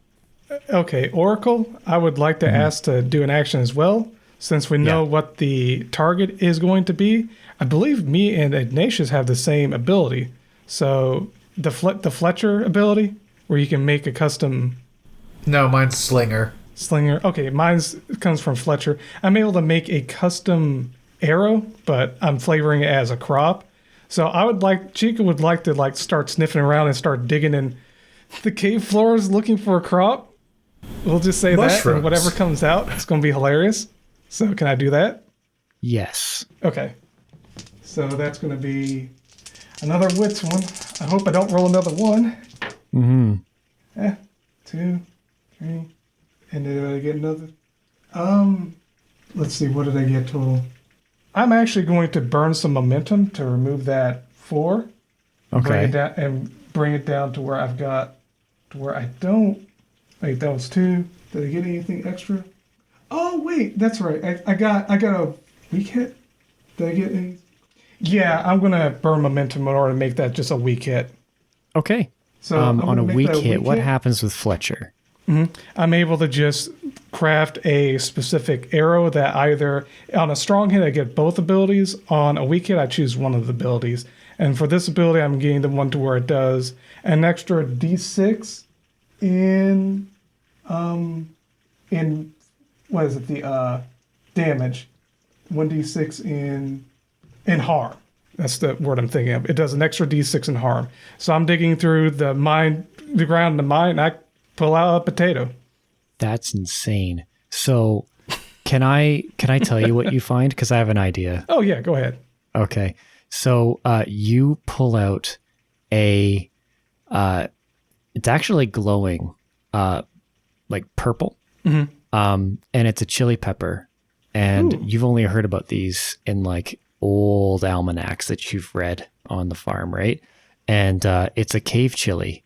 Okay, Oracle, I would like to ask to do an action as well, since we know Yeah. what the target is going to be. I believe me and Ignatius have the same ability. So the Fletcher ability, where you can make a custom No, mine's Slinger. slinger. Okay, mine's comes from Fletcher. I'm able to make a custom arrow, but I'm flavoring it as a crop. So Chico would like to start sniffing around and start digging in the cave floors looking for a crop. We'll just say that, Mushrooms. and whatever comes out, it's going to be hilarious. So can I do that? Yes. Okay. So that's going to be another wits one. I hope I don't roll another one. Mm-hmm. 2, 3, and did I get another? Let's see, what did I get total? I'm actually going to burn some momentum to remove that 4. Okay. Bring it down to where I've got, to where I don't. Wait, that was 2. Did I get anything extra? Oh wait, that's right. I got a weak hit. Did I get any? Yeah, I'm gonna burn momentum in order to make that just a weak hit. Okay. So I'm on gonna a make weak that hit, what hit. happens with Fletcher? I'm able to just craft a specific arrow that either on a strong hit I get both abilities. On a weak hit I choose one of the abilities. And for this ability I'm getting the one to where it does an extra D6 in what is it, the damage. 1d6 in harm. That's the word I'm thinking of. It does an extra d6 in harm. So I'm digging through the ground in the mine, and I pull out a potato. That's insane. So can I tell you what you find? Because I have an idea. Oh yeah, go ahead. Okay. So you pull out it's actually glowing like purple. Mm-hmm. And it's a chili pepper. And you've only heard about these in like old almanacs that you've read on the farm, right? And it's a cave chili.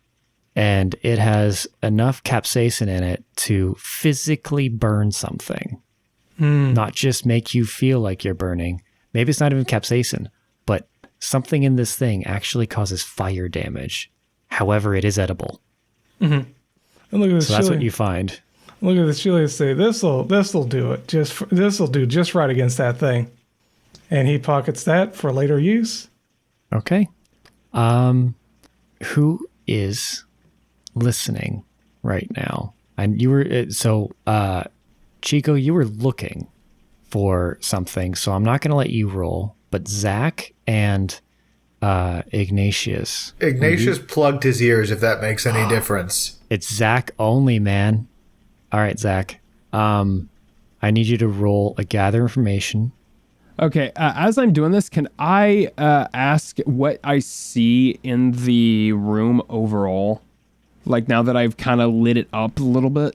And it has enough capsaicin in it to physically burn something. Not just make you feel like you're burning. Maybe it's not even capsaicin, but something in this thing actually causes fire damage. However, it is edible. And look at this. So that's chili. what you find. Look at this chili. Say this'll do it. This'll do just right against that thing. And he pockets that for later use. Okay. Who is listening right now? And you were Chico, you were looking for something, so I'm not going to let you roll. But Zach and Ignatius. Ignatius plugged his ears, if that makes any difference. It's Zach only, man. All right, Zach. I need you to roll a gather information. Okay, as I'm doing this, can I ask what I see in the room overall? Like now that I've kind of lit it up a little bit?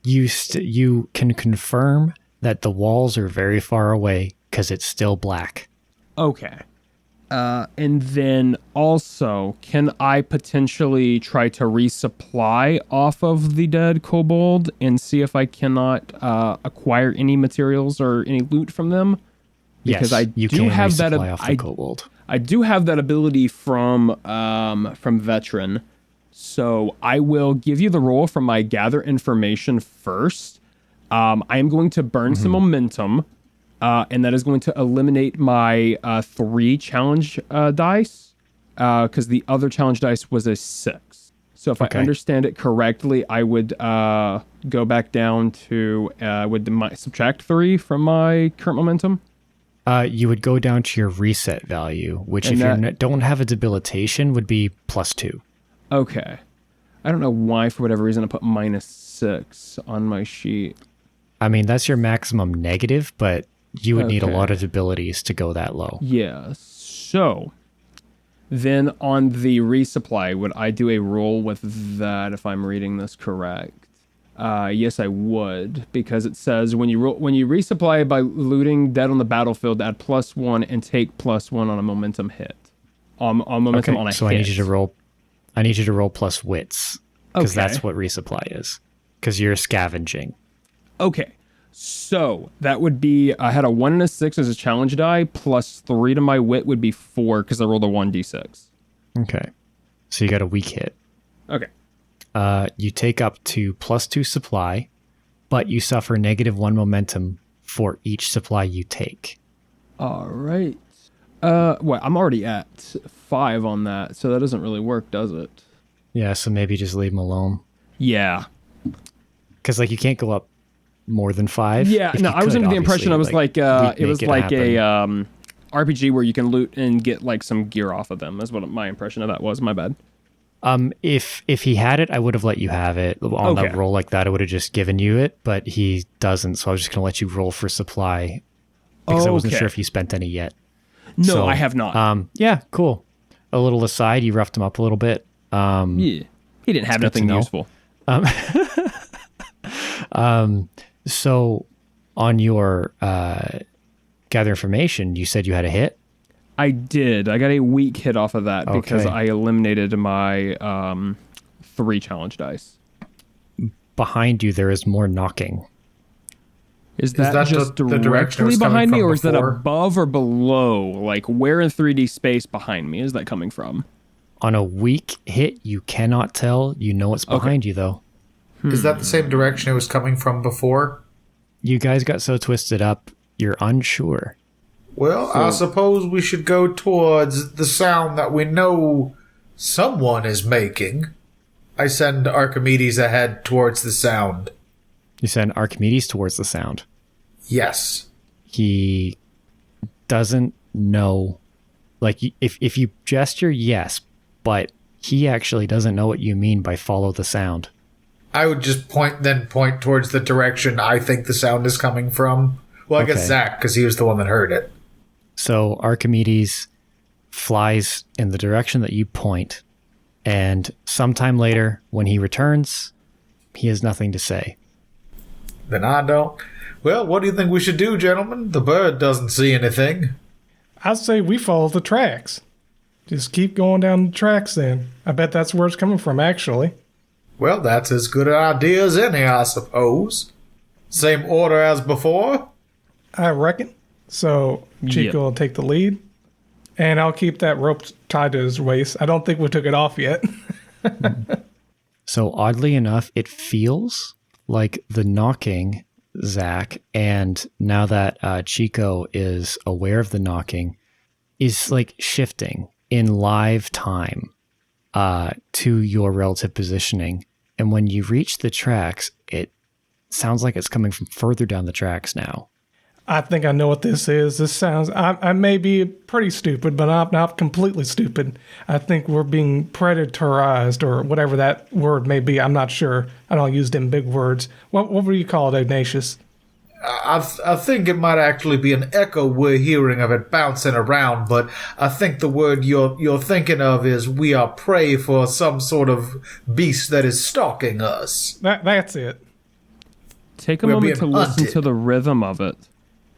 You can confirm that the walls are very far away because it's still black. Okay. And then also, can I potentially try to resupply off of the dead kobold and see if I cannot acquire any materials or any loot from them? Because yes, I do have that. Off the kobold. I do have that ability from Veteran, so I will give you the roll from my gather information first. I am going to burn some momentum. And that is going to eliminate my 3 challenge dice, because the other challenge dice was a 6. So if I understand it correctly, I would go back down to subtract 3 from my current momentum. You would go down to your reset value, which And if you don't have a debilitation would be +2. Okay. I don't know why, for whatever reason, I put -6 on my sheet. I mean, that's your maximum negative, but you would need a lot of abilities to go that low. Yeah. So then on the resupply, would I do a roll with that if I'm reading this correct? Yes, I would, because it says when you resupply by looting dead on the battlefield, add +1 and take +1 on a momentum hit. On momentum on a so hit. I need you to roll plus wits, because that's what resupply is. Because you're scavenging. Okay. So that would be, I had a 1 and a 6 as a challenge die, +3 to my wit would be 4 because I rolled a 1d6. Okay. So you got a weak hit. Okay. You take up to +2 supply, but you suffer -1 momentum for each supply you take. All right. I'm already at 5 on that, so that doesn't really work, does it? Yeah, so maybe just leave them alone. Yeah. Because you can't go up more than 5. Yeah, no, I was under the impression it was like a RPG where you can loot and get some gear off of them. Is what my impression of that was. My bad. If he had it, I would have let you have it on that roll like that. I would have just given you it, but he doesn't. So I was just gonna let you roll for supply because I wasn't sure if you spent any yet. No, I have not. Yeah, cool. A little aside, you roughed him up a little bit. Yeah, he didn't have nothing useful. So on your gather information, you said you had a hit? I did. I got a weak hit off of that because I eliminated my 3 challenge dice. Behind you, there is more knocking. Is that just directly behind me, or is that above or below? Where in 3D space behind me is that coming from? On a weak hit, you cannot tell. You know it's behind you, though. Is that the same direction it was coming from before? You guys got so twisted up, you're unsure. Well, I suppose we should go towards the sound that we know someone is making. I send Archimedes ahead towards the sound. You send Archimedes towards the sound. Yes. He doesn't know. If you gesture, yes, but he actually doesn't know what you mean by follow the sound. I would just point towards the direction I think the sound is coming from. Well, I guess Zach, because he was the one that heard it. So Archimedes flies in the direction that you point, and sometime later, when he returns, he has nothing to say. Then I don't. Well, what do you think we should do, gentlemen? The bird doesn't see anything. I say we follow the tracks. Just keep going down the tracks then. I bet that's where it's coming from, actually. Well, that's as good an idea as any, I suppose. Same order as before? I reckon. So Chico will take the lead, and I'll keep that rope tied to his waist. I don't think we took it off yet. So oddly enough, it feels like the knocking, Zach, and now that Chico is aware of the knocking, is like shifting in live time to your relative positioning. And when you reach the tracks, it sounds like it's coming from further down the tracks now. I think I know what this is. This sounds, I may be pretty stupid, but I'm not completely stupid. I think we're being predatorized, or whatever that word may be. I'm not sure. I don't use them big words. What would you call it, Ignatious? I think it might actually be an echo we're hearing of it bouncing around, but I think the word you're thinking of is we are prey for some sort of beast that is stalking us. That's it. Take a We're moment to being listen hunted. to the rhythm of it.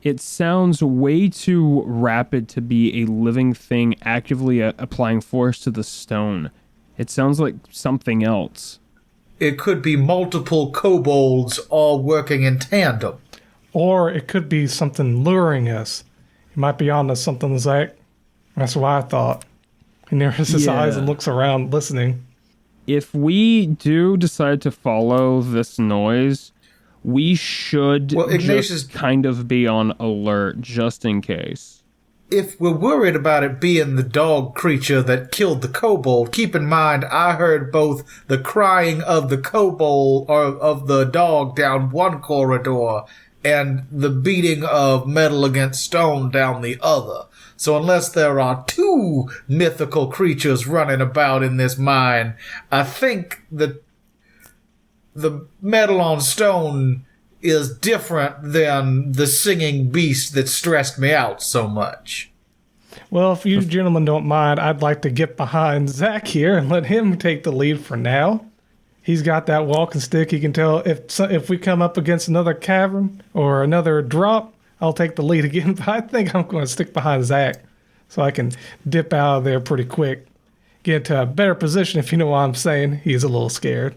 It sounds way too rapid to be a living thing actively applying force to the stone. It sounds like something else. It could be multiple kobolds all working in tandem. Or it could be something luring us. It might be onto something, Zach. That's what I thought. He narrows his eyes and looks around, listening. If we do decide to follow this noise, we should Ignatius, just kind of be on alert just in case. if we're worried about it being the dog creature that killed the kobold, keep in mind I heard both the crying of the kobold or of the dog down one corridor and the beating of metal against stone down the other. So unless there are two mythical creatures running about in this mine, I think that the metal on stone is different than the singing beast that stressed me out so much. Well, if you gentlemen don't mind, I'd like to get behind Zach here and let him take the lead for now. He's got that walking stick. He can tell if we come up against another cavern or another drop, I'll take the lead again. But I think I'm going to stick behind Zach so I can dip out of there pretty quick. Get into a better position, if you know what I'm saying. He's a little scared.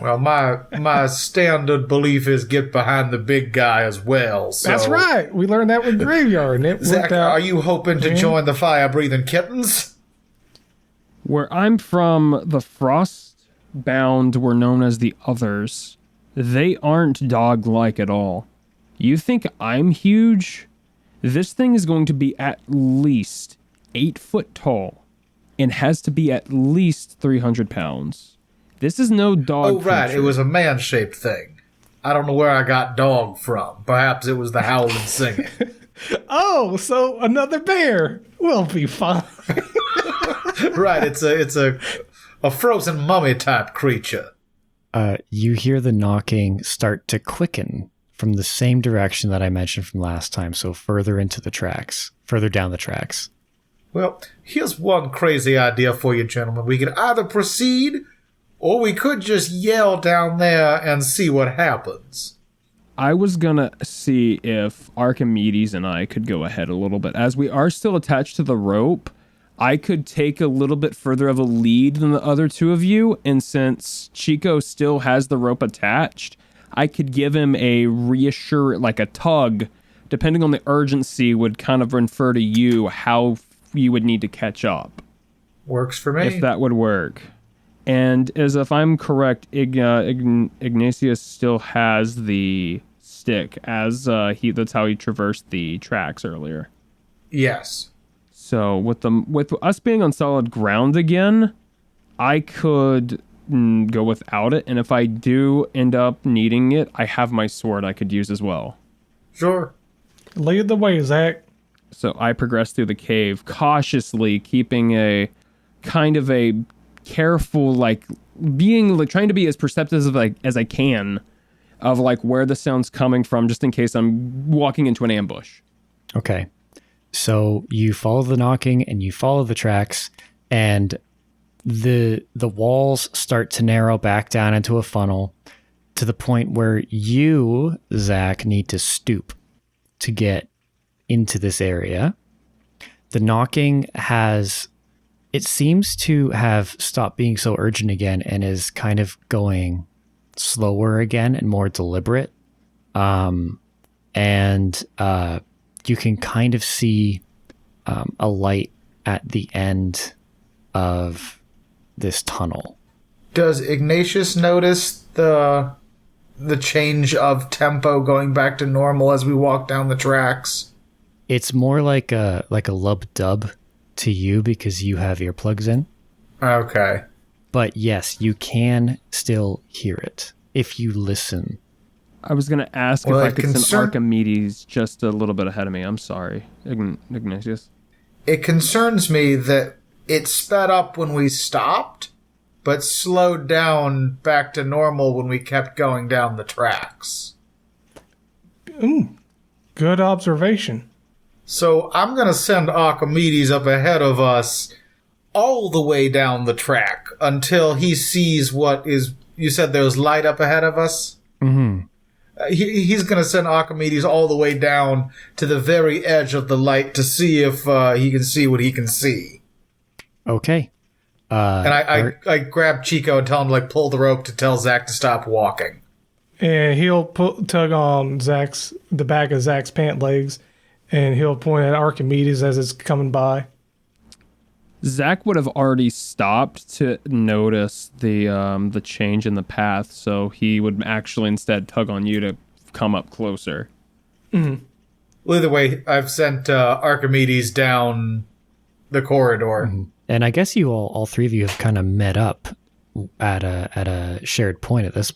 Well, my standard belief is get behind the big guy as well. So. That's right. We learned that with Graveyard, and it Zach, worked out. are you hoping to join the fire-breathing kittens? Where I'm from, the Frostbound were known as the Others. They aren't dog-like at all. You think I'm huge? This thing is going to be at least 8 foot tall and has to be at least 300 pounds. This is no dog. Oh, right. creature. It was a man-shaped thing. I don't know where I got dog from. Perhaps it was the howling singing. Oh, so another bear. We'll be fine. Right. It's a frozen mummy type creature. You hear the knocking start to quicken from the same direction that I mentioned from last time, so further into the tracks, further down the tracks. Well, here's one crazy idea for you, gentlemen. We could either proceed, or we could just yell down there and see what happens. I was gonna see if Archimedes and I could go ahead a little bit. As we are still attached to the rope, I could take a little bit further of a lead than the other two of you, and since Chico still has the rope attached, I could give him a reassure, like a tug, depending on the urgency, would kind of refer to you how you would need to catch up. Works for me. If that would work. And as if I'm correct, Ignatius still has the stick, as that's how he traversed the tracks earlier. Yes. So with us being on solid ground again, I could go without it, and if I do end up needing it, I have my sword I could use as well. Sure. Lead the way, Zach. So I progress through the cave, cautiously keeping a kind of a careful, like being like trying to be as perceptive as I can of like where the sound's coming from, just in case I'm walking into an ambush. Okay. So you follow the knocking and you follow the tracks, and the walls start to narrow back down into a funnel to the point where you, Zach, need to stoop to get into this area. The knocking it seems to have stopped being so urgent again and is kind of going slower again and more deliberate. and you can kind of see a light at the end of this tunnel. Does Ignatius notice the change of tempo going back to normal as we walk down the tracks? It's more like a lub dub to you because you have earplugs in. Okay. But yes, you can still hear it if you listen. I was going to ask if I could send Archimedes just a little bit ahead of me. I'm sorry, Ignatius. It concerns me that it sped up when we stopped, but slowed down back to normal when we kept going down the tracks. Good observation. So I'm going to send Archimedes up ahead of us all the way down the track until he sees what is... You said there was light up ahead of us? Mm-hmm. He's going to send Archimedes all the way down to the very edge of the light to see if he can see what he can see. Okay. And I grab Chico and tell him to pull the rope to tell Zach to stop walking. And he'll tug on the back of Zach's pant legs, and he'll point at Archimedes as it's coming by. Zach would have already stopped to notice the change in the path, so he would actually instead tug on you to come up closer. Mm-hmm. Well, either way, I've sent Archimedes down the corridor. Mm-hmm. And I guess you all three of you have kind of met up at a shared point at this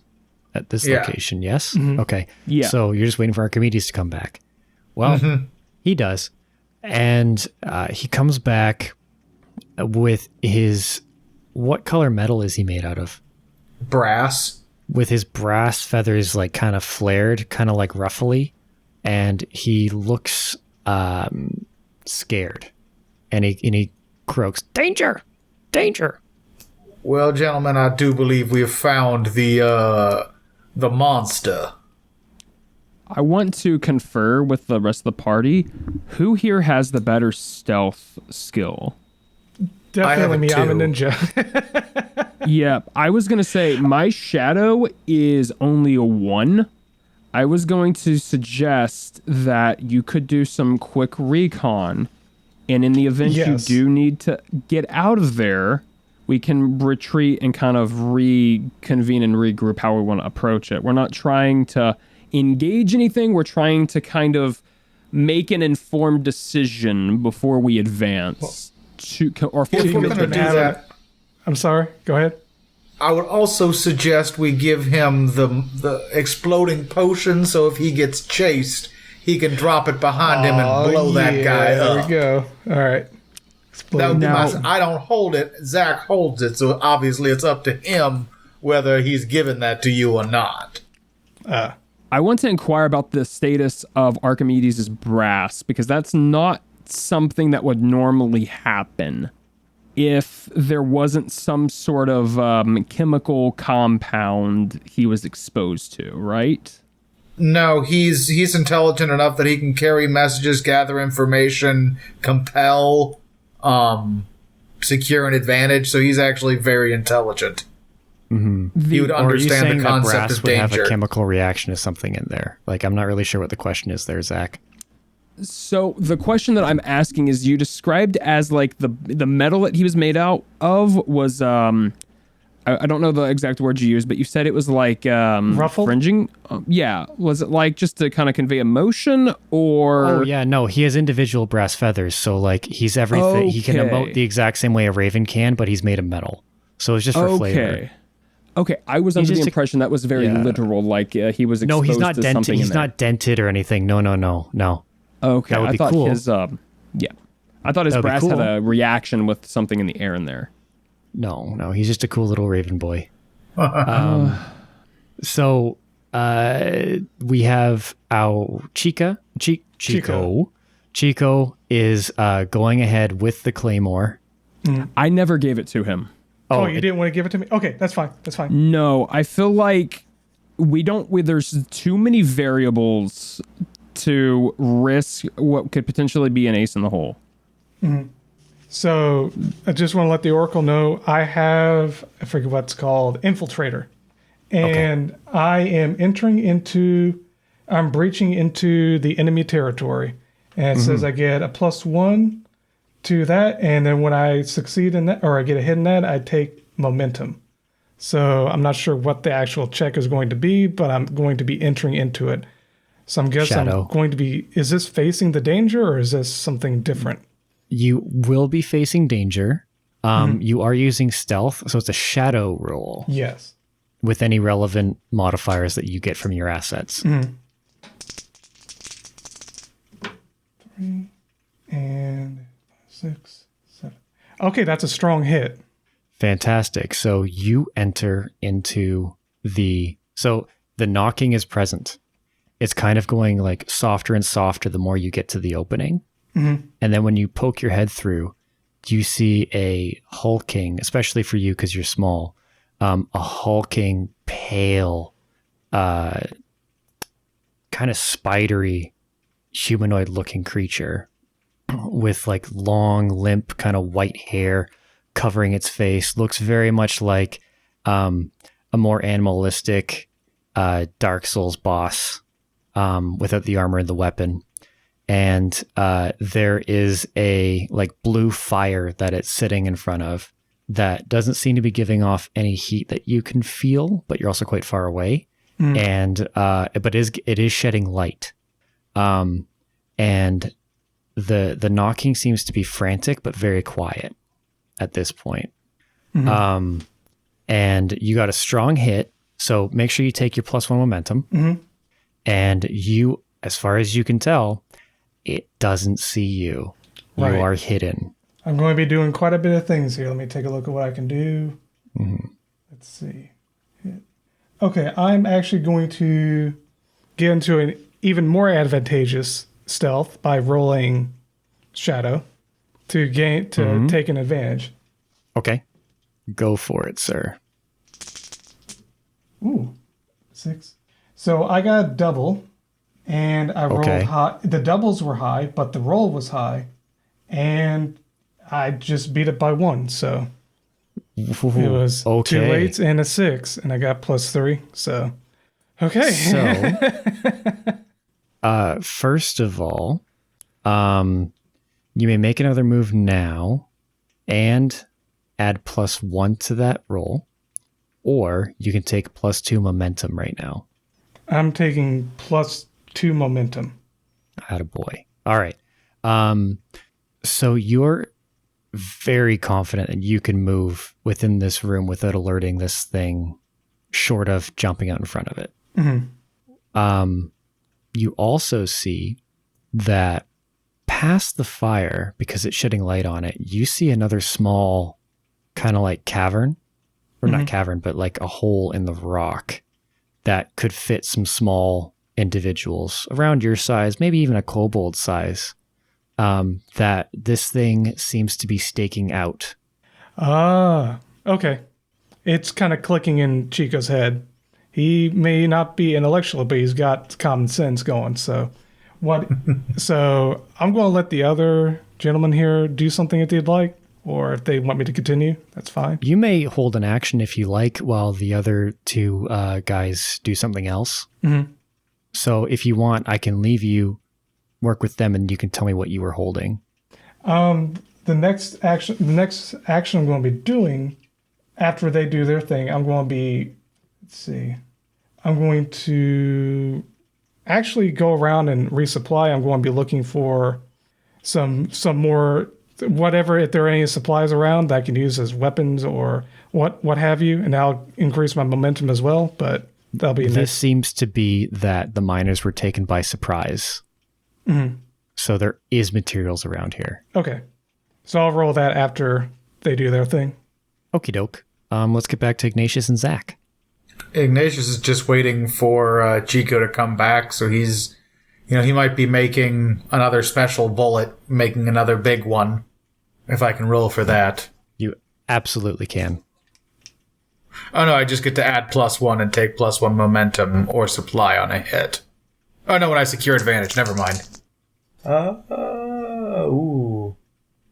location, yes? Mm-hmm. Okay. Yeah. So you're just waiting for Archimedes to come back. Well, he does. And he comes back with his... What color metal is he made out of? Brass. With his brass feathers kind of flared, kind of ruffly. And he looks scared. And he croaks, "Danger! Danger!" Well, gentlemen, I do believe we have found the monster. I want to confer with the rest of the party. Who here has the better stealth skill? Definitely me. I'm a ninja. Yeah, I was going to say my shadow is only a 1. I was going to suggest that you could do some quick recon. And in the event you do need to get out of there, we can retreat and kind of reconvene and regroup how we want to approach it. We're not trying to engage anything. We're trying to kind of make an informed decision before we advance. If we're going to do that... I'm sorry. Go ahead. I would also suggest we give him the exploding potion, so if he gets chased... he can drop it behind him and blow that guy up. There we go. All right. I don't hold it. Zach holds it, so obviously it's up to him whether he's given that to you or not. I want to inquire about the status of Archimedes' brass, because that's not something that would normally happen if there wasn't some sort of chemical compound he was exposed to, right? No, he's intelligent enough that he can carry messages, gather information, compel, secure an advantage. So he's actually very intelligent. Mm-hmm. He would understand the concept brass of would danger. have a chemical reaction to something in there. I'm not really sure what the question is there, Zach. So the question that I'm asking is, you described as the metal that he was made out of was I don't know the exact word you used, but you said it was ruffled? Fringing. Yeah. Was it just to kind of convey emotion, or? Oh yeah, no. He has individual brass feathers, so he's everything. Okay. He can emote the exact same way a raven can, but he's made of metal, so it's just for flavor. Okay. I was under the impression that was very literal, he was exposed no, he's not to dented. something. He's not dented or anything. No. Okay, that would I be thought cool. I thought his brass had a reaction with something in the air in there. No, he's just a cool little raven boy. So we have our Chico. Chico is going ahead with the claymore. I never gave it to him. Oh, you didn't want to give it to me? Okay, that's fine. No, I feel like there's too many variables to risk what could potentially be an ace in the hole. Mm-hmm. So I just want to let the Oracle know I forget what it's called, Infiltrator. And I am entering into I'm breaching into the enemy territory. And it says I get a +1 to that. And then when I succeed in that, or I get a hit in that, I take momentum. So I'm not sure what the actual check is going to be, but I'm going to be entering into it. So I'm guessing Shadow. I'm going to be, is this facing the danger or is this something different? You will be facing danger. You are using stealth, so it's a shadow roll Yes. with any relevant modifiers that you get from your assets. 3 and 6, 7. Okay, that's a strong hit. Fantastic. So you enter into so the knocking is present. It's kind of going like softer and softer the more you get to the opening. And then when you poke your head through, you see a hulking, especially for you because you're small, a hulking, pale, kind of spidery, humanoid-looking creature with like long, limp, kind of white hair covering its face. Looks very much like a more animalistic Dark Souls boss without the armor and the weapon. And there is a like blue fire that it's sitting in front of that doesn't seem to be giving off any heat that you can feel, but you're also quite far away. And but it is shedding light. And the knocking seems to be frantic but very quiet at this point. And you got a strong hit, so make sure you take your +1 momentum. And you, as far as you can tell, it doesn't see you. Right. You are hidden. I'm going to be doing quite a bit of things here. Let me take a look at what I can do. Let's see. Okay, I'm actually going to get into an even more advantageous stealth by rolling shadow to take an advantage. Okay. Go for it, sir. Ooh, 6. So I got a double, and I rolled high. The doubles were high, but the roll was high, and I just beat it by 1. So it was 2 8s and a 6, and I got +3. So okay. So, first of all, you may make another move now, and add +1 to that roll, or you can take +2 momentum right now. I'm taking +2 momentum. Attaboy. All right. So you're very confident that you can move within this room without alerting this thing, short of jumping out in front of it. You also see that past the fire, because it's shedding light on it, you see another small kind of like cavern, or not cavern, but like a hole in the rock that could fit some small individuals around your size, maybe even a kobold size, that this thing seems to be staking out. Okay. It's kind of clicking in Chico's head. He may not be intellectual, but he's got common sense going. So so I'm going to let the other gentleman here do something if they'd like, or if they want me to continue, that's fine. You may hold an action if you like, while the other two guys do something else. So if you want, I can leave you, work with them, and you can tell me what you were holding. The next action I'm going to be doing after they do their thing, I'm going to be, I'm going to actually go around and resupply. I'm going to be looking for some more, whatever, if there are any supplies around that I can use as weapons or what have you, and I'll increase my momentum as well, but that'll be This seems to be that the miners were taken by surprise. So there is materials around here. Okay. So I'll roll that after they do their thing. Okie doke. Let's get back to Ignatius and Zach. Ignatius is just waiting for Chico to come back, so he's, he might be making another special bullet, making another big one, if I can roll for that. You absolutely can. Oh no, I just get to add +1 and take +1 momentum or supply on a hit. Oh no, when I secure advantage, never mind. Ooh.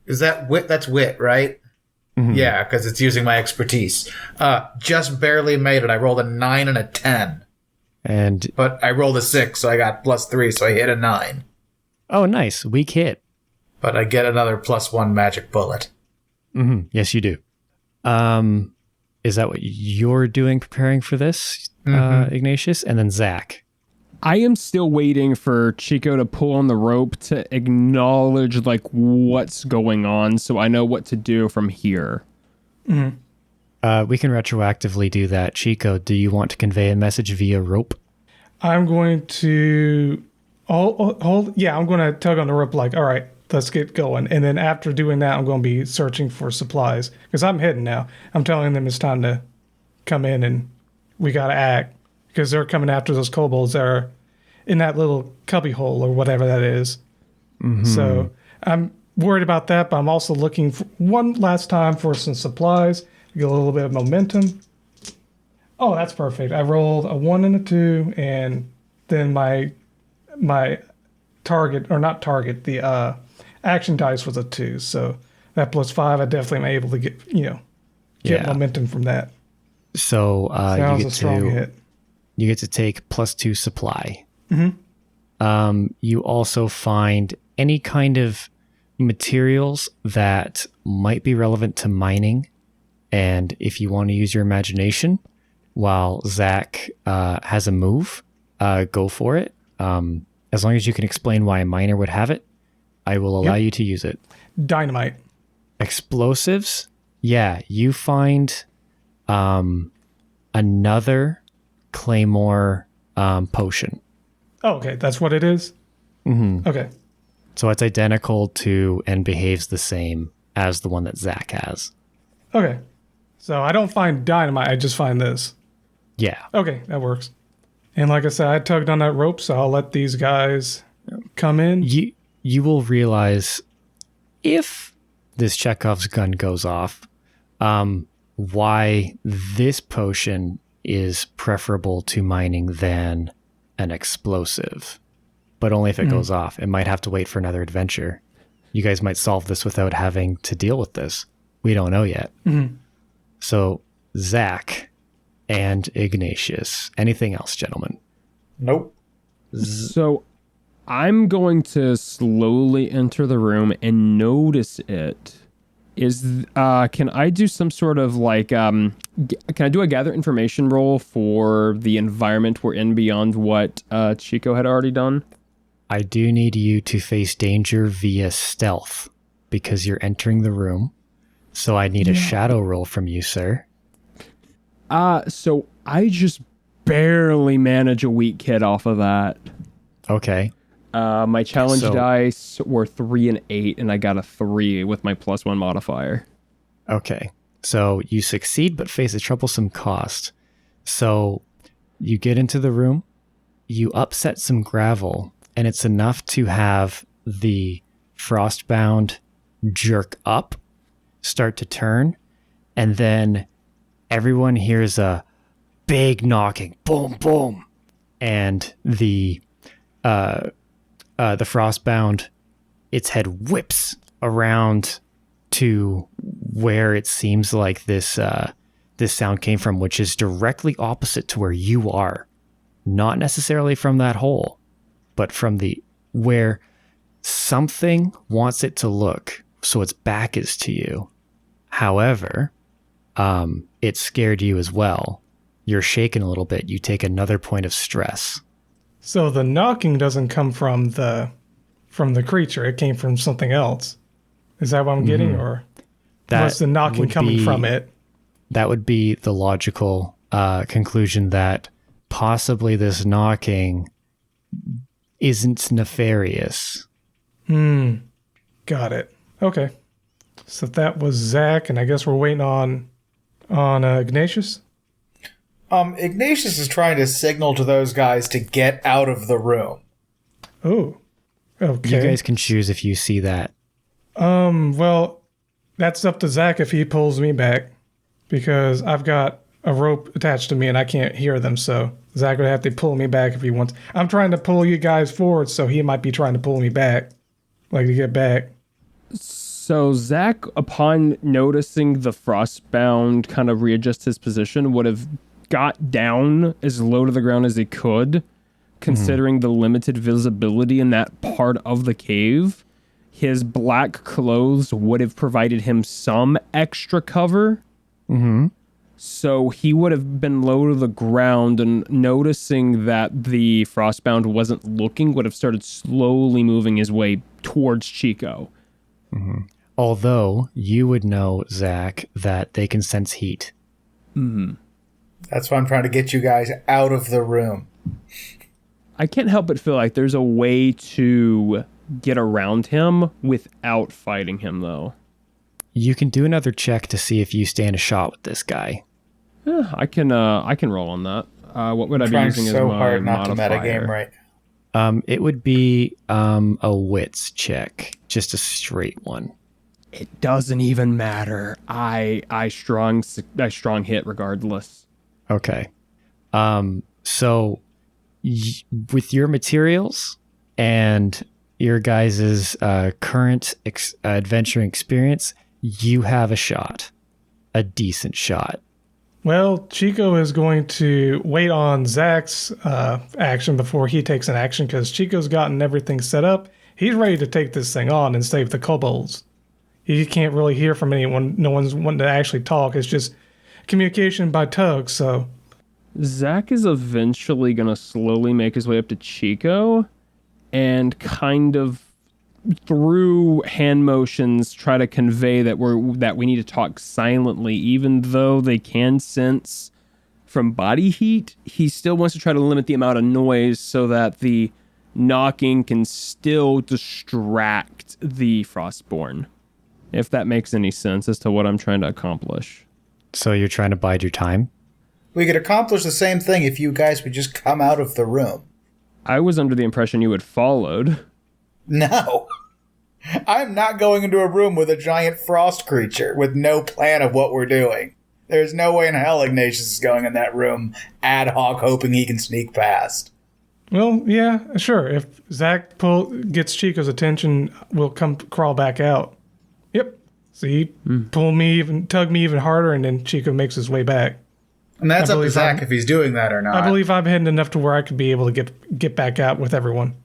Is that wit? That's wit, right? Yeah, because it's using my expertise. Just barely made it. I rolled a 9 and a 10. And But I rolled a 6, so I got +3, so I hit a 9. oh, nice, weak hit. But I get another +1 magic bullet. Yes, you do. Is that what you're doing, preparing for this, Ignatius? And then Zach. I am still waiting for Chico to pull on the rope to acknowledge like what's going on, so I know what to do from here. We can retroactively do that. Chico, do you want to convey a message via rope? I'm going to hold. Yeah, I'm going to tug on the rope like, all right, let's get going. And then after doing that, I'm going to be searching for supplies because I'm heading now. I'm telling them it's time to come in and we got to act because they're coming after those kobolds that are in that little cubby hole or whatever that is. So I'm worried about that, but I'm also looking for one last time for some supplies to get a little bit of momentum. Oh, that's perfect. I rolled a 1 and a 2, and then my target, or not target, the action dice was a 2. So that +5, I definitely am able to get momentum from that. So Sounds a strong hit. You get to take +2 supply. You also find any kind of materials that might be relevant to mining, and if you want to use your imagination while Zach has a move, go for it. As long as you can explain why a miner would have it, I will allow you to use it. Dynamite. Explosives? Yeah, you find another claymore potion. Oh, okay. That's what it is? Okay. So it's identical to and behaves the same as the one that Zach has. Okay. So I don't find dynamite. I just find this. Yeah. Okay. That works. And like I said, I tugged on that rope, so I'll let these guys come in. You will realize if this Chekhov's gun goes off, why this potion is preferable to mining than an explosive. But only if it goes off. It might have to wait for another adventure. You guys might solve this without having to deal with this. We don't know yet. So, Zach and Ignatius. Anything else, gentlemen? Nope. So I'm going to slowly enter the room and notice it. Can I do some sort of like, can I do a gather information roll for the environment we're in beyond what Chico had already done? I do need you to face danger via stealth because you're entering the room. So I need a shadow roll from you, sir. So I just barely manage a weak hit off of that. Okay. My challenge dice were 3 and 8, and I got a 3 with my +1 modifier. Okay. So you succeed, but face a troublesome cost. So you get into the room, you upset some gravel, and it's enough to have the frostbound jerk up, start to turn, and then everyone hears a big knocking, boom, boom, and the frostbound, its head whips around to where it seems like this sound came from, which is directly opposite to where you are. Not necessarily from that hole, but from where something wants it to look, so its back is to you. However, it scared you as well. You're shaken a little bit. You take another point of stress. So the knocking doesn't come from the creature. It came from something else. Is that what I'm getting, or was the knocking coming from it? That would be the logical conclusion, that possibly this knocking isn't nefarious. Got it. Okay. So that was Zach, and I guess we're waiting on Ignatius. Ignatius is trying to signal to those guys to get out of the room. Oh. Okay. You guys can choose if you see that. Well, that's up to Zach if he pulls me back, because I've got a rope attached to me and I can't hear them, so Zach would have to pull me back if he wants. I'm trying to pull you guys forward, so he might be trying to pull me back, like to get back. So Zach, upon noticing the frostbound kind of readjust his position, would have got down as low to the ground as he could, considering the limited visibility in that part of the cave. His black clothes would have provided him some extra cover. Mm-hmm. So he would have been low to the ground, and noticing that the Frostbound wasn't looking, would have started slowly moving his way towards Chico. Mm-hmm. Although you would know, Zach, that they can sense heat. Mm-hmm. That's why I'm trying to get you guys out of the room. I can't help but feel like there's a way to get around him without fighting him, though. You can do another check to see if you stand a shot with this guy. I can roll on that. What would I be using so as my hard not modifier? to metagame right. It would be a wits check, just a straight one. It doesn't even matter. I strong hit regardless. Okay. So with your materials and your guys' current adventuring experience, you have a shot. A decent shot. Well, Chico is going to wait on Zach's action before he takes an action because Chico's gotten everything set up. He's ready to take this thing on and save the kobolds. He can't really hear from anyone. No one's wanting to actually talk. It's just communication by tug, so... Zach is eventually going to slowly make his way up to Chico and kind of through hand motions try to convey that we need to talk silently, even though they can sense from body heat. He still wants to try to limit the amount of noise so that the knocking can still distract the Frostborn, if that makes any sense as to what I'm trying to accomplish. So you're trying to bide your time? We could accomplish the same thing if you guys would just come out of the room. I was under the impression you had followed. No. I'm not going into a room with a giant frost creature with no plan of what we're doing. There's no way in hell Ignatious is going in that room ad hoc hoping he can sneak past. Well, yeah, sure. If Zach gets Chico's attention, we'll crawl back out. Yep. So he tug me even harder, and then Chico makes his way back. And that's up to Zach if he's doing that or not. I believe I'm hidden enough to where I could be able to get back out with everyone.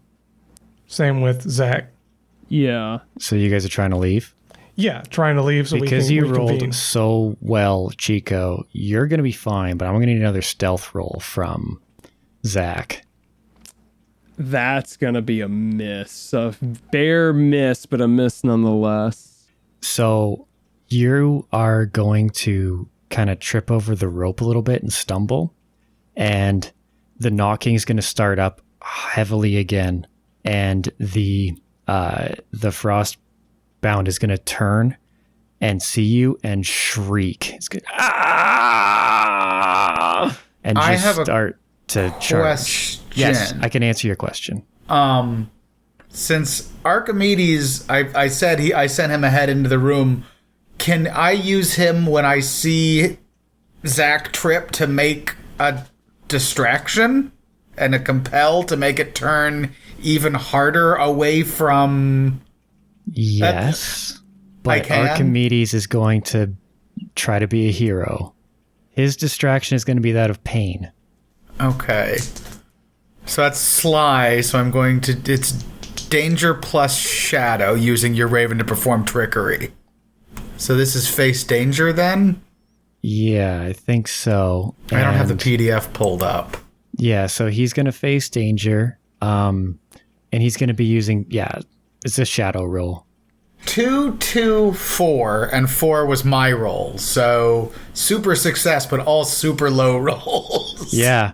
Same with Zach. Yeah. So you guys are trying to leave? Yeah, trying to leave so because we can you rolled reconvene. so well, Chico, you're going to be fine, but I'm going to need another stealth roll from Zach. That's going to be a miss. A bare miss, but a miss nonetheless. So you are going to kind of trip over the rope a little bit and stumble, and the knocking is going to start up heavily again, and the frost bound is going to turn and see you and shriek. It's going and just start to charge. Yes, I can answer your question. Since Archimedes, I sent him ahead into the room. Can I use him when I see Zach trip to make a distraction and a compel to make it turn even harder away from... Yes, but Archimedes is going to try to be a hero. His distraction is going to be that of pain. Okay. So that's sly, so I'm going to... It's danger plus shadow, using your raven to perform trickery. So this is face danger then? Yeah, I think so. I don't have the PDF pulled up. Yeah, so he's going to face danger, and he's going to be using... Yeah, it's a shadow roll. 2, 2, 4, and 4 was my roll. So super success, but all super low rolls. Yeah.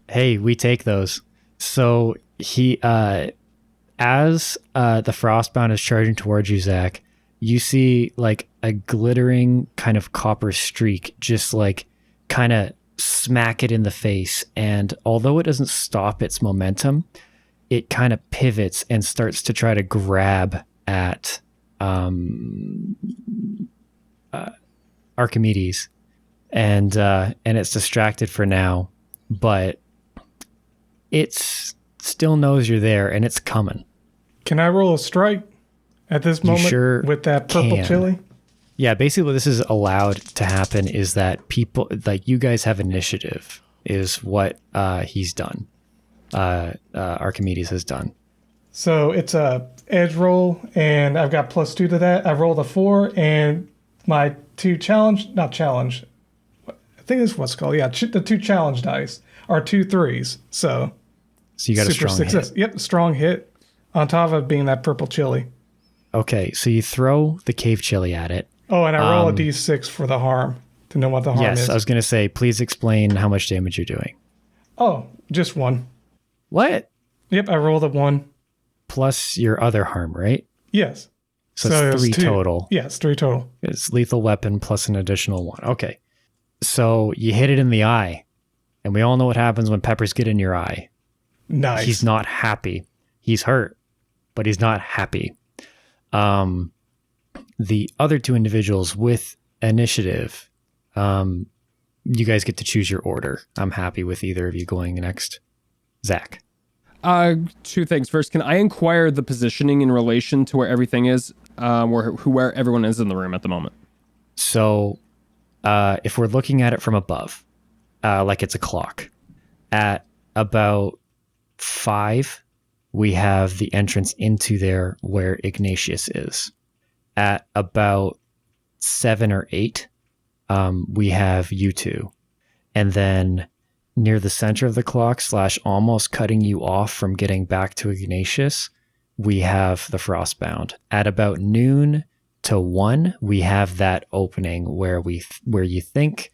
Hey, we take those. So he, as the Frostbound is charging towards you, Zach, you see like a glittering kind of copper streak just like kind of smack it in the face. And although it doesn't stop its momentum, it kind of pivots and starts to try to grab at Archimedes. And it's distracted for now, but it still knows you're there and it's coming. Can I roll a strike at this moment sure with that purple can. chili? Yeah, basically what this is allowed to happen is that people, like you guys have initiative is what he's done. Archimedes has done. So it's a edge roll, and I've got +2 to that. I rolled a 4, and my 2 not challenge. I think this is what's called. Yeah, the 2 challenge dice are 2 3s. So you got a strong hit. Yep, strong hit. On top of being that purple chili. Okay, so you throw the cave chili at it. Oh, and I roll a d6 for the harm to know what the harm is. Yes, I was going to say, please explain how much damage you're doing. Oh, just 1. What? Yep, I rolled a 1. Plus your other harm, right? Yes. So it's 3 total. Yeah, it's 3 total. It's lethal weapon plus an additional 1. Okay. So you hit it in the eye. And we all know what happens when peppers get in your eye. Nice. He's not happy. He's hurt, but he's not happy. The other 2 individuals with initiative, you guys get to choose your order. I'm happy with either of you going next. Zach. 2 things. First, can I inquire the positioning in relation to where everything is, where everyone is in the room at the moment? So, if we're looking at it from above, like it's a clock, at about 5, we have the entrance into there where Ignatious is. At about 7 or 8, we have you 2. And then near the center of the clock / almost cutting you off from getting back to Ignatius, we have the Frostbound. At about noon to 1, we have that opening where you think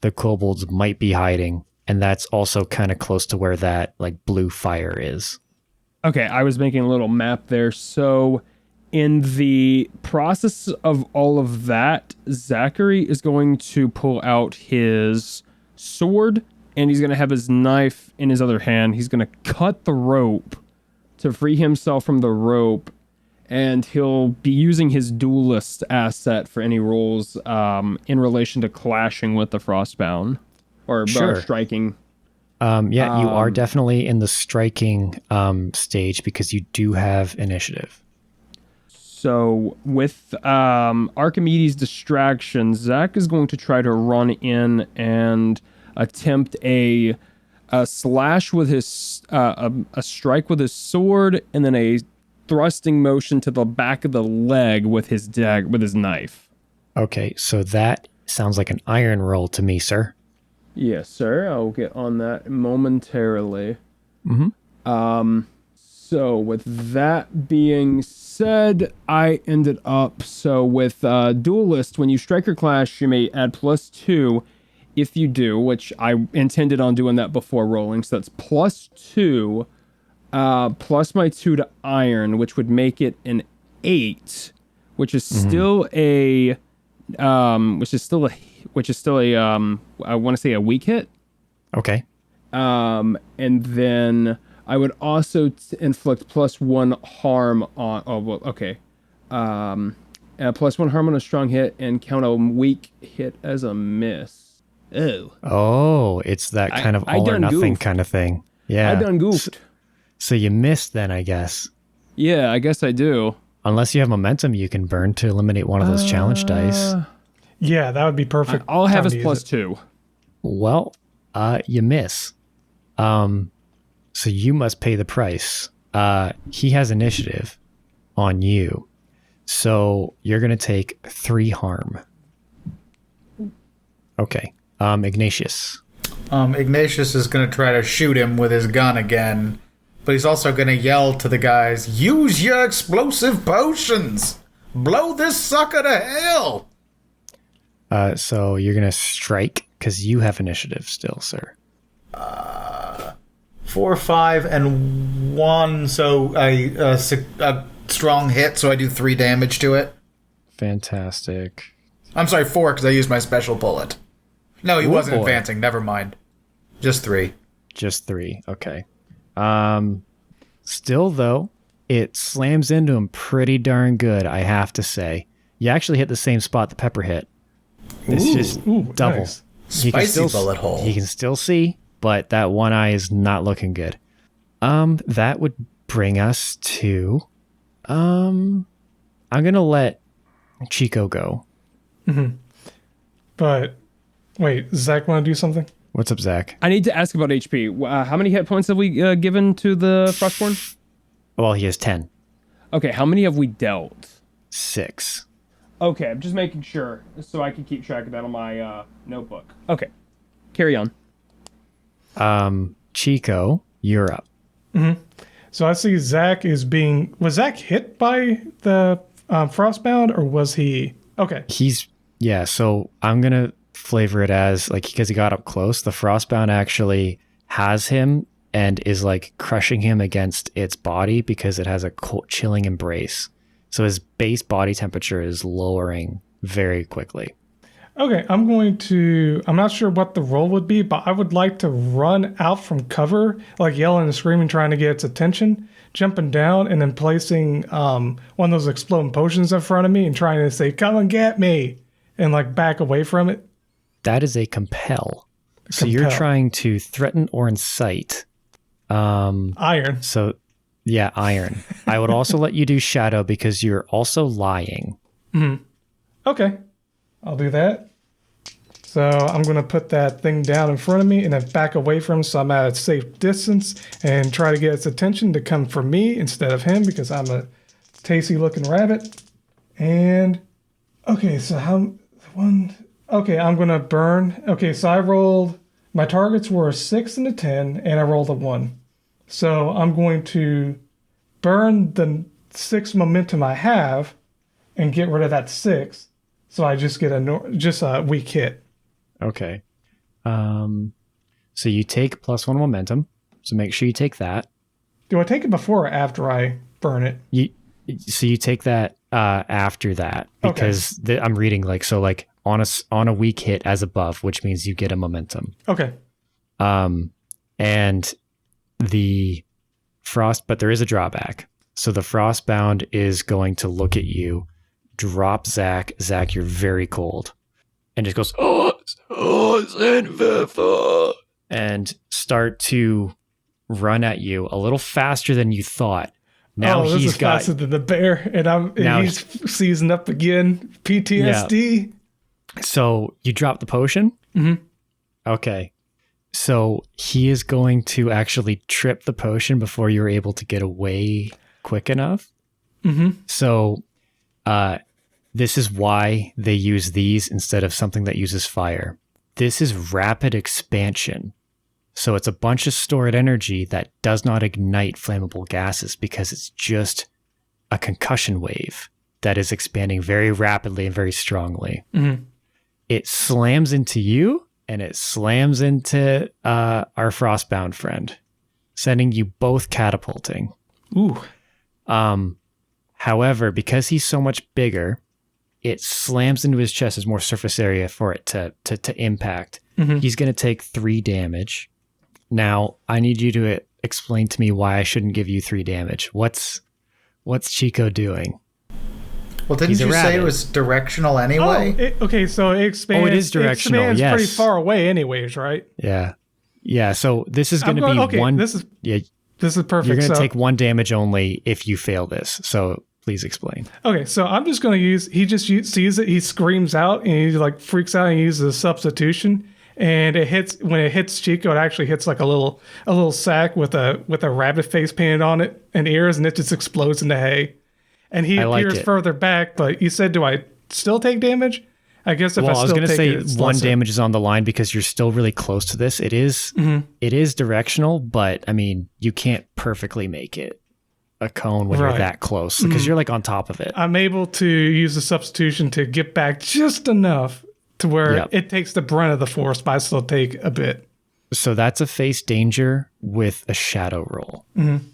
the kobolds might be hiding, and that's also kind of close to where that like blue fire is. Okay, I was making a little map there. So in the process of all of that, Zachary is going to pull out his sword, and he's going to have his knife in his other hand. He's going to cut the rope to free himself from the rope, and he'll be using his duelist asset for any rolls in relation to clashing with the Frostbound or striking. You are definitely in the striking stage because you do have initiative. So with Archimedes' distraction, Zach is going to try to run in and attempt a slash with his a strike with his sword, and then a thrusting motion to the back of the leg with his knife. Okay, so that sounds like an iron roll to me, sir. Yes, sir. I'll get on that momentarily. Mm-hmm. So with that being said, I ended up with Duelist. When you strike or clash, you may add +2. If you do, which I intended on doing that before rolling, so that's +2, plus my 2 to iron, which would make it an 8, which is still I want to say a weak hit. Okay. And then I would also inflict +1 harm on. Oh well, okay. +1 harm on a strong hit and count a weak hit as a miss. Oh, it's that kind of all or nothing kind of thing. Yeah. I done goofed. So you missed then, I guess. Yeah, I guess I do. Unless you have momentum you can burn to eliminate one of those challenge dice. Yeah, that would be perfect. All I have is +2. Well, you miss. So you must pay the price. He has initiative on you. So you're going to take 3 harm. Okay. Ignatius. Ignatius is going to try to shoot him with his gun again, but he's also going to yell to the guys, "Use your explosive potions! Blow this sucker to hell!" So you're going to strike because you have initiative still, sir. 4, 5, and 1, so a strong hit, so I do 3 damage to it. Fantastic. I'm sorry, 4, because I used my special bullet. No, he wasn't advancing. Never mind. Just 3. Just 3. Okay. Still, though, it slams into him pretty darn good, I have to say. You actually hit the same spot the pepper hit. It's just double. Nice. Spicy bullet hole. He can still see, but that one eye is not looking good. That would bring us to... I'm going to let Chico go. But wait, Zach want to do something? What's up, Zach? I need to ask about HP. How many hit points have we given to the Frostborn? Well, he has 10. Okay, how many have we dealt? 6. Okay, I'm just making sure so I can keep track of that on my notebook. Okay, carry on. Chico, you're up. So I see Zach was Zach hit by the Frostbound, or was he? Okay. So I'm going to flavor it as, like, because he got up close, the Frostbound actually has him and is, like, crushing him against its body because it has a cold, chilling embrace. So his base body temperature is lowering very quickly. Okay, I'm not sure what the role would be, but I would like to run out from cover, like yelling and screaming, trying to get its attention, jumping down, and then placing one of those exploding potions in front of me and trying to say, "Come and get me," and like back away from it. That is a compel. So you're trying to threaten or incite. Iron. So, yeah, iron. I would also let you do shadow because you're also lying. Okay, I'll do that. So I'm going to put that thing down in front of me and then back away from him so I'm at a safe distance and try to get its attention to come for me instead of him because I'm a tasty looking rabbit. And okay, so okay, I'm going to burn. Okay, so I rolled, my targets were a 6 and a 10 and I rolled a 1. So I'm going to burn the 6 momentum I have and get rid of that 6. So I just get a weak hit. Okay. So you take +1 momentum. So make sure you take that. Do I take it before or after I burn it? You take that after that because I'm reading on a weak hit as above, which means you get a momentum. Okay. And the but there is a drawback. So the Frostbound is going to look at you, drop Zach. Zach, you're very cold. And just goes, and start to run at you a little faster than you thought. Now this is faster than the bear, and he's seasoned up again. PTSD. Yeah. So you drop the potion? Mm-hmm. Okay. So he is going to actually trip the potion before you're able to get away quick enough. Mm-hmm. So this is why they use these instead of something that uses fire. This is rapid expansion. So it's a bunch of stored energy that does not ignite flammable gases because it's just a concussion wave that is expanding very rapidly and very strongly. Mm-hmm. It slams into you and it slams into our Frostbound friend, sending you both catapulting. Ooh. However, because he's so much bigger, it slams into his chest. There's more surface area for it to impact. Mm-hmm. He's going to take 3 damage. Now, I need you to explain to me why I shouldn't give you 3 damage. What's Chico doing? Well, didn't you say it was directional anyway? So it expands. Oh, it is directional, It expands yes. pretty far away anyways, right? Yeah. Yeah, so this is going to be one... This is perfect. You're going to take 1 damage only if you fail this. So please explain. Okay, so I'm just going to use... He just sees it, he screams out, and he like freaks out and uses a substitution. And when it hits Chico, it actually hits like a little sack with a rabbit face painted on it and ears, and it just explodes into hay. And he appears further back, but you said, do I still take damage? I guess if I still take it, I was going to say 1 damage is on the line because you're still really close to this. It is directional, but I mean, you can't perfectly make it a cone when you're that close because you're like on top of it. I'm able to use the substitution to get back just enough to where it takes the brunt of the force, but I still take a bit. So that's a face danger with a shadow roll. Mm-hmm.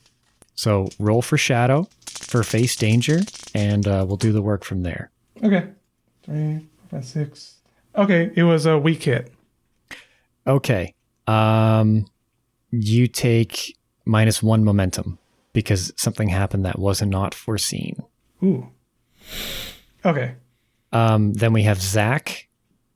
So roll for shadow, for face danger, and we'll do the work from there. Okay. 3, 4, 5, 6. Okay, it was a weak hit. Okay. You take -1 momentum because something happened that was not foreseen. Ooh. Okay. Then we have Zach.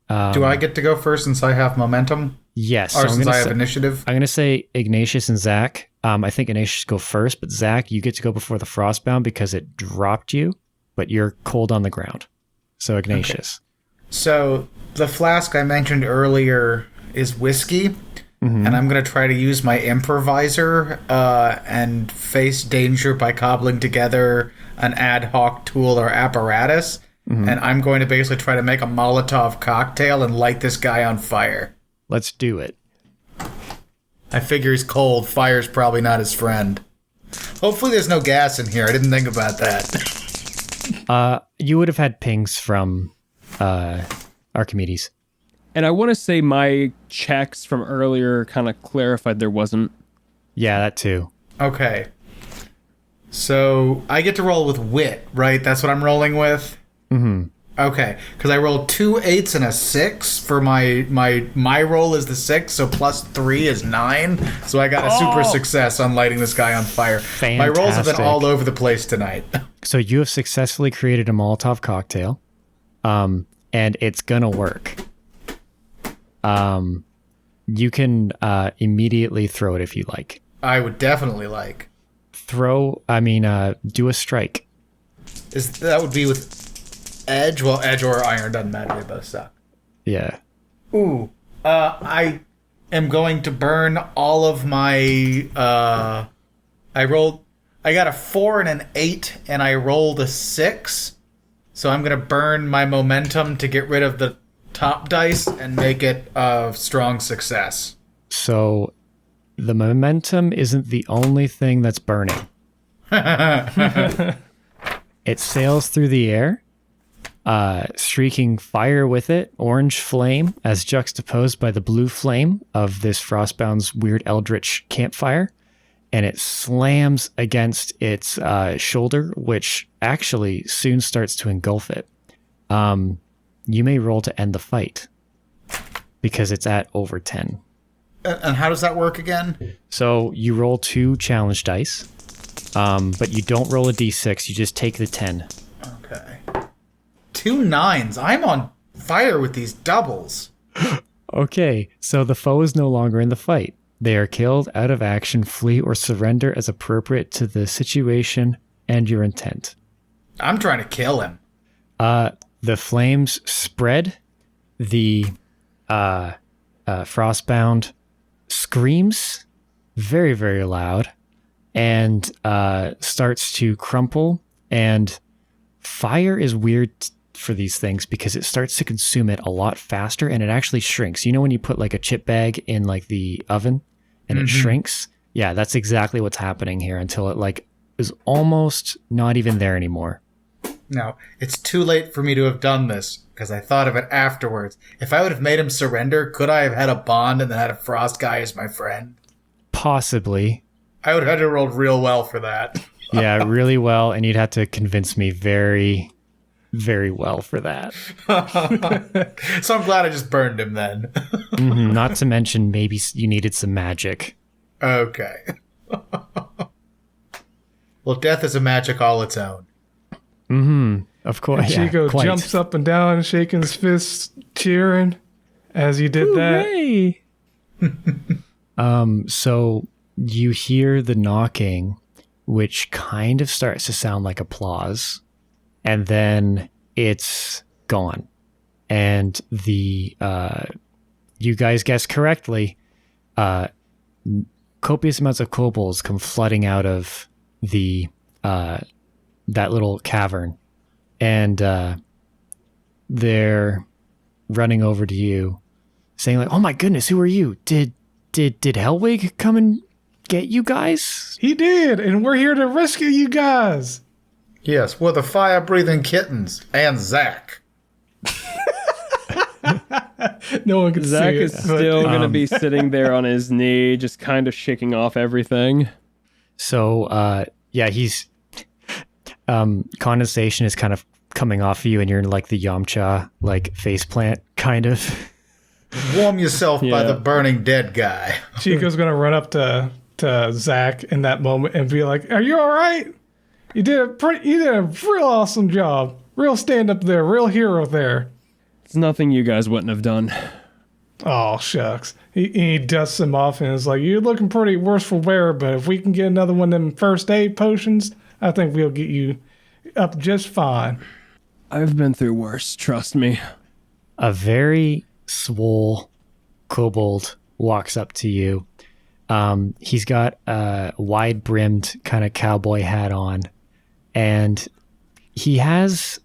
Do I get to go first since I have momentum? Yes. Or since I have initiative? I'm going to say Ignatious and Zach. I think Ignatious go first, but Zach, you get to go before the Frostbound because it dropped you, but you're cold on the ground. So Ignatius. So the flask I mentioned earlier is whiskey, and I'm going to try to use my improviser and face danger by cobbling together an ad hoc tool or apparatus, and I'm going to basically try to make a Molotov cocktail and light this guy on fire. Let's do it. I figure he's cold. Fire's probably not his friend. Hopefully there's no gas in here. I didn't think about that. You would have had pings from Archimedes. And I want to say my checks from earlier kind of clarified there wasn't. Yeah, that too. Okay. So I get to roll with wit, right? That's what I'm rolling with? Mm-hmm. Okay, because I rolled 2 8s and a 6 for my roll is the 6, so plus 3 is 9. So I got a super success on lighting this guy on fire. Fantastic. My rolls have been all over the place tonight. So you have successfully created a Molotov cocktail, and it's gonna work. You can immediately throw it if you like. I would definitely like. Do a strike. That would be with edge? Well, edge or iron doesn't matter. They both suck. Yeah. Ooh. I am going to burn all of my... I got a 4 and an 8, and I rolled a 6. So I'm going to burn my momentum to get rid of the top dice and make it a strong success. So the momentum isn't the only thing that's burning. It sails through the air, streaking fire with it, orange flame, as juxtaposed by the blue flame of this Frostbound's weird eldritch campfire, and it slams against its shoulder, which actually soon starts to engulf it. You may roll to end the fight, because it's at over 10. And how does that work again? So you roll 2 challenge dice, but you don't roll a d6, you just take the 10. Okay. 2 9s. I'm on fire with these doubles. Okay, so the foe is no longer in the fight. They are killed, out of action, flee, or surrender as appropriate to the situation and your intent. I'm trying to kill him. The flames spread. The Frostbound screams very, very loud and starts to crumple. And fire is weird for these things because it starts to consume it a lot faster and it actually shrinks. You know when you put like a chip bag in like the oven and it shrinks? Yeah, that's exactly what's happening here until it like is almost not even there anymore. Now, it's too late for me to have done this because I thought of it afterwards. If I would have made him surrender, could I have had a bond and then had a frost guy as my friend? Possibly. I would have had to roll real well for that. Yeah, really well, and you'd have to convince me very, very well for that. So I'm glad I just burned him then. Not to mention maybe you needed some magic. Okay. Well, death is a magic all its own. Of course. And Chico quite. jumps up and down, shaking his fists, cheering as you did Hooray! So you hear the knocking, which kind of starts to sound like applause, and then it's gone. And the you guys guessed correctly. Copious amounts of kobolds come flooding out of the that little cavern, and they're running over to you, saying like, "Oh my goodness, who are you? Did Hellwig come and get you guys?" He did, and we're here to rescue you guys. Yes, we're the fire-breathing kittens and Zach. No one can Zach see it. is still going to be sitting there on his knee, just kind of shaking off everything. So, yeah, he's condensation is kind of coming off of you, and you're in like the Yamcha like faceplant kind of. Warm yourself by Yeah. the burning dead guy. Chico's gonna run up to Zach in that moment and be like, "Are you all right? You did a real awesome job. Real stand up there. Real hero there." It's nothing you guys wouldn't have done. Oh shucks. He dusts him off and is like, "You're looking pretty worse for wear, but if we can get another one of them first aid potions, I think we'll get you up just fine." I've been through worse, trust me. A very swole kobold walks up to you. He's got a wide-brimmed kind of cowboy hat on, and he has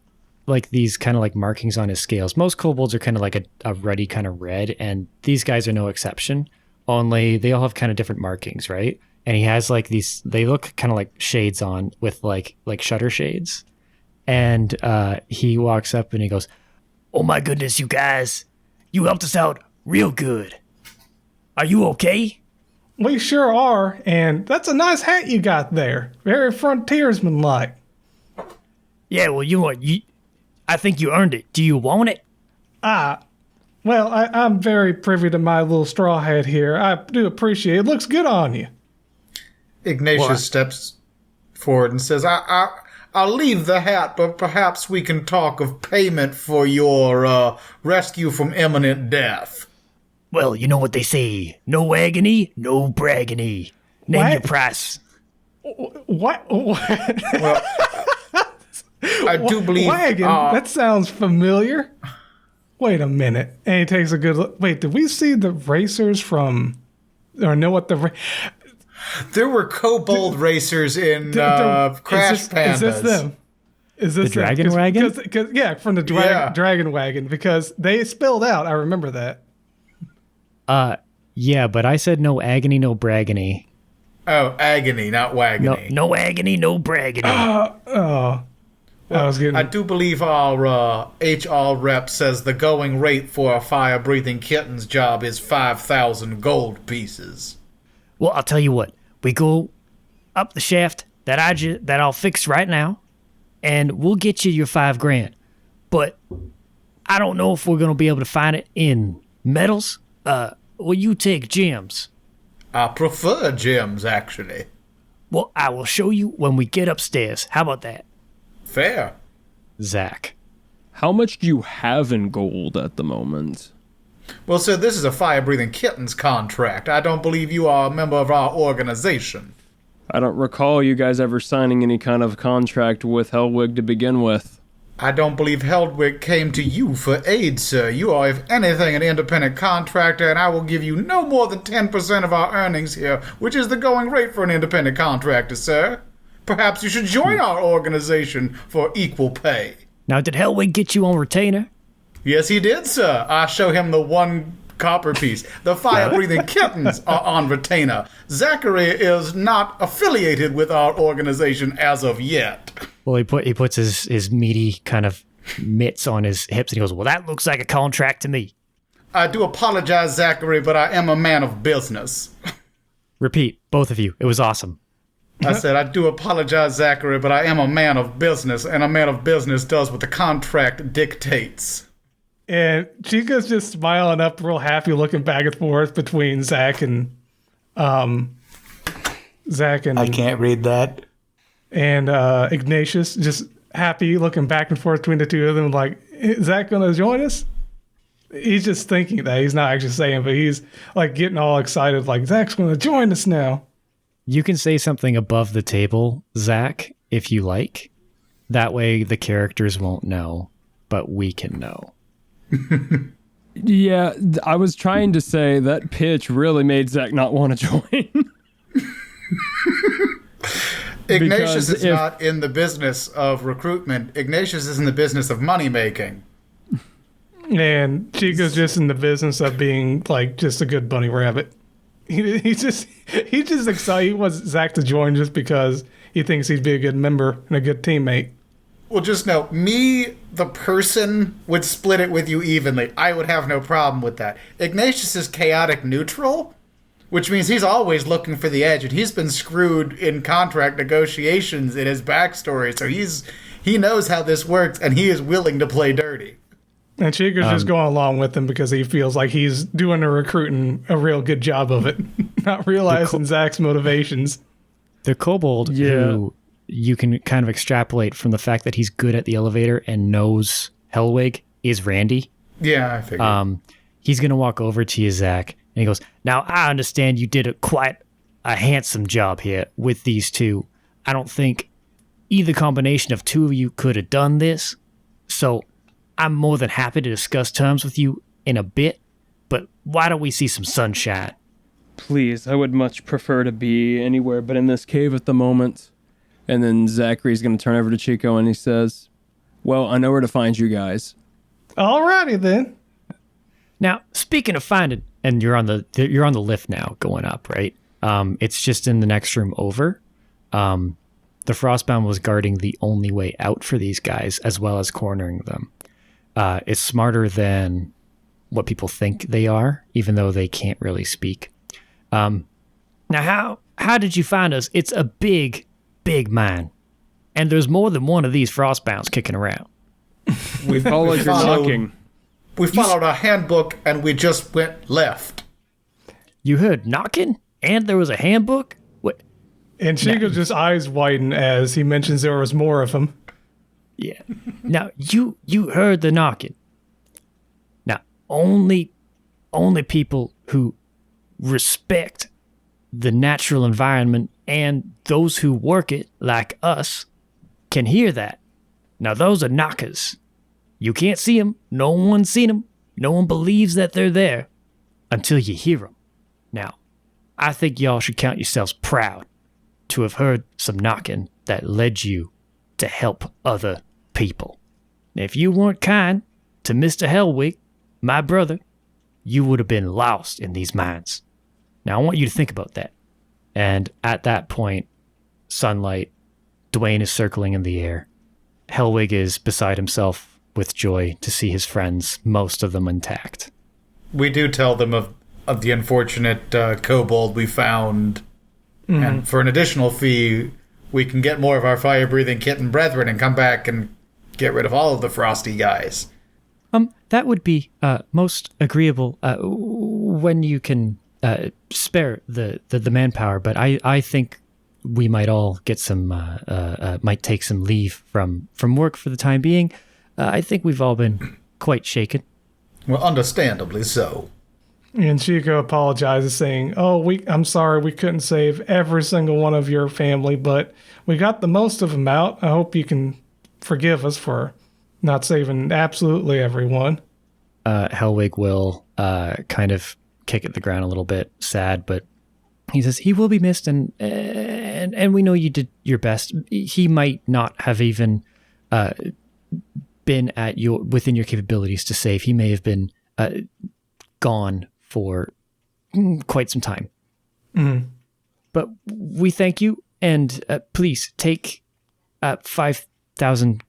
like these kind of like markings on his scales. Most kobolds are kind of like a ruddy kind of red, and these guys are no exception. Only they all have kind of different markings, right? And he has like these, they look kind of like shades on with like shutter shades. And he walks up and he goes, "Oh my goodness, you guys, you helped us out real good. Are you okay?" We sure are, and that's a nice hat you got there. Very frontiersman-like. Yeah, well, I think you earned it. Do you want it? Well, I'm very privy to my little straw hat here. I do appreciate it. It looks good on you. Ignatius steps forward and says, I'll leave the hat, but perhaps we can talk of payment for your rescue from imminent death. Well, you know what they say. No agony, no braggany. Name What? your price. What? Well, I do believe... Wagon? That sounds familiar. Wait a minute. And he takes a good look. Wait, did we see the racers from... Or know what the... There were kobold racers in Crash Pandas. Is this them? Is this The Dragon Wagon? Cause, yeah, from the Dragon Wagon, because they spilled out. I remember that. Yeah, but I said no agony, no braggany. Oh, agony, not wagony. No agony, no braggany. I do believe our HR rep says the going rate for a fire-breathing kitten's job is 5,000 gold pieces. Well, I'll tell you what. We go up the shaft that I'll fix right now, and we'll get you your $5,000. But I don't know if we're gonna be able to find it in metals. Will you take gems? I prefer gems, actually. Well, I will show you when we get upstairs. How about that? Fair. Zach. How much do you have in gold at the moment? Well, sir, this is a fire-breathing kittens contract. I don't believe you are a member of our organization. I don't recall you guys ever signing any kind of contract with Hellwig to begin with. I don't believe Hellwig came to you for aid, sir. You are, if anything, an independent contractor, and I will give you no more than 10% of our earnings here, which is the going rate for an independent contractor, sir. Perhaps you should join our organization for equal pay. Now, did Hellwig get you on retainer? Yes, he did, sir. I show him the one copper piece. The fire-breathing kittens are on retainer. Zachary is not affiliated with our organization as of yet. Well, he puts his meaty kind of mitts on his hips and he goes, "Well, that looks like a contract to me." I do apologize, Zachary, but I am a man of business. Repeat, both of you. It was awesome. I said, I do apologize, Zachary, but I am a man of business, and a man of business does what the contract dictates. And Chico's just smiling up, real happy, looking back and forth between Zach and I can't read that. and Ignatius, just happy, looking back and forth between the two of them, like, is Zach going to join us? He's just thinking that. He's not actually saying, but he's like getting all excited, like, Zach's going to join us now. You can say something above the table, Zach, if you like. That way the characters won't know, but we can know. Yeah, I was trying to say that pitch really made Zach not want to join. Ignatius is not in the business of recruitment. Ignatius is in the business of money making. And Chico's just in the business of being like just a good bunny rabbit. He's just excited. He wants Zach to join just because he thinks he'd be a good member and a good teammate. Well, just know, me, the person, would split it with you evenly. I would have no problem with that. Ignatius is chaotic neutral, which means he's always looking for the edge, and he's been screwed in contract negotiations in his backstory, so he knows how this works, and he is willing to play dirty. And Chico's just going along with him because he feels like he's doing the recruiting a real good job of it, not realizing Zach's motivations. The kobold, who you can kind of extrapolate from the fact that he's good at the elevator and knows Hellwig, is Randy. Yeah, I figured. He's going to walk over to you, Zach, and he goes, "Now, I understand you did quite a handsome job here with these two. I don't think either combination of two of you could have done this, so I'm more than happy to discuss terms with you in a bit, but why don't we see some sunshine? Please, I would much prefer to be anywhere but in this cave at the moment. And then Zachary's going to turn over to Chico and he says, well, I know where to find you guys. Alrighty then. Now, speaking of finding, and you're on the lift now going up, right? It's just in the next room over. The Frostbound was guarding the only way out for these guys, as well as cornering them. It's smarter than what people think they are, even though they can't really speak. Now, how did you find us? It's a big mine, and there's more than one of these Frostbounds kicking around. We followed your knocking. We followed our handbook and we just went left. You heard knocking, and there was a handbook? What? And Chico's just eyes widen as he mentions there was more of them. Yeah. Now, you heard the knocking. Now, only people who respect the natural environment and those who work it, like us, can hear that. Now, those are knockers. You can't see them. No one's seen them. No one believes that they're there until you hear them. Now, I think y'all should count yourselves proud to have heard some knocking that led you to help other people. If you weren't kind to Mr. Hellwig, my brother, you would have been lost in these mines. Now, I want you to think about that. And at that point, sunlight, Dwayne is circling in the air. Hellwig is beside himself with joy to see his friends, most of them intact. We do tell them of the unfortunate kobold we found. Mm-hmm. And for an additional fee, we can get more of our fire-breathing kitten brethren and come back and get rid of all of the frosty guys. That would be most agreeable when you can spare the manpower, but I think we might all get some, might take some leave from work for the time being. I think we've all been quite shaken. Well, understandably so. And Chico apologizes, saying, I'm sorry we couldn't save every single one of your family, but we got the most of them out. I hope you can forgive us for not saving absolutely everyone. Hellwig will kind of kick at the ground a little bit, sad, but he says he will be missed, and we know you did your best. He might not have even been within your capabilities to save. He may have been gone for quite some time. Mm-hmm. But we thank you, and please take 5,000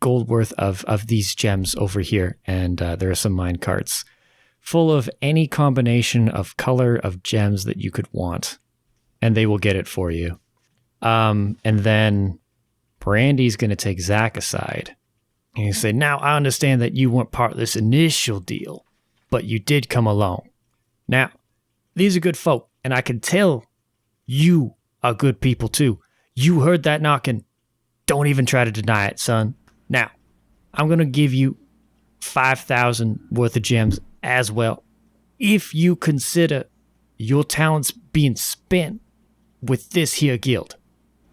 gold worth of these gems over here, and there are some mine carts full of any combination of color of gems that you could want, and they will get it for you. And then Brandy's going to take Zach aside and he say, now I understand that you weren't part of this initial deal, but you did come along. Now, these are good folk, and I can tell you are good people too. You heard that knocking. Don't even try to deny it, son. Now, I'm going to give you 5,000 worth of gems as well, if you consider your talents being spent with this here guild.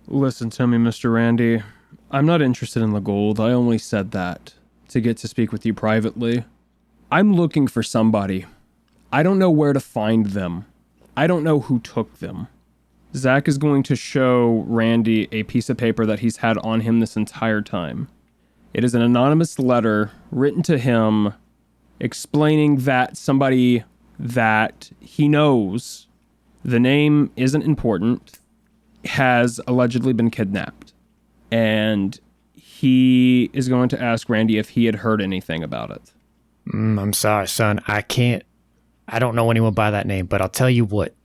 Listen to me, Mr. Randy. I'm not interested in the gold. I only said that to get to speak with you privately. I'm looking for somebody. I don't know where to find them. I don't know who took them. Zach is going to show Randy a piece of paper that he's had on him this entire time. It is an anonymous letter written to him explaining that somebody that he knows, the name isn't important, has allegedly been kidnapped. And he is going to ask Randy if he had heard anything about it. I'm sorry, son. I don't know anyone by that name, but I'll tell you what.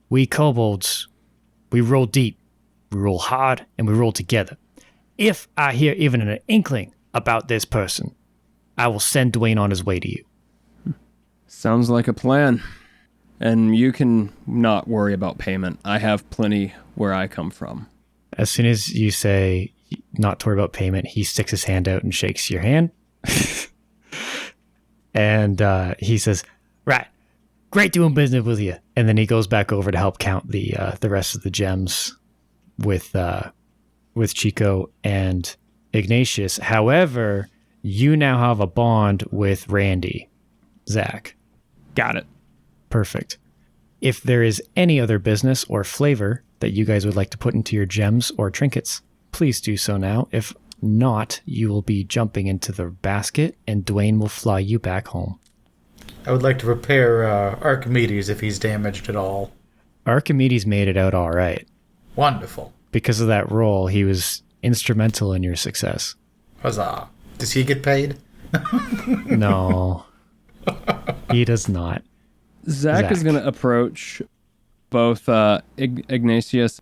We kobolds, we roll deep, we roll hard, and we roll together. If I hear even an inkling about this person, I will send Dwayne on his way to you. Sounds like a plan. And you can not worry about payment. I have plenty where I come from. As soon as you say not to worry about payment, he sticks his hand out and shakes your hand. And he says, right, great doing business with you. And then he goes back over to help count the rest of the gems with Chico and Ignatius. However, you now have a bond with Randy. Zach. Got it. Perfect. If there is any other business or flavor that you guys would like to put into your gems or trinkets, please do so now. If not, you will be jumping into the basket and Dwayne will fly you back home. I would like to repair Archimedes if he's damaged at all. Archimedes made it out all right. Wonderful. Because of that roll, he was instrumental in your success. Huzzah. Does he get paid? No. He does not. Zach is going to approach both Ignatious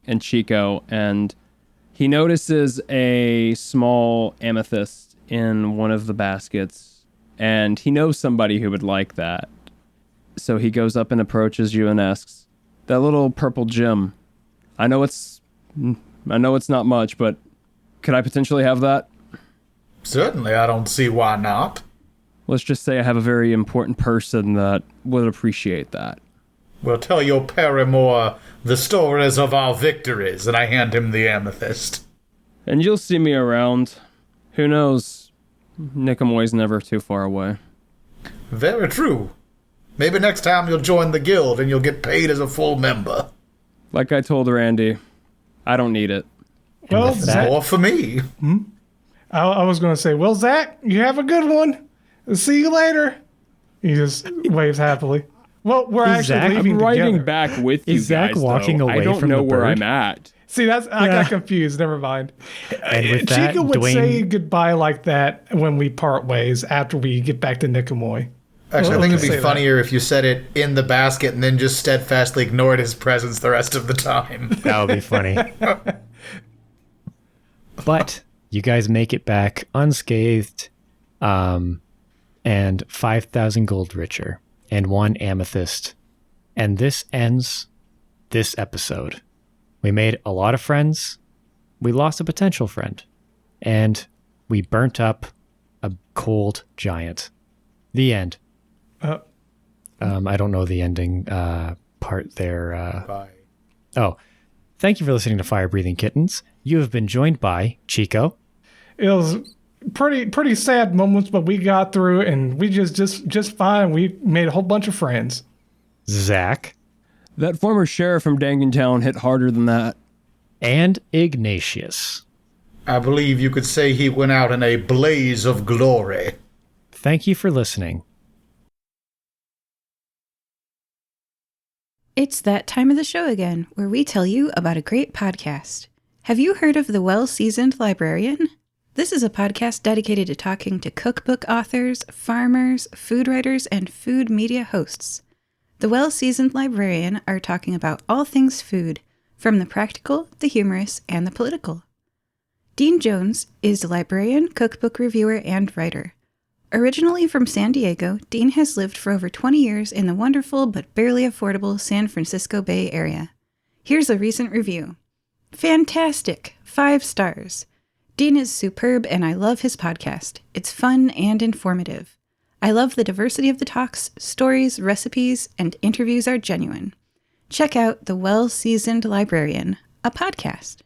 and Chico, and he notices a small amethyst in one of the baskets, and he knows somebody who would like that. So he goes up and approaches you and asks, "That little purple gem, I know it's not much, but could I potentially have that?" Certainly, I don't see why not. Let's just say I have a very important person that would appreciate that. We'll tell your paramour the stories of our victories, and I hand him the amethyst. And you'll see me around. Who knows? Nicomoy's never too far away. Very true. Maybe next time you'll join the guild and you'll get paid as a full member. Like I told Randy, I don't need it. Well, with that- More for me. I was going to say, well, Zach, you have a good one. See you later. He just waves happily. Well, we're Is actually Zach leaving I'm riding together. back with you Is Zach guys, walking though. away I don't from know the where bird? I'm at. See, I got confused. Never mind. And with that, Chico would Dwayne... say goodbye like that when we part ways after we get back to Nicomoy. Actually, I think it'd Say be that. funnier if you said it in the basket and then just steadfastly ignored his presence the rest of the time. That would be funny. But you guys make it back unscathed, and 5,000 gold richer, and 1 amethyst. And this ends this episode. We made a lot of friends. We lost a potential friend. And we burnt up a cold giant. The end. I don't know the ending part there. Bye. Oh, thank you for listening to Fire Breathing Kittens. You have been joined by Chico. It was pretty sad moments, but we got through it, and we just fine. We made a whole bunch of friends. Zach, That former sheriff from Dangantown hit harder than that. and Ignatious. I believe you could say he went out in a blaze of glory. Thank you for listening. It's that time of the show again, where we tell you about a great podcast. Have you heard of The Well-Seasoned Librarian? This is a podcast dedicated to talking to cookbook authors, farmers, food writers, and food media hosts. The Well-Seasoned Librarian are talking about all things food, from the practical, the humorous, and the political. Dean Jones is a librarian, cookbook reviewer, and writer. Originally from San Diego, Dean has lived for over 20 years in the wonderful but barely affordable San Francisco Bay Area. Here's a recent review. Fantastic! 5 stars. Dean is superb and I love his podcast. It's fun and informative. I love the diversity of the talks, stories, recipes, and interviews are genuine. Check out The Well-Seasoned Librarian, a podcast.